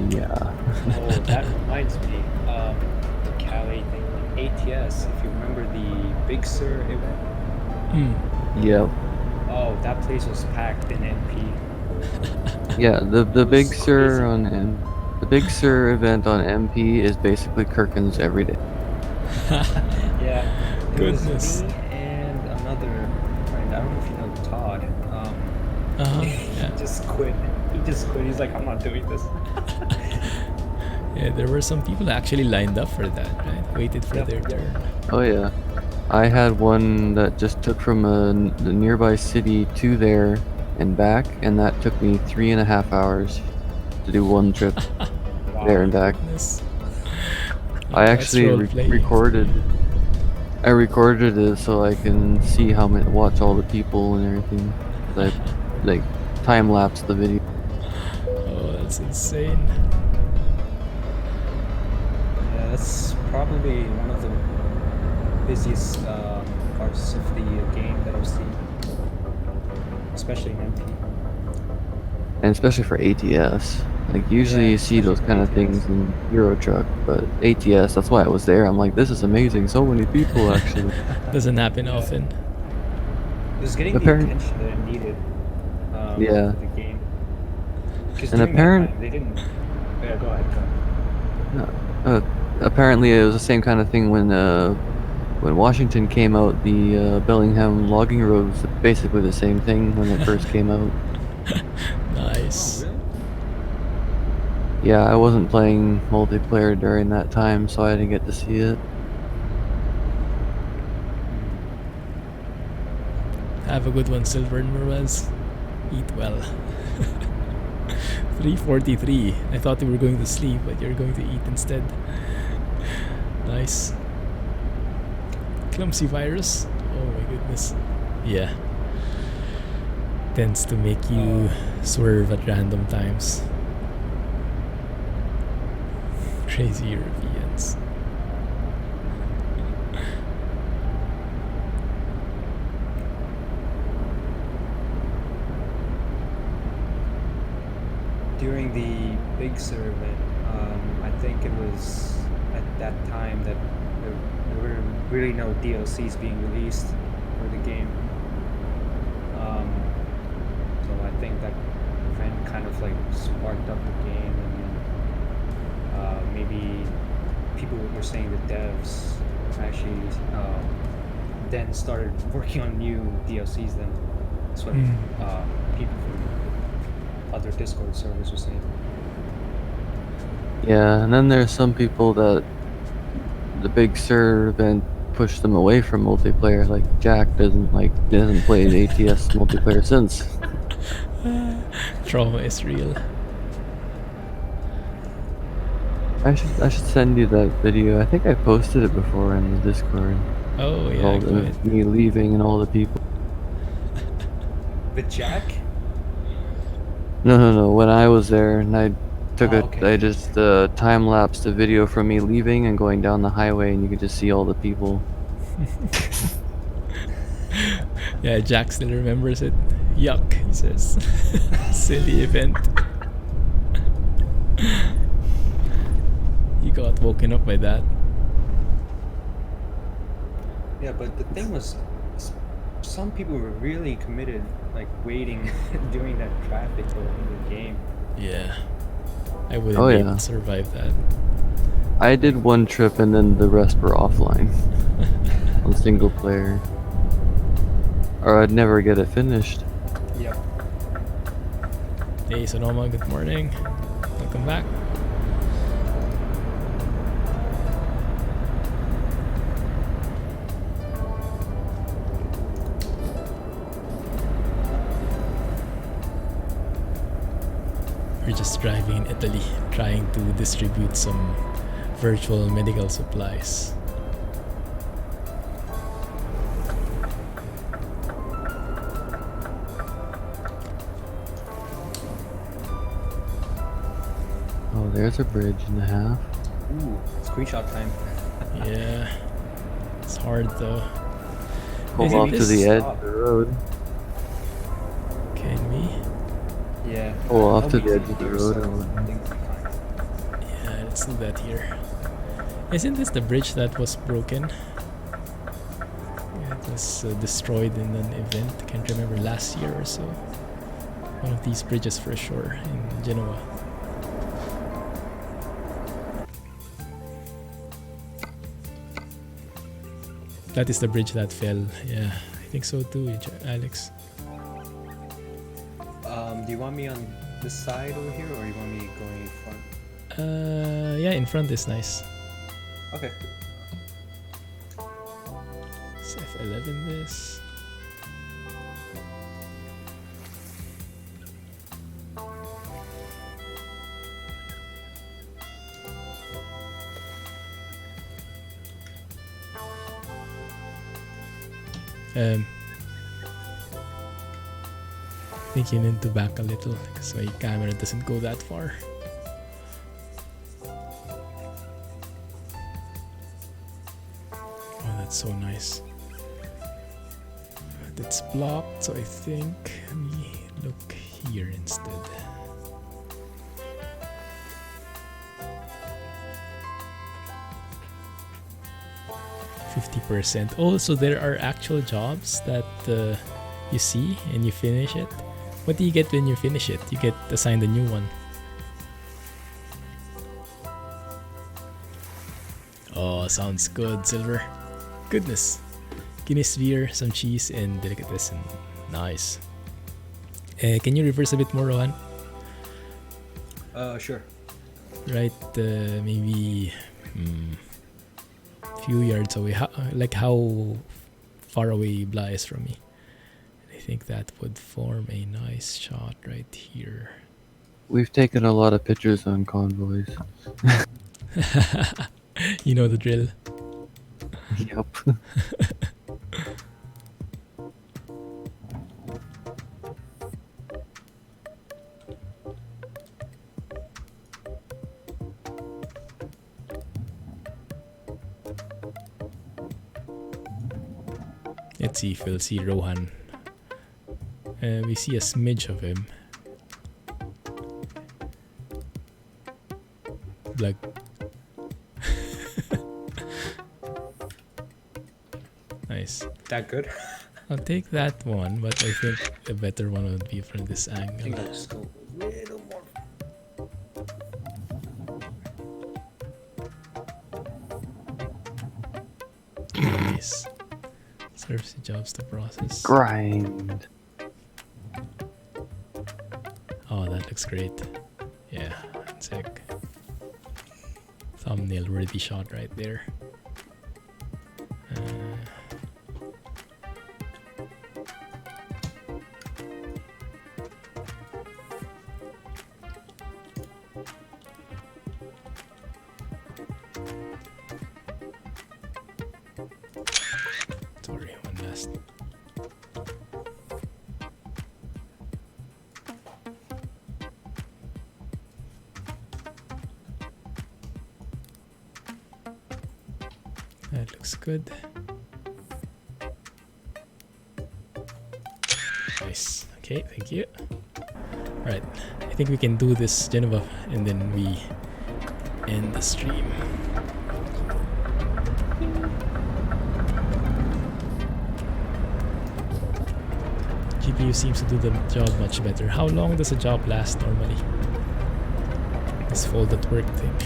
Yeah. Oh, that reminds me. The Cali thing, like ATS. If you remember the Big Sur event. Yep. Oh, that place was packed in MP. Yeah. The It Big was Sur crazy. on the Big Sur event on MP is basically Kirkins every day. Yeah, it Goodness. was me and another friend. I don't know if you know Todd. He Yeah. just quit. He just quit. He's like, I'm not doing this. Yeah, there were some people actually lined up for that, right? Waited for Yep, their yep. turn. Oh yeah. I had one that just took from the nearby city to there and back, and that took me 3.5 hours to do one trip there and back. Goodness. I That's actually role playing. recorded. I recorded it so I can see how many, watch all the people and everything. I like time lapse the video. Oh, that's insane. Yeah, that's probably one of the busiest parts of the game that I've seen, especially in MP. And especially for ATS. Like usually Yeah, you see those especially for kind of ATS. things in Euro Truck, but ATS, that's why I was there. I'm like, this is amazing. So many people actually. Doesn't happen Yeah. often. It was getting the Apparent- attention that it needed Yeah. for the game. Because And during apparent- that time, they didn't. Yeah, go ahead. Apparently it was the same kind of thing when Washington came out. The Bellingham logging road was basically the same thing when it first came out. Nice. Oh, really? Yeah, I wasn't playing multiplayer during that time, so I didn't get to see it. Have a good one, Silver and Merwez. Eat well. 3:43. I thought you were going to sleep, but you're going to eat instead. Nice. Clumsy virus. Oh my goodness. Yeah. Tends to make you swerve at random times. Crazy Europeans. During the Big Sur event, I think it was at that time that there were really no DLCs being released for the game. So I think that event kind of like sparked up the game, and then maybe people were saying the devs actually then started working on new DLCs. Then that's what people from other Discord servers were saying. Yeah, and then there's some people that the Big Sur event pushed them away from multiplayer. Like Jack doesn't play ATS multiplayer since. Trauma is real. I should send you that video. I think I posted it before in the Discord. Oh yeah, All go ahead. me leaving and all the people. With Jack? No. When I was there, and I took okay. I just time lapsed a video from me leaving and going down the highway, and you could just see all the people. Yeah, Jack still remembers it. Yuck, he says. Silly event. He got woken up by that. Yeah, but the thing was, some people were really committed, like waiting during that traffic or in the game. Yeah. I wouldn't be able to survive that. I did one trip and then the rest were offline. On single player. Or I'd never get it finished. Yep. Hey Sonoma, good morning. Welcome back. We're just driving in Italy, trying to distribute some virtual medical supplies. Oh, there's a bridge and a half. Ooh, screenshot time. Yeah, it's hard though. Pull Isn't off to this- the edge of the road. Can we? Yeah. Pull off I'll to be the edge of the here, road. so and- I think we'll be fine. Yeah, let's do that here. Isn't this the bridge that was broken? Yeah, it was destroyed in an event. I can't remember, last year or so. One of these bridges for sure in Genoa. That is the bridge that fell. Yeah, I think so too, Alex. Do you want me on this side over here, or you want me going in front? Yeah, in front is nice. Okay. Let's F11 this. I think you need to back a little because my camera doesn't go that far. Oh, that's so nice. But it's blocked, so I think let me look here instead. %. Oh, so there are actual jobs that you see and you finish it. What do you get when you finish it? You get assigned a new one. Oh, sounds good, Silver. Goodness. Guinness beer, some cheese, and delicatessen. Nice. Can you reverse a bit more, Rohan? Sure. Right, maybe few yards away. How far away Bla is from me. I think that would form a nice shot right here. We've taken a lot of pictures on convoys. You know the drill. Yep. Let's see if we'll see Rohan. We see a smidge of him. Like nice. That good? I'll take that one, but I think a better one would be from this I think angle. I'll just go a little more. Nice. Serves the jobs to process. Grind. Oh, that looks great. Yeah, sick. Thumbnail worthy shot right there. Sorry, one last. That looks good. Nice. Okay, thank you. Right, I think we can do this Geneva and then we end the stream. GPU seems to do the job much better. How long does a job last normally? This fold at work thing.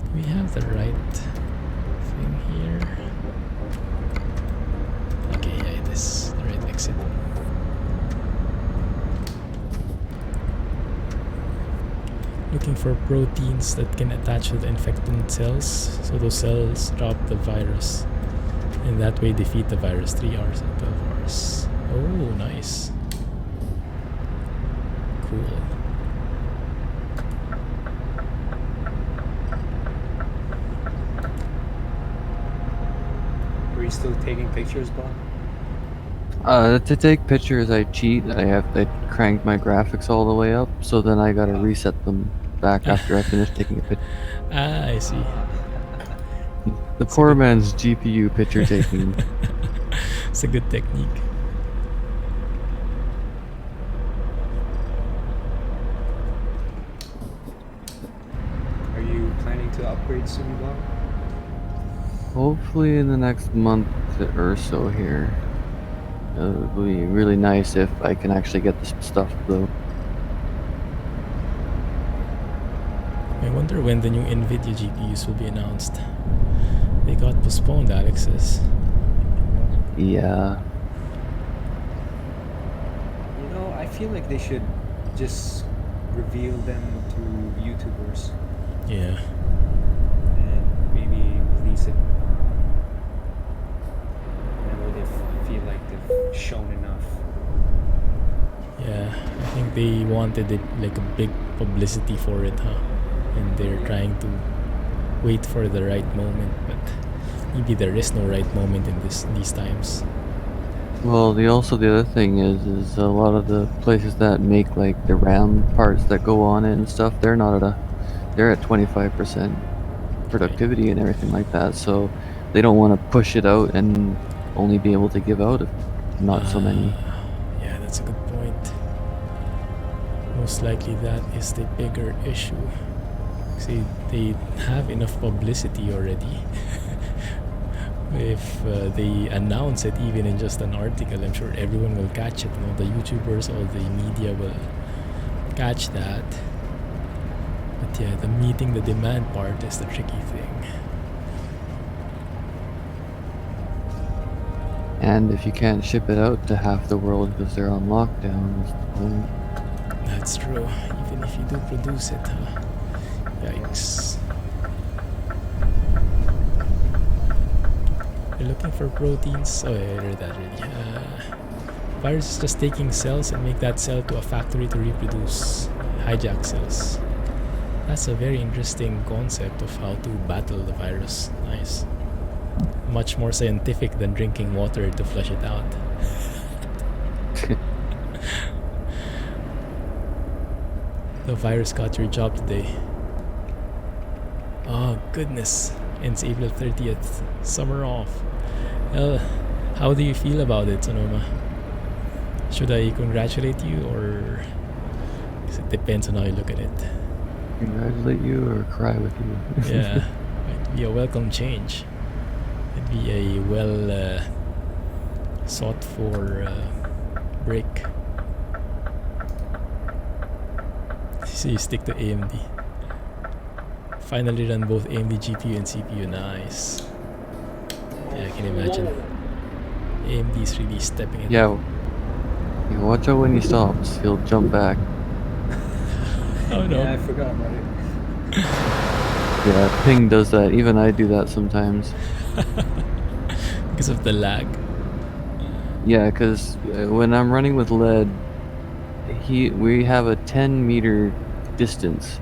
Do we have the right thing here? Okay, yeah, it is the right exit. Looking for proteins that can attach to the infected cells, so those cells drop the virus, and that way defeat the virus 3 hours or 12 hours. Oh, nice. Cool. Were you still taking pictures, Bob? To take pictures, I cheat. I crank my graphics all the way up, so then I gotta reset them back after I finish taking a picture. I see. The It's a poor good- man's GPU picture taking. It's a good technique. Are you planning to upgrade soon, Bob? Hopefully in the next month or so here. It would be really nice if I can actually get this stuff though. I wonder when the new NVIDIA GPUs will be announced. They got postponed, Alex says. Yeah. You know, I feel like they should just reveal them to YouTubers Yeah. and maybe release it whenever they feel like they've shown enough. Yeah. I think they wanted it like a big publicity for it, huh? And they're trying to wait for the right moment, but maybe there is no right moment in these times. Well, the other thing is a lot of the places that make like the RAM parts that go on it and stuff, they're at 25% productivity and everything like that. So they don't want to push it out and only be able to give out not so many. Yeah, that's a good point. Most likely that is the bigger issue. See, they have enough publicity already. If they announce it even in just an article, I'm sure everyone will catch it. The YouTubers, all the media will catch that. But yeah, the meeting the demand part is the tricky thing. And if you can't ship it out to half the world because they're on lockdown, what's the point? That's true. Even if you do produce it, huh? Yikes. You're looking for proteins. Oh, yeah, I read that already. Virus is just taking cells and make that cell to a factory to reproduce. Hijack cells. That's a very interesting concept of how to battle the virus. Nice. Much more scientific than drinking water to flush it out. The virus got your job today. Oh, goodness. Ends April 30th. Summer off. How do you feel about it, Sonoma? Should I congratulate you, or it depends on how you look at it? Congratulate you or cry with you? Yeah, it'd be a welcome change. It'd be a well sought for break. So you stick to AMD. Finally run both AMD GPU and CPU. Nice. Yeah, I can imagine. AMD is really stepping in. Yeah. Yeah, watch out when he stops. He'll jump back. Oh no. Yeah, I forgot about it. Yeah, Ping does that. Even I do that sometimes. Because of the lag. Yeah, because when I'm running with lead, we have a 10-meter distance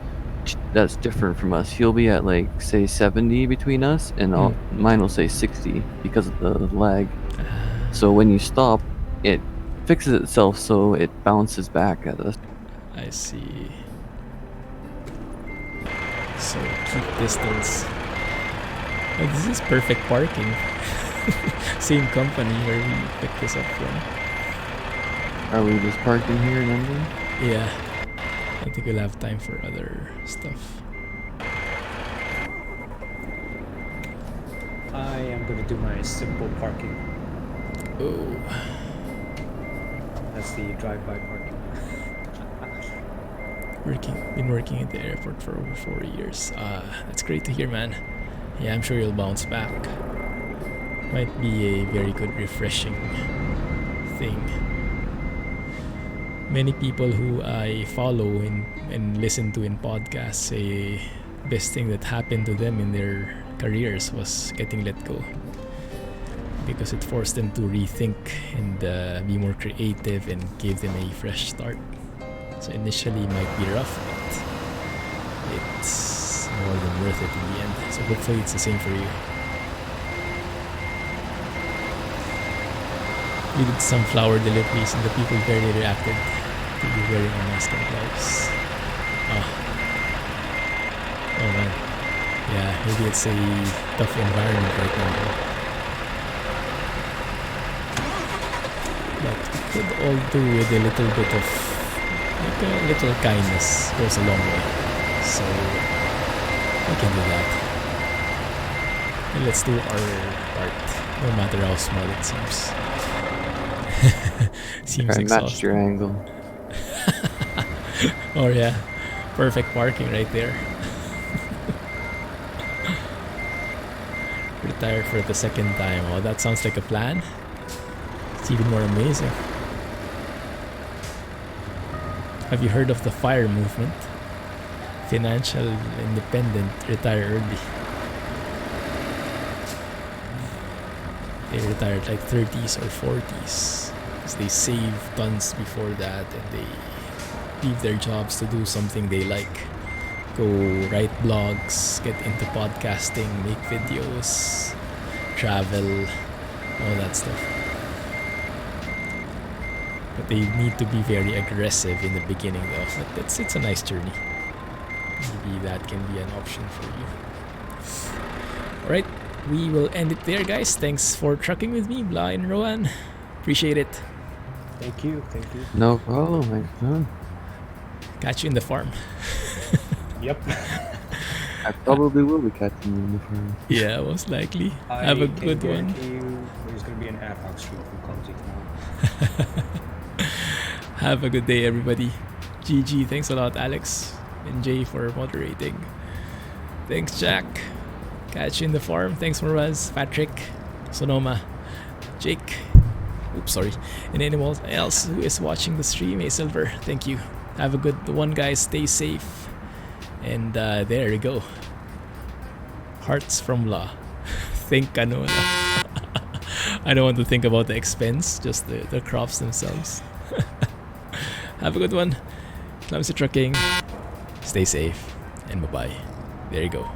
that's different from us. He'll be at like say 70 between us, and mine will say 60 because of the lag. So when you stop, it fixes itself so it bounces back at us. I see. So keep distance. Oh, this is perfect parking. Same company where we picked this up from. Are we just parking here in London? Yeah. I think we'll have time for other stuff. I am gonna do my simple parking. Oh. That's the drive-by parking. Been working at the airport for over 4 years. That's great to hear, man. Yeah, I'm sure you'll bounce back. Might be a very good refreshing thing. Many people who I follow and listen to in podcasts say best thing that happened to them in their careers was getting let go. because it forced them to rethink and be more creative and gave them a fresh start. So initially it might be rough, but it's more than worth it in the end. So hopefully it's the same for you. We did some flower deliveries and the people barely reacted to you wearing a mask and gloves. Oh man. Yeah, maybe it's a tough environment right now. But we could all do with a little bit of, like a little kindness goes a long way. So we can do that. And let's do our part, no matter how small it seems. Seems I matched exhausting. your angle. Oh yeah, perfect parking right there. Retire for the second time. Oh, that sounds like a plan. It's even more amazing. Have you heard of the FIRE movement? Financial independent, retire early. They retired like 30s or 40s because they save tons before that and they leave their jobs to do something they like. Go write blogs, get into podcasting, make videos, travel, all that stuff. But they need to be very aggressive in the beginning though. But it's a nice journey. Maybe that can be an option for you. Alright, we will end it there guys. Thanks for trucking with me, Blah and Rowan. Appreciate it. Thank you. No problem, my son. Catch you in the farm. Yep. I probably will be catching you in the farm. Yeah, most likely. Have a good one. There's gonna be an ad hoc stream from Clumsy tomorrow. Have a good day, everybody. GG. Thanks a lot, Alex and Jay, for moderating. Thanks, Jack. Catch you in the farm. Thanks, Moraz, Patrick, Sonoma, Jake. Oops, sorry. And anyone else who is watching the stream, A Silver. Thank you. Have a good one, guys. Stay safe. And there you go. Hearts from La. Think ano na. I don't want to think about the expense, just the crops themselves. Have a good one. Clumsy trucking. Stay safe. And bye-bye. There you go.